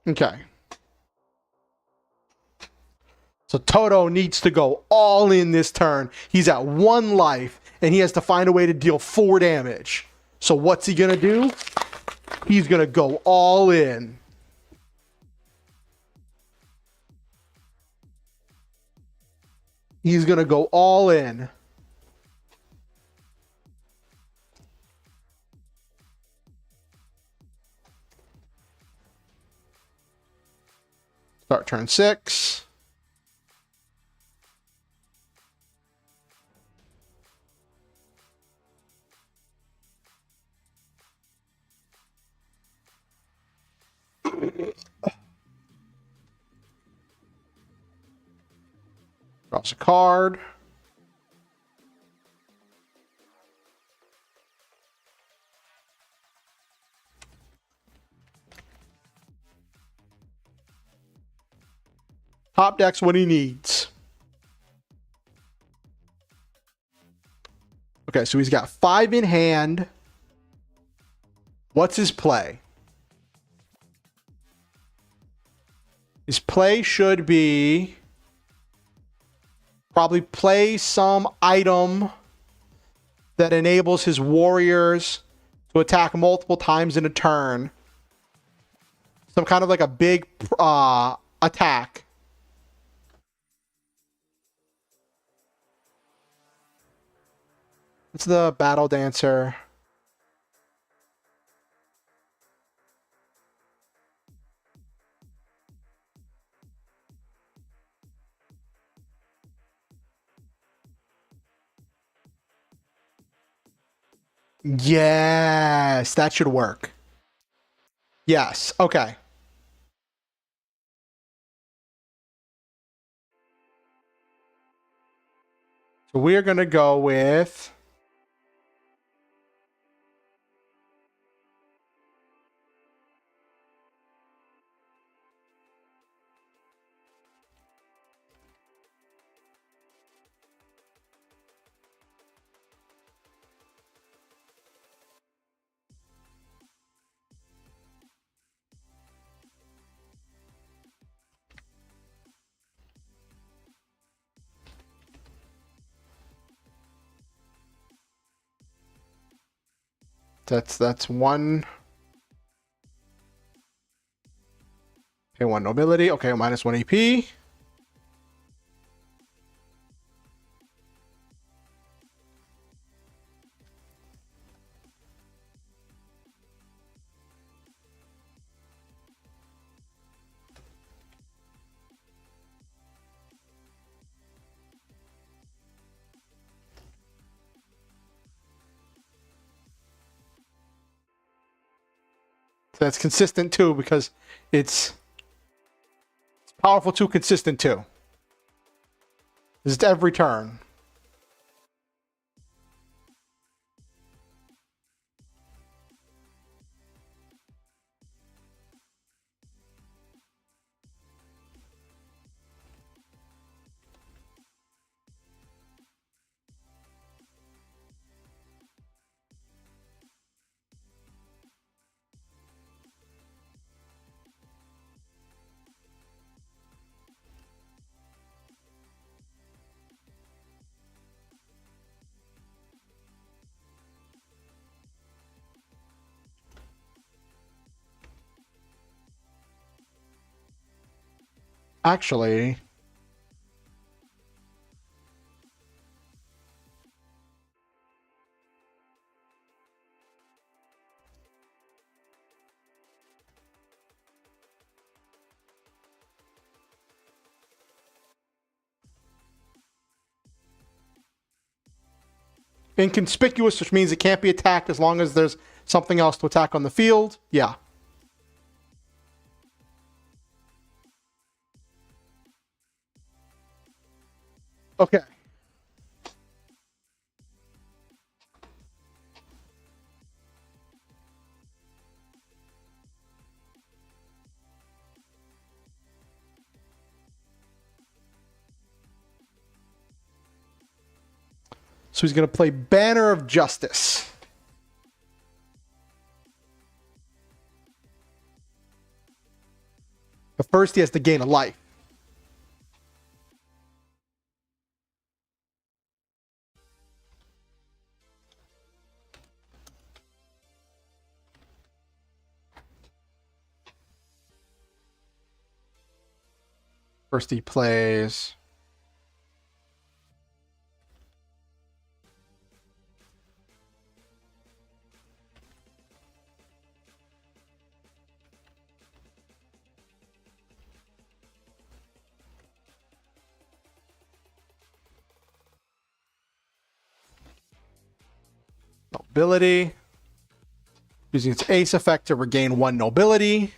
Okay. So Toto needs to go all in this turn. He's at 1 life, and he has to find a way to deal 4 damage. So what's he going to do? He's going to go all in. He's going to go all in. Start turn 6. Draws a card. Top decks what he needs. Okay, so he's got 5 in hand. What's his play? His play should be probably play some item that enables his warriors to attack multiple times in a turn. Some kind of like a big attack. It's the Battle Dancer. Yes, that should work. Yes, okay. So we're going to go with... That's one. Okay, one nobility. Okay, minus one AP. That's consistent too because it's powerful too, consistent too. It's every turn. Actually, inconspicuous, which means it can't be attacked as long as there's something else to attack on the field. Yeah. Okay. So he's going to play Banner of Justice. But first he has to gain a life. First he plays Nobility. Using its ace effect to regain one nobility.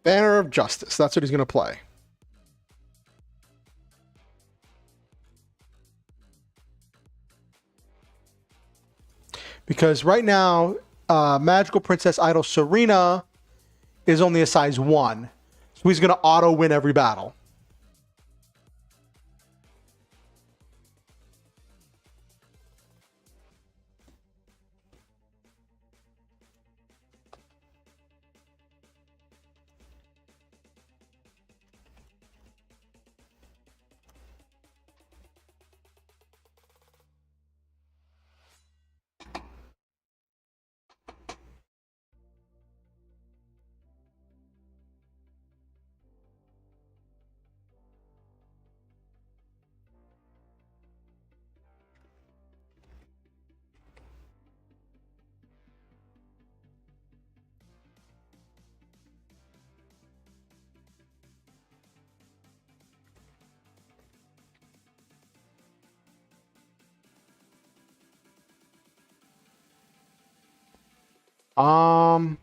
Banner of Justice. That's what he's going to play. Because right now, Magical Princess Idol Serena is only a size 1. So he's going to auto win every battle. Um,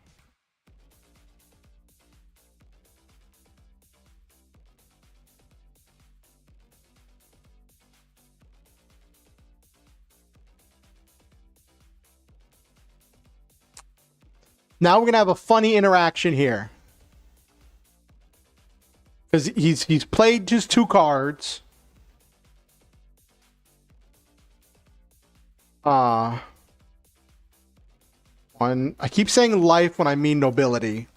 now we're gonna have a funny interaction here. Because he's played just 2 cards. One. I keep saying life when I mean nobility.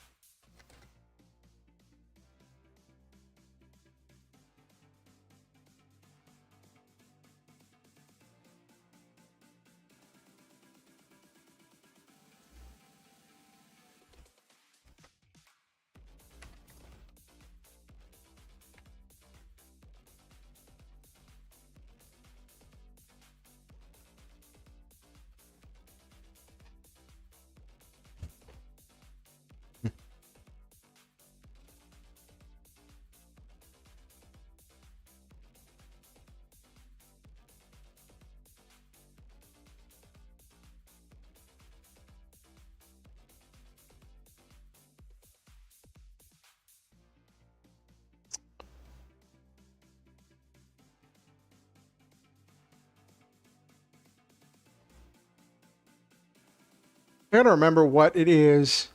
I gotta remember what it is.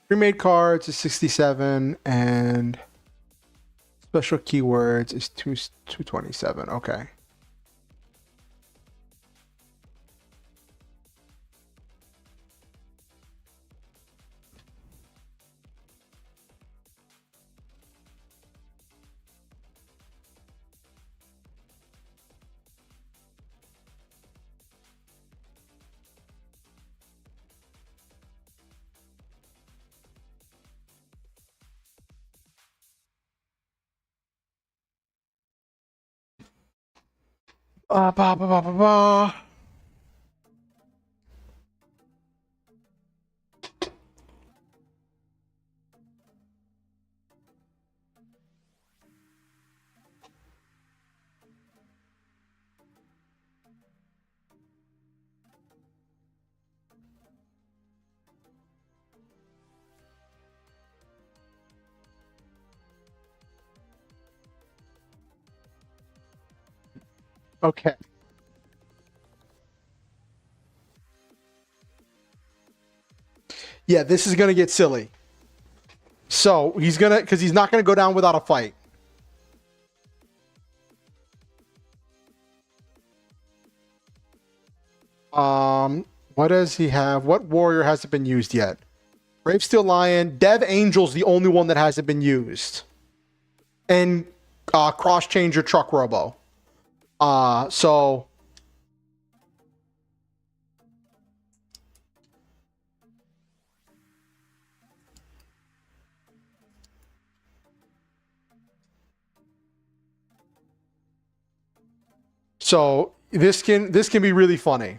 Pre-made cards is 67 and special keywords is 227. Okay. Ba, ba, ba, ba, ba. Okay. Yeah, this is gonna get silly. So because he's not gonna go down without a fight. What does he have? What warrior hasn't been used yet? Brave Steel Lion, Dev Angel's the only one that hasn't been used, and Cross Changer Truck Robo. So this can be really funny.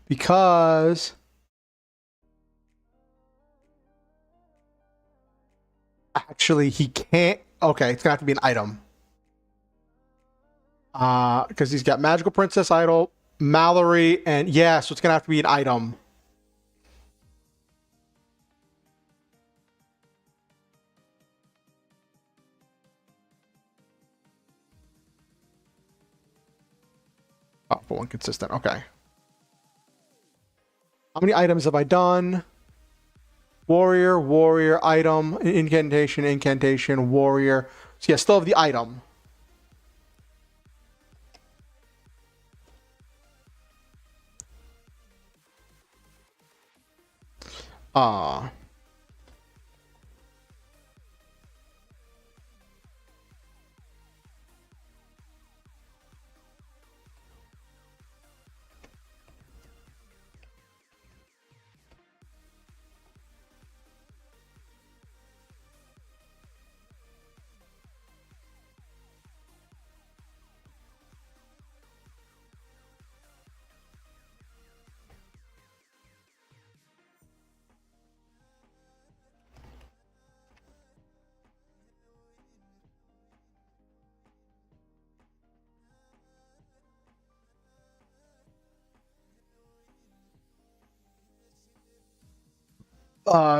Because actually he can't. Okay, it's gonna have to be an item. Because he's got Magical Princess Idol, Mallory, and yeah, so it's gonna have to be an item. Oh, for one consistent. Okay. How many items have I done? Warrior, warrior, item, incantation, incantation, warrior. So yeah, still have the item. Uh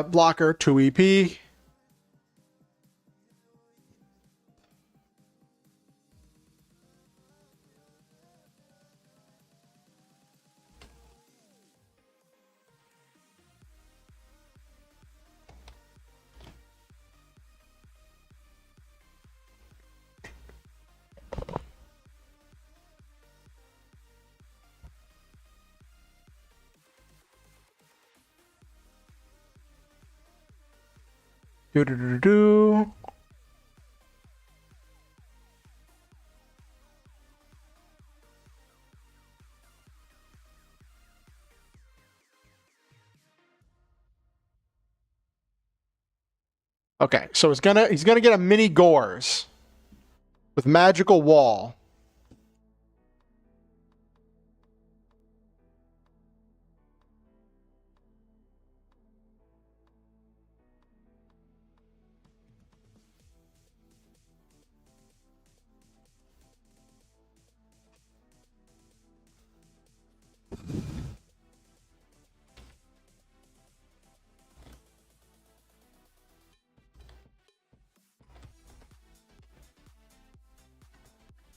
blocker 2 EP. Do do do do. Okay, so he's gonna get a mini Gores with magical wall.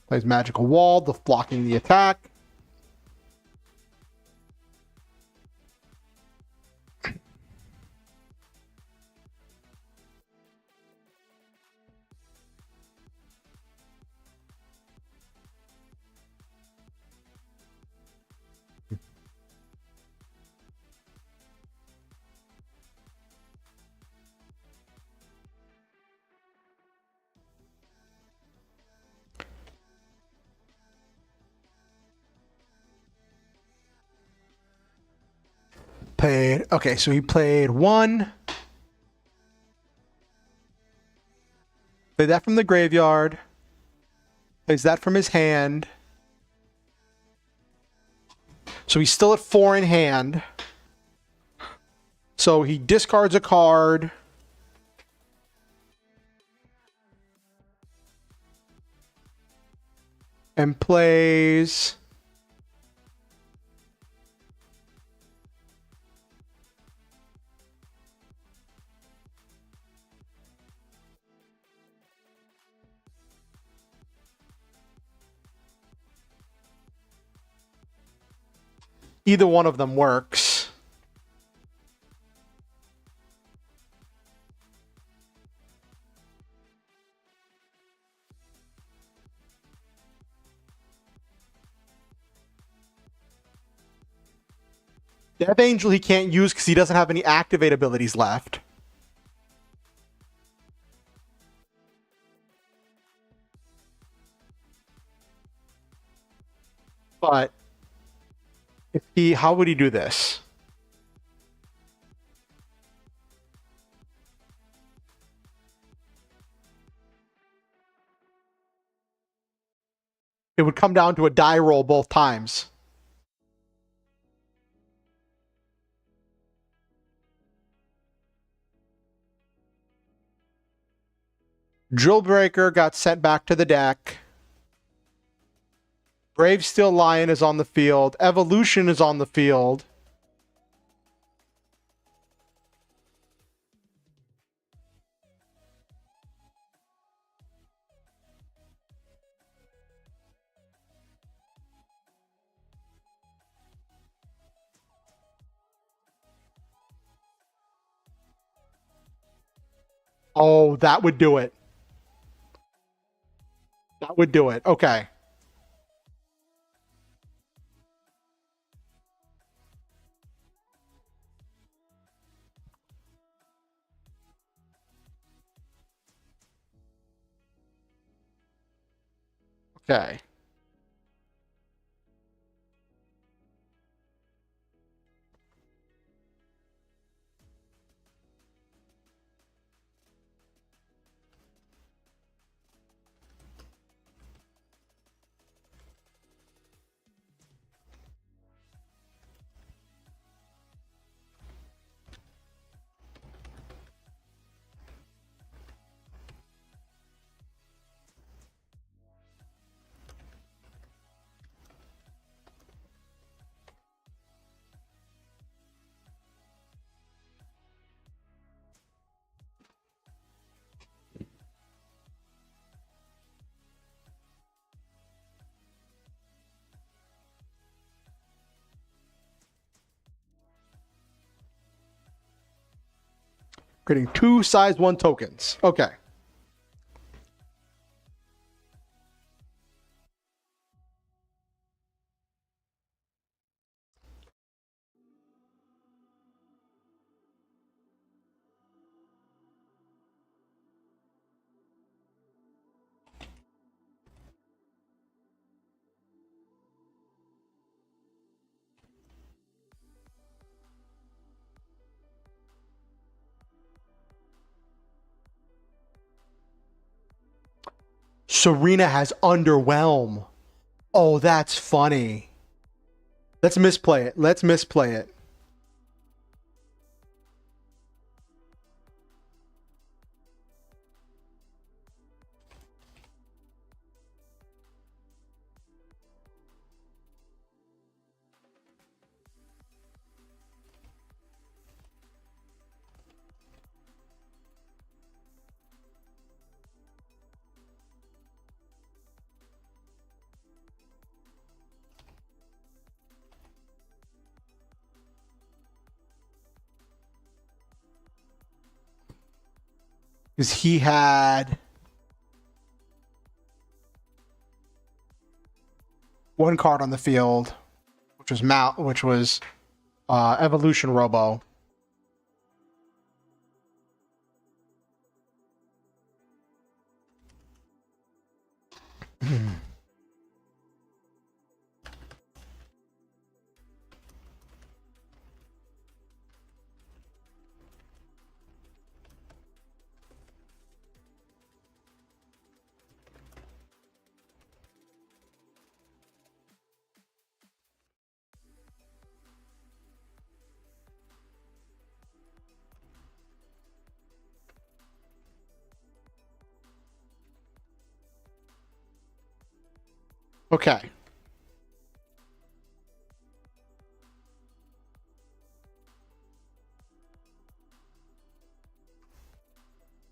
Plays magical wall, blocking the attack. Okay, so he played one. Played that from the graveyard. Plays that from his hand. So he's still at 4 in hand. So he discards a card. And plays... Either one of them works. Death Angel he can't use because he doesn't have any activate abilities left. But if he, how would he do this? It would come down to a die roll both times. Drillbreaker got sent back to the deck. Brave Steel Lion is on the field. Evolution is on the field. Oh, that would do it. That would do it. Okay. Okay. Creating 2 size 1 tokens. Okay. Serena has underwhelm. Oh, that's funny. Let's misplay it. Let's misplay it. Because he had 1 card on the field, which was Evolution Robo. Okay.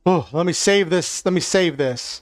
Oh, let me save this. Let me save this.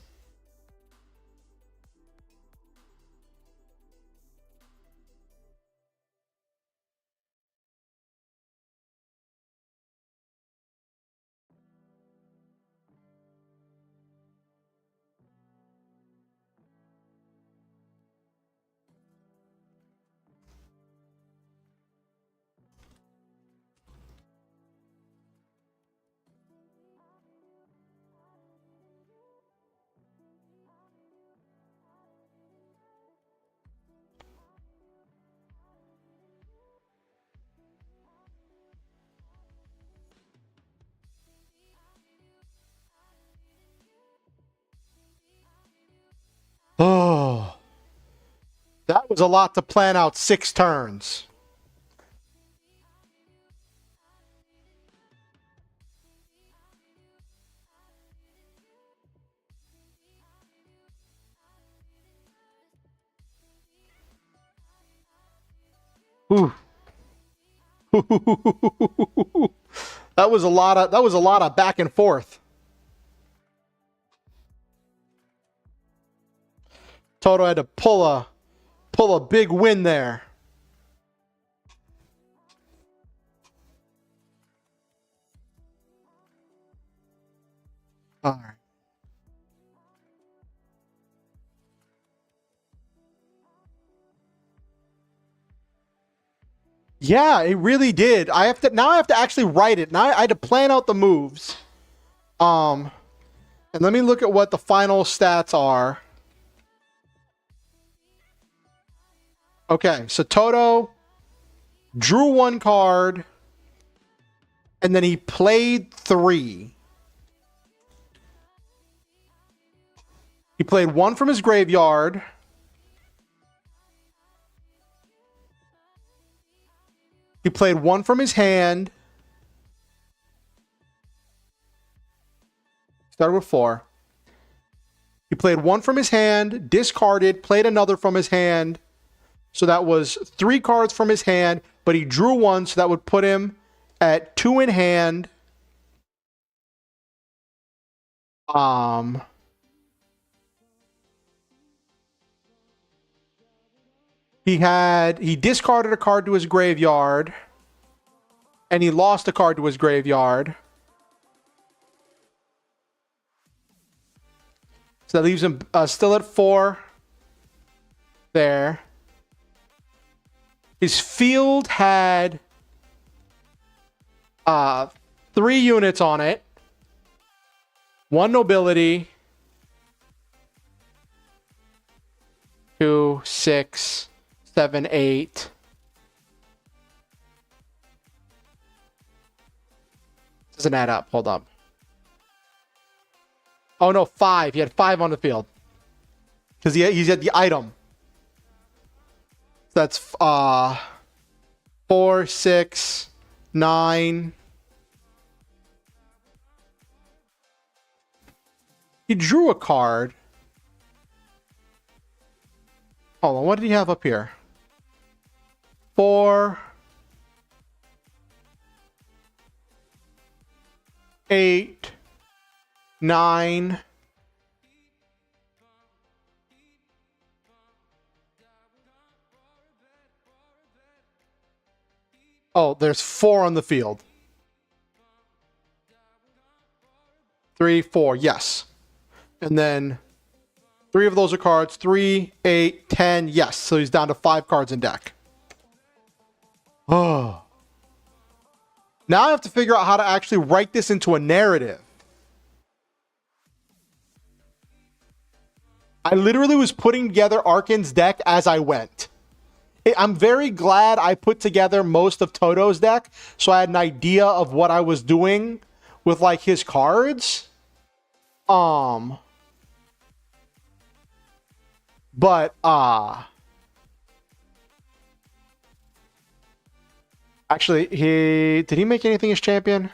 Oh, that was a lot to plan out 6 turns. Ooh. That was a lot of back and forth. Toto had to pull a big win there. All right. Yeah, it really did. I have to actually write it. Now I had to plan out the moves. And let me look at what the final stats are. Okay, so Toto drew 1 card, and then he played 3. He played 1 from his graveyard. He played 1 from his hand. Started with 4. He played 1 from his hand, discarded, played another from his hand. So that was 3 cards from his hand, but he drew 1, so that would put him at 2 in hand. He discarded a card to his graveyard, and he lost a card to his graveyard. So that leaves him still at 4 there. His field had 3 units on it. 1 nobility. 2, 6, 7, 8. Doesn't add up. Hold up. Oh no, 5. He had 5 on the field. Because he's at the item. So that's 4, 6, 9. He drew a card. Hold on, what did he have up here? 4, 8, 9. Oh, there's 4 on the field. 3, 4, yes. And then 3 of those are cards. 3, 8, 10, yes. So he's down to 5 cards in deck. Oh. Now I have to figure out how to actually write this into a narrative. I literally was putting together Arkin's deck as I went. I'm very glad I put together most of Toto's deck, so I had an idea of what I was doing with like his cards. But actually, did he make anything as champion?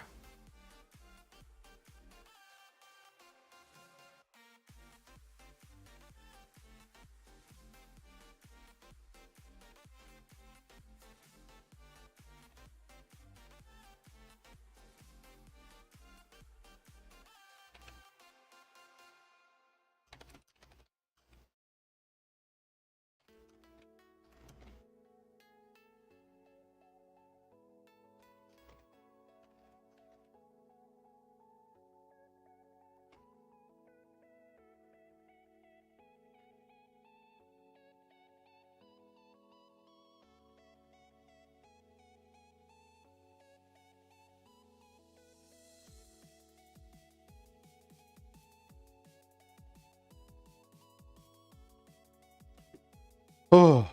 Oh,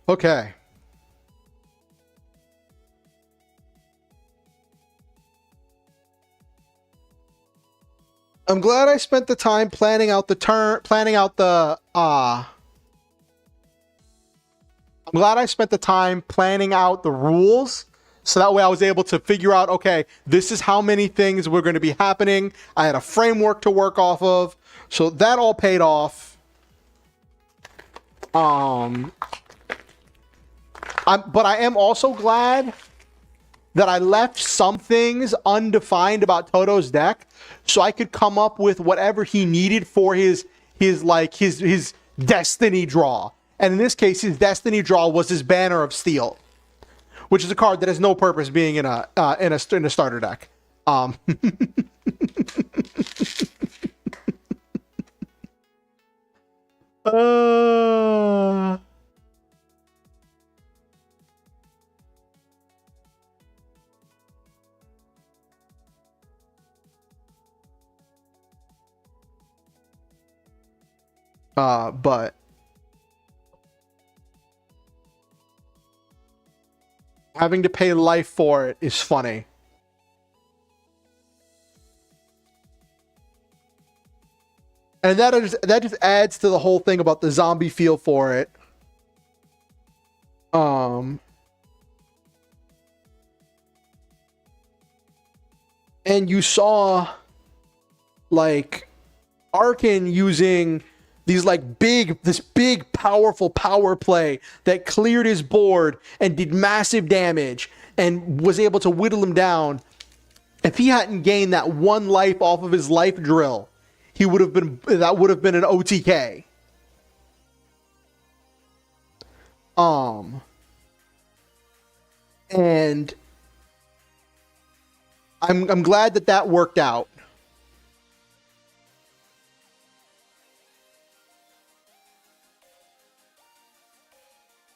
okay. I'm glad I spent the time planning out the I'm glad I spent the time planning out the rules, so that way I was able to figure out, okay, this is how many things were going to be happening. I had a framework to work off of, so that all paid off. But I am also glad that I left some things undefined about Toto's deck, so I could come up with whatever he needed for his destiny draw. And in this case, his destiny draw was his Banner of Steel, which is a card that has no purpose being in a starter deck. But Having to pay life for it is funny. And that just adds to the whole thing about the zombie feel for it. And you saw like Arkin using this big powerful power play that cleared his board and did massive damage and was able to whittle him down. If he hadn't gained that one life off of his life drill, that would have been an OTK. And I'm glad that worked out.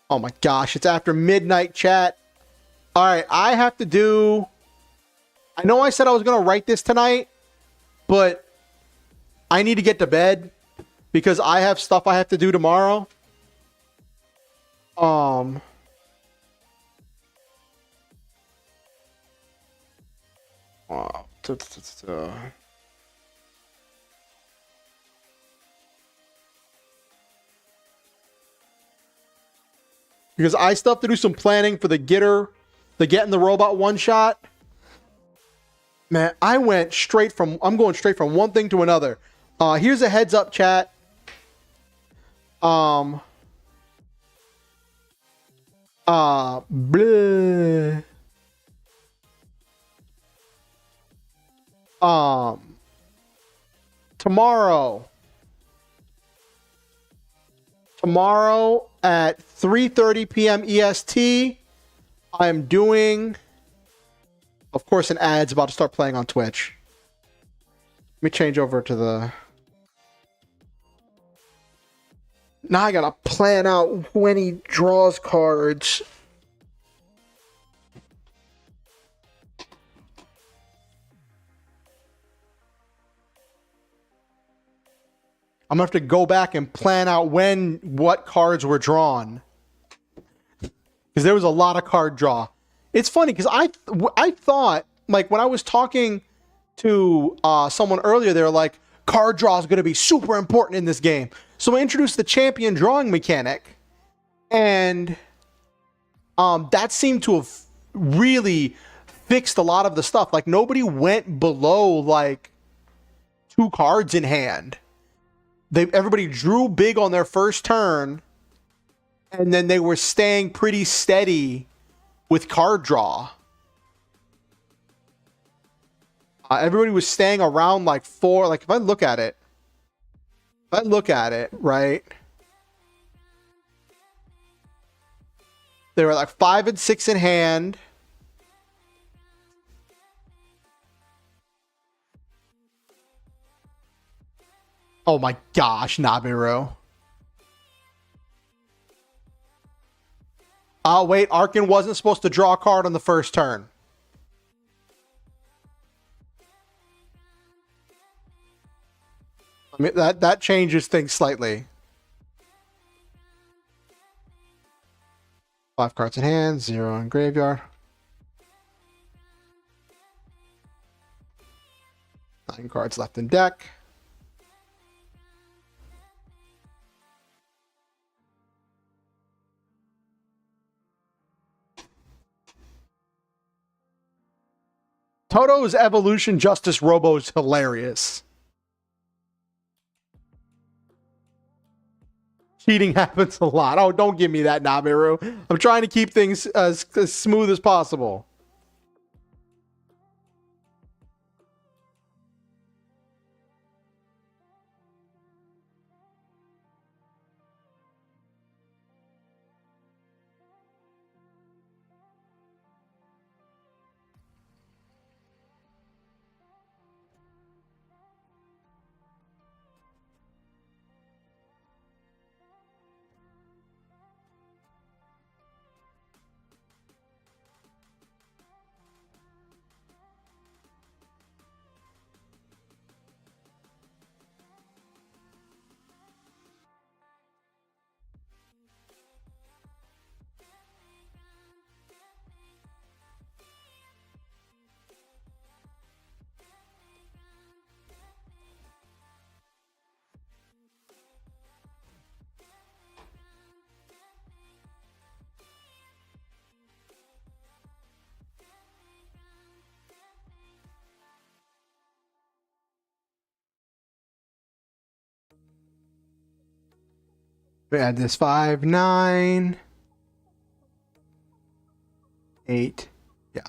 Oh my gosh, it's after midnight, chat. All right, I know I said I was going to write this tonight, but I need to get to bed because I have stuff I have to do tomorrow. Because I still have to do some planning for the Getting the Robot one shot. Man, I'm going straight from one thing to another. Here's a heads up, chat. Bleh. Tomorrow at 3:30 p.m. EST, I'm doing, of course, an ad's about to start playing on Twitch. Let me change over to the... Now I gotta plan out when he draws cards. I'm gonna have to go back and plan out what cards were drawn. Because there was a lot of card draw. It's funny because I thought, like, when I was talking to someone earlier, they were like, card draw is going to be super important in this game. So I introduced the champion drawing mechanic. And that seemed to have really fixed a lot of the stuff. Like, nobody went below, like, 2 cards in hand. Everybody drew big on their first turn, and then they were staying pretty steady with card draw. Everybody was staying around like 4. Like, if I look at it, right? They were like 5 and 6 in hand. Oh my gosh, Nabiru. Oh, wait, Arkin wasn't supposed to draw a card on the first turn. I mean, that changes things slightly. 5 cards in hand, 0 in graveyard. 9 cards left in deck. Toto's Evolution Justice Robo is hilarious. Cheating happens a lot. Oh, don't give me that, Nabiru. I'm trying to keep things as smooth as possible. We add this 5, 9, 8. Yeah.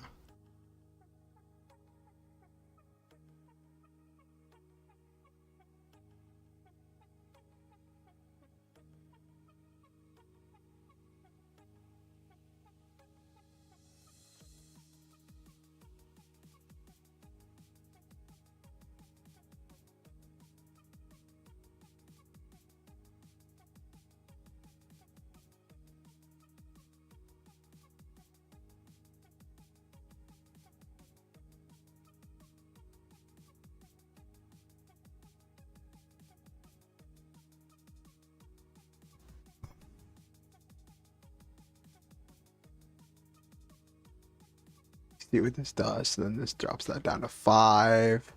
See what this does. So then this drops that down to 5.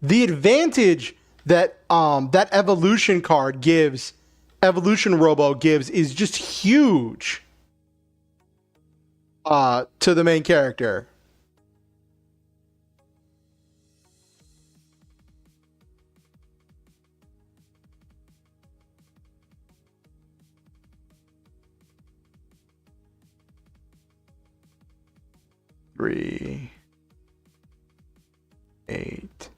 The advantage that that evolution card gives, evolution robo gives, is just huge to the main character. Three, 8.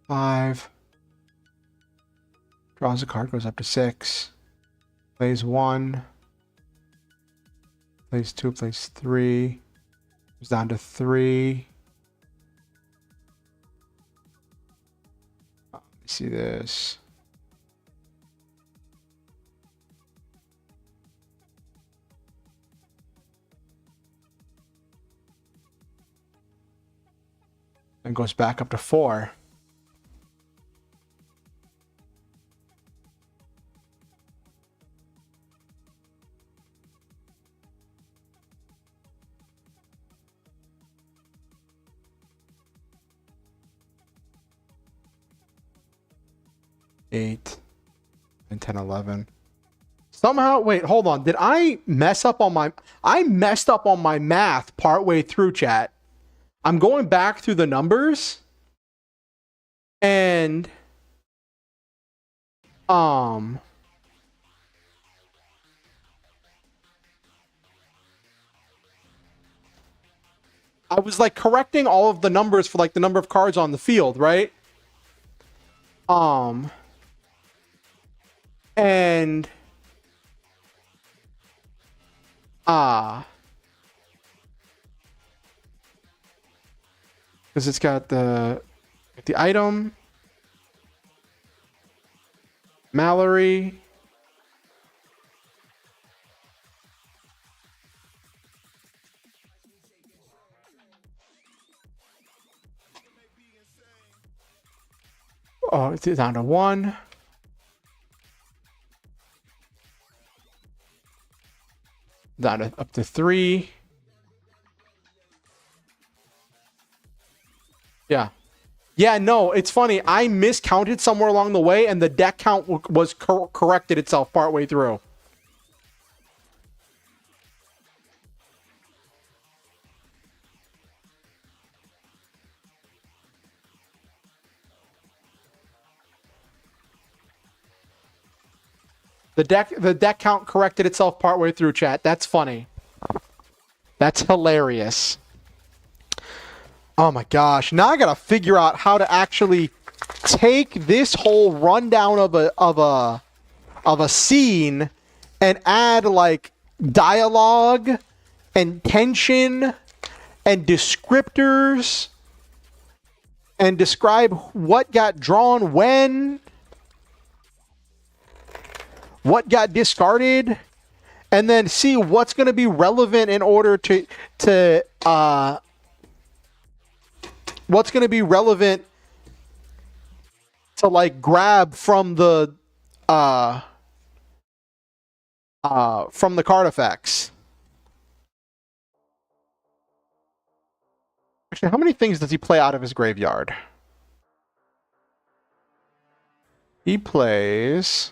Five. Draws a card, goes up to 6. Plays 1. Plays 2, plays 3. Goes down to 3. Let me see this. And goes back up to 4. Eight and 10, 11. Somehow, wait, hold on. Did I mess up on my... I messed up on my math partway through, chat. I'm going back through the numbers. And... I was like correcting all of the numbers for like the number of cards on the field, right? And because it's got the item, Mallory, oh, it's down to 1. Down to, up to 3. Yeah. Yeah, no, it's funny. I miscounted somewhere along the way, and the deck count was corrected itself partway through. The deck count corrected itself partway through, chat. That's funny. That's hilarious. Oh my gosh. Now I gotta figure out how to actually take this whole rundown of a scene and add like dialogue and tension and descriptors and describe what got drawn when, what got discarded, and then see what's going to be relevant in order to what's going to be relevant to like grab from the card effects. Actually, how many things does he play out of his graveyard? He plays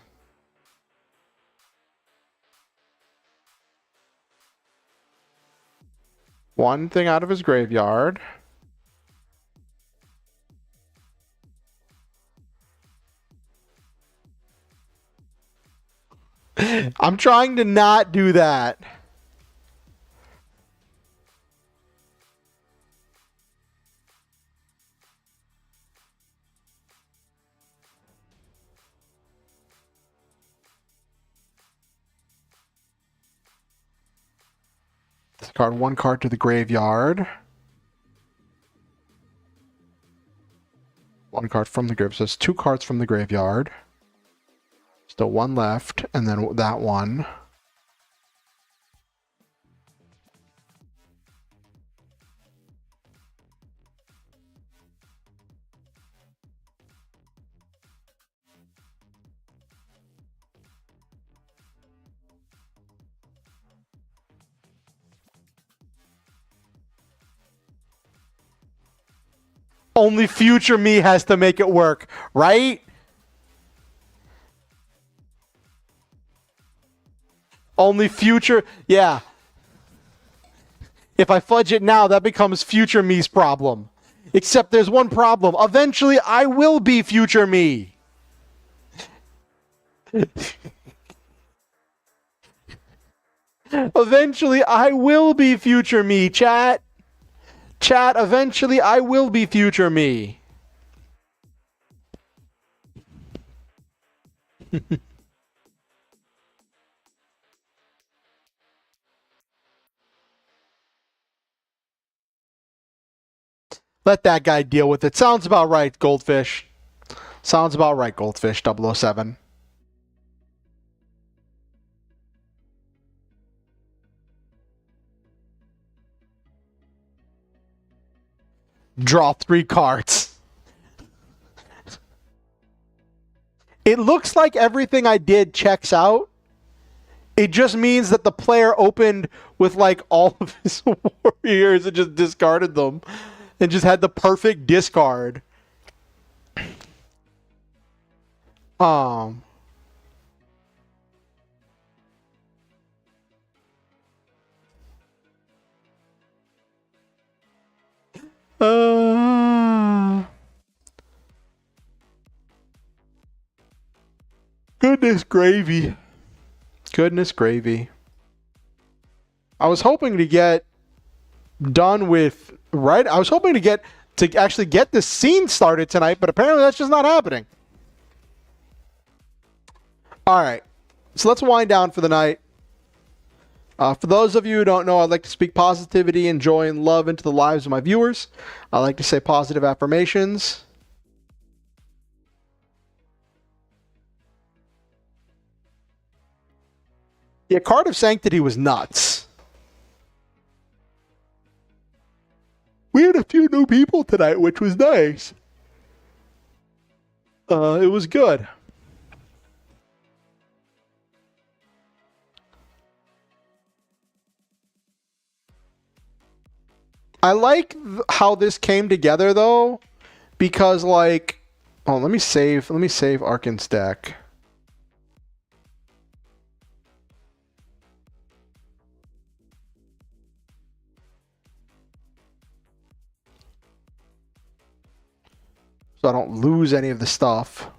one thing out of his graveyard. I'm trying to not do that. Discard one card to the graveyard. One card from the graveyard. So it's 2 cards from the graveyard. Still one left, and then that one. Only future me has to make it work, right? Only future, yeah. If I fudge it now, that becomes future me's problem. Except there's one problem. Eventually, I will be future me. Eventually, I will be future me, chat. Chat, eventually I will be future me. Let that guy deal with it. Sounds about right, Goldfish. Sounds about right, Goldfish 007. Draw 3 cards. It looks like everything I did checks out. It just means that the player opened with like all of his warriors and just discarded them. And just had the perfect discard. Goodness gravy. Goodness gravy. I was hoping to get done with, right? I was hoping to actually get this scene started tonight, but apparently that's just not happening. All right. So let's wind down for the night. For those of you who don't know, I'd like to speak positivity and joy and love into the lives of my viewers. I like to say positive affirmations. Yeah, Card of Sanctity was nuts. We had a few new people tonight, which was nice. It was good. I like how this came together though, because like, oh, let me save Arkan's deck. So I don't lose any of the stuff.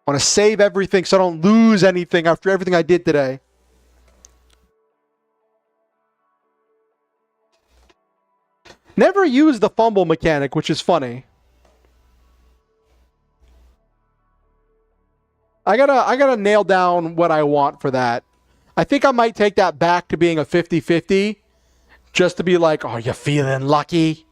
I want to save everything so I don't lose anything after everything I did today. Never use the fumble mechanic, which is funny. I gotta nail down what I want for that. I think I might take that back to being a 50-50, just to be like, "Are you feeling lucky?"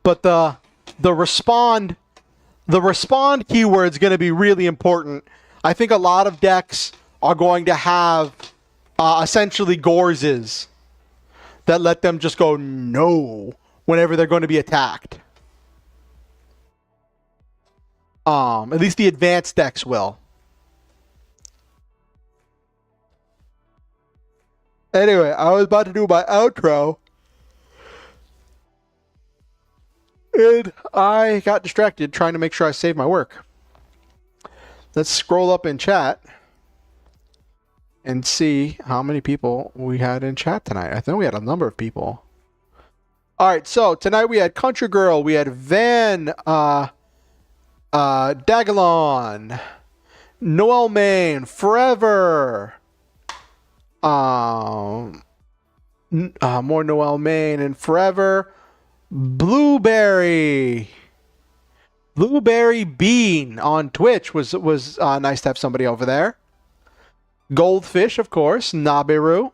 But the respond keyword is going to be really important. I think a lot of decks are going to have essentially Gorzes that let them just go no whenever they're going to be attacked. At least the advanced decks will. Anyway, I was about to do my outro, and I got distracted trying to make sure I saved my work. Let's scroll up in chat and see how many people we had in chat tonight. I think we had a number of people. All right, so tonight we had Country Girl, we had Van Dagalon, Noel Main, Forever, more Noel Main and Forever, Blueberry Bean on Twitch was nice to have somebody over there. Goldfish, of course, Nabiru.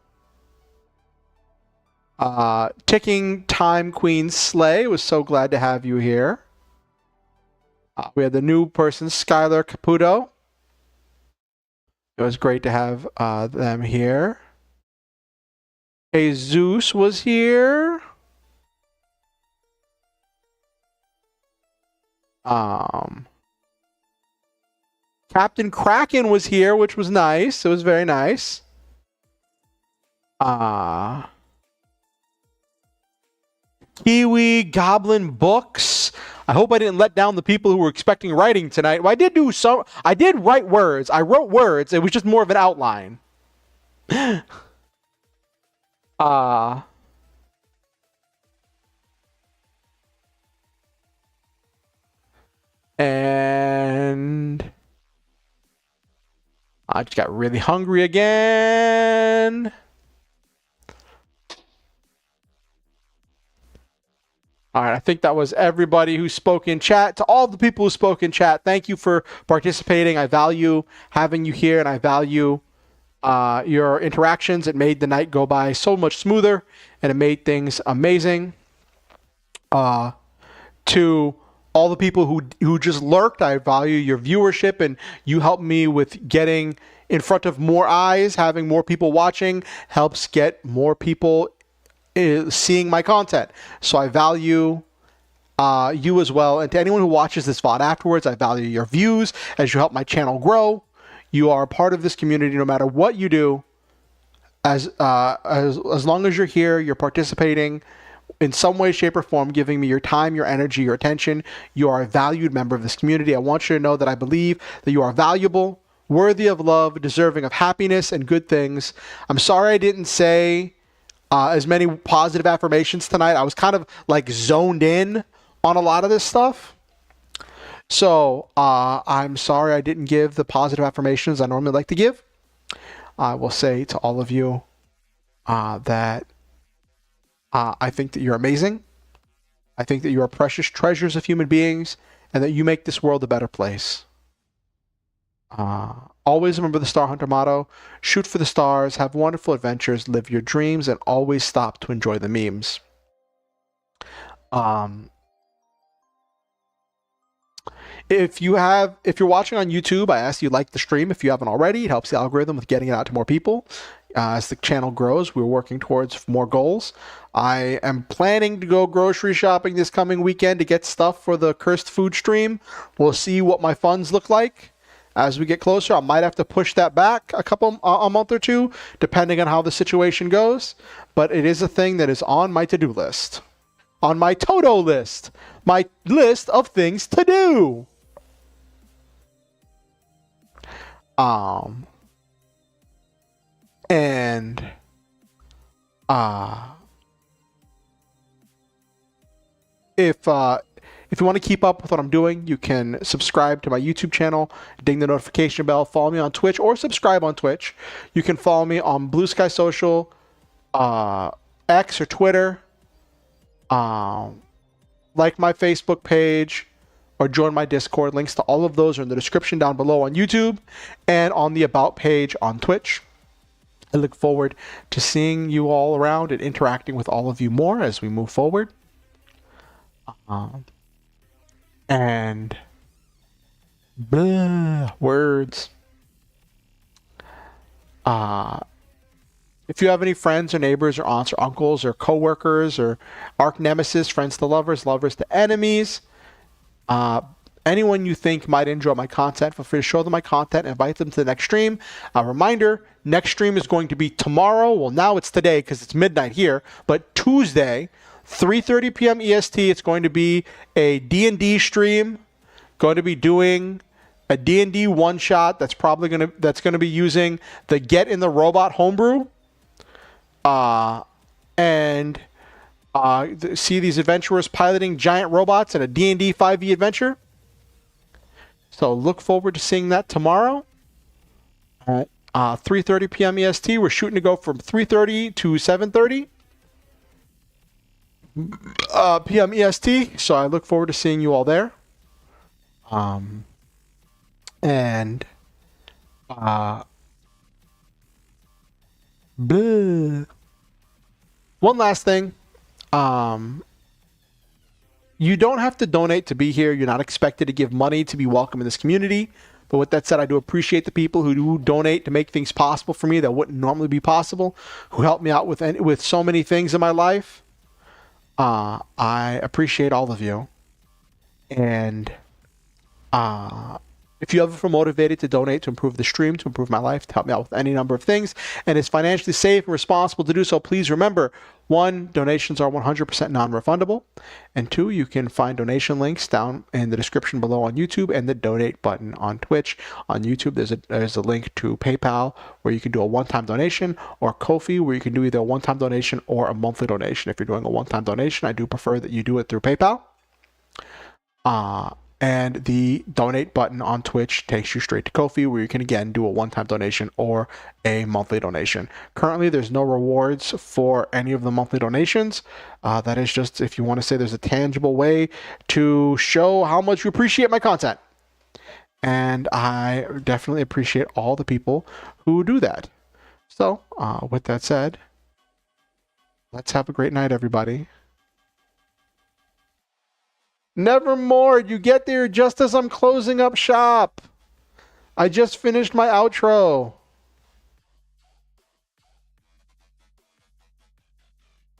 Ticking Time Queen Slay, was so glad to have you here. We had the new person, Skylar Caputo. It was great to have them here. Jesus was here. Captain Kraken was here, which was nice. It was very nice. Kiwi Goblin Books. I hope I didn't let down the people who were expecting writing tonight. Well, I did write words. I wrote words. It was just more of an outline. And I just got really hungry again. All right, I think that was everybody who spoke in chat. To all the people who spoke in chat, thank you for participating. I value having you here, and I value your interactions. It made the night go by so much smoother, and it made things amazing. To all the people who just lurked, I value your viewership, and you help me with getting in front of more eyes. Having more people watching helps get more people seeing my content. So I value you as well. And to anyone who watches this VOD afterwards, I value your views as you help my channel grow. You are a part of this community no matter what you do. As long as you're here, you're participating in some way, shape, or form, giving me your time, your energy, your attention. You are a valued member of this community. I want you to know that I believe that you are valuable, worthy of love, deserving of happiness and good things. I'm sorry I didn't say as many positive affirmations tonight. I was kind of like zoned in on a lot of this stuff. So I'm sorry I didn't give the positive affirmations I normally like to give. I will say to all of you that I think that you're amazing. I think that you are precious treasures of human beings, and that you make this world a better place. Always remember the Star Hunter motto: shoot for the stars, have wonderful adventures, live your dreams, and always stop to enjoy the memes. If you're watching on YouTube, I ask you like the stream if you haven't already. It helps the algorithm with getting it out to more people. As the channel grows, we're working towards more goals. I am planning to go grocery shopping this coming weekend to get stuff for the Cursed Food stream. We'll see what my funds look like. As we get closer, I might have to push that back a month or two, depending on how the situation goes. But it is a thing that is on my to-do list. On my Toto list. My list of things to do. If you want to keep up with what I'm doing, you can subscribe to my YouTube channel, ding the notification bell, follow me on Twitch, or subscribe on Twitch. You can follow me on Blue Sky Social, X or Twitter, like my Facebook page, or join my Discord. Links to all of those are in the description down below on YouTube and on the About page on Twitch. I look forward to seeing you all around and interacting with all of you more as we move forward. And blah, words. If you have any friends or neighbors or aunts or uncles or coworkers or arch nemesis, friends to lovers, lovers to enemies, anyone you think might enjoy my content, feel free to show them my content, invite them to the next stream. A reminder, next stream is going to be tomorrow. Well, now it's today because it's midnight here, but Tuesday, 3:30 p.m. EST. It's going to be a D&D stream. Going to be doing a D&D one-shot that's probably going to be using the Get in the Robot homebrew. See these adventurers piloting giant robots in a D&D 5e adventure. So look forward to seeing that tomorrow. All right. 3:30 p.m. EST. We're shooting to go from 3:30 to 7:30 p.m. EST. So I look forward to seeing you all there. One last thing. You don't have to donate to be here. You're not expected to give money to be welcome in this community. But with that said, I do appreciate the people who do donate to make things possible for me that wouldn't normally be possible, who help me out with so many things in my life. I appreciate all of you. And if you ever feel motivated to donate to improve the stream, to improve my life, to help me out with any number of things, and it's financially safe and responsible to do so, please remember, 1, donations are 100% non-refundable, and 2, you can find donation links down in the description below on YouTube and the donate button on Twitch. On YouTube, there's a link to PayPal where you can do a one-time donation, or Ko-fi where you can do either a one-time donation or a monthly donation. If you're doing a one-time donation, I do prefer that you do it through PayPal. And the donate button on Twitch takes you straight to Ko-fi, where you can again do a one-time donation or a monthly donation. Currently, there's no rewards for any of the monthly donations. That is just if you want to say there's a tangible way to show how much you appreciate my content. And I definitely appreciate all the people who do that. So, with that said, let's have a great night, everybody. Nevermore, you get there just as I'm closing up shop. I just finished my outro.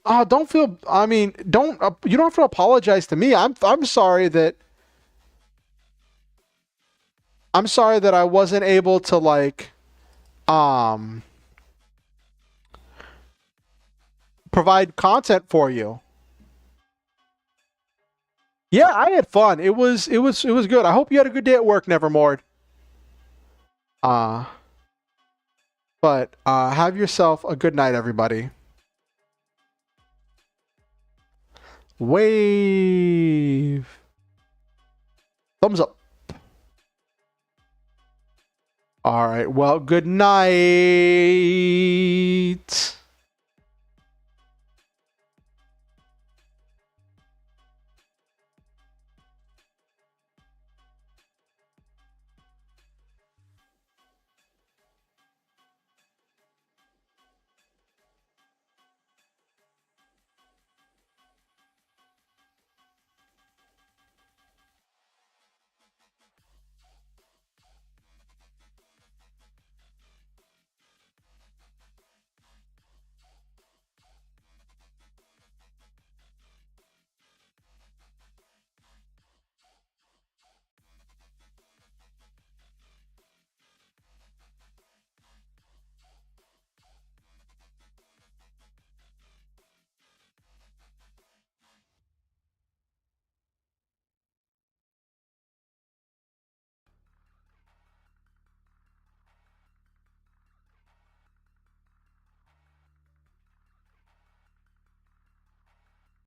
Oh, don't feel, I mean, you don't have to apologize to me. I'm sorry that I wasn't able to like provide content for you. Yeah, I had fun. It was good. I hope you had a good day at work, Nevermore. But have yourself a good night, everybody. Wave. Thumbs up. All right. Well, good night.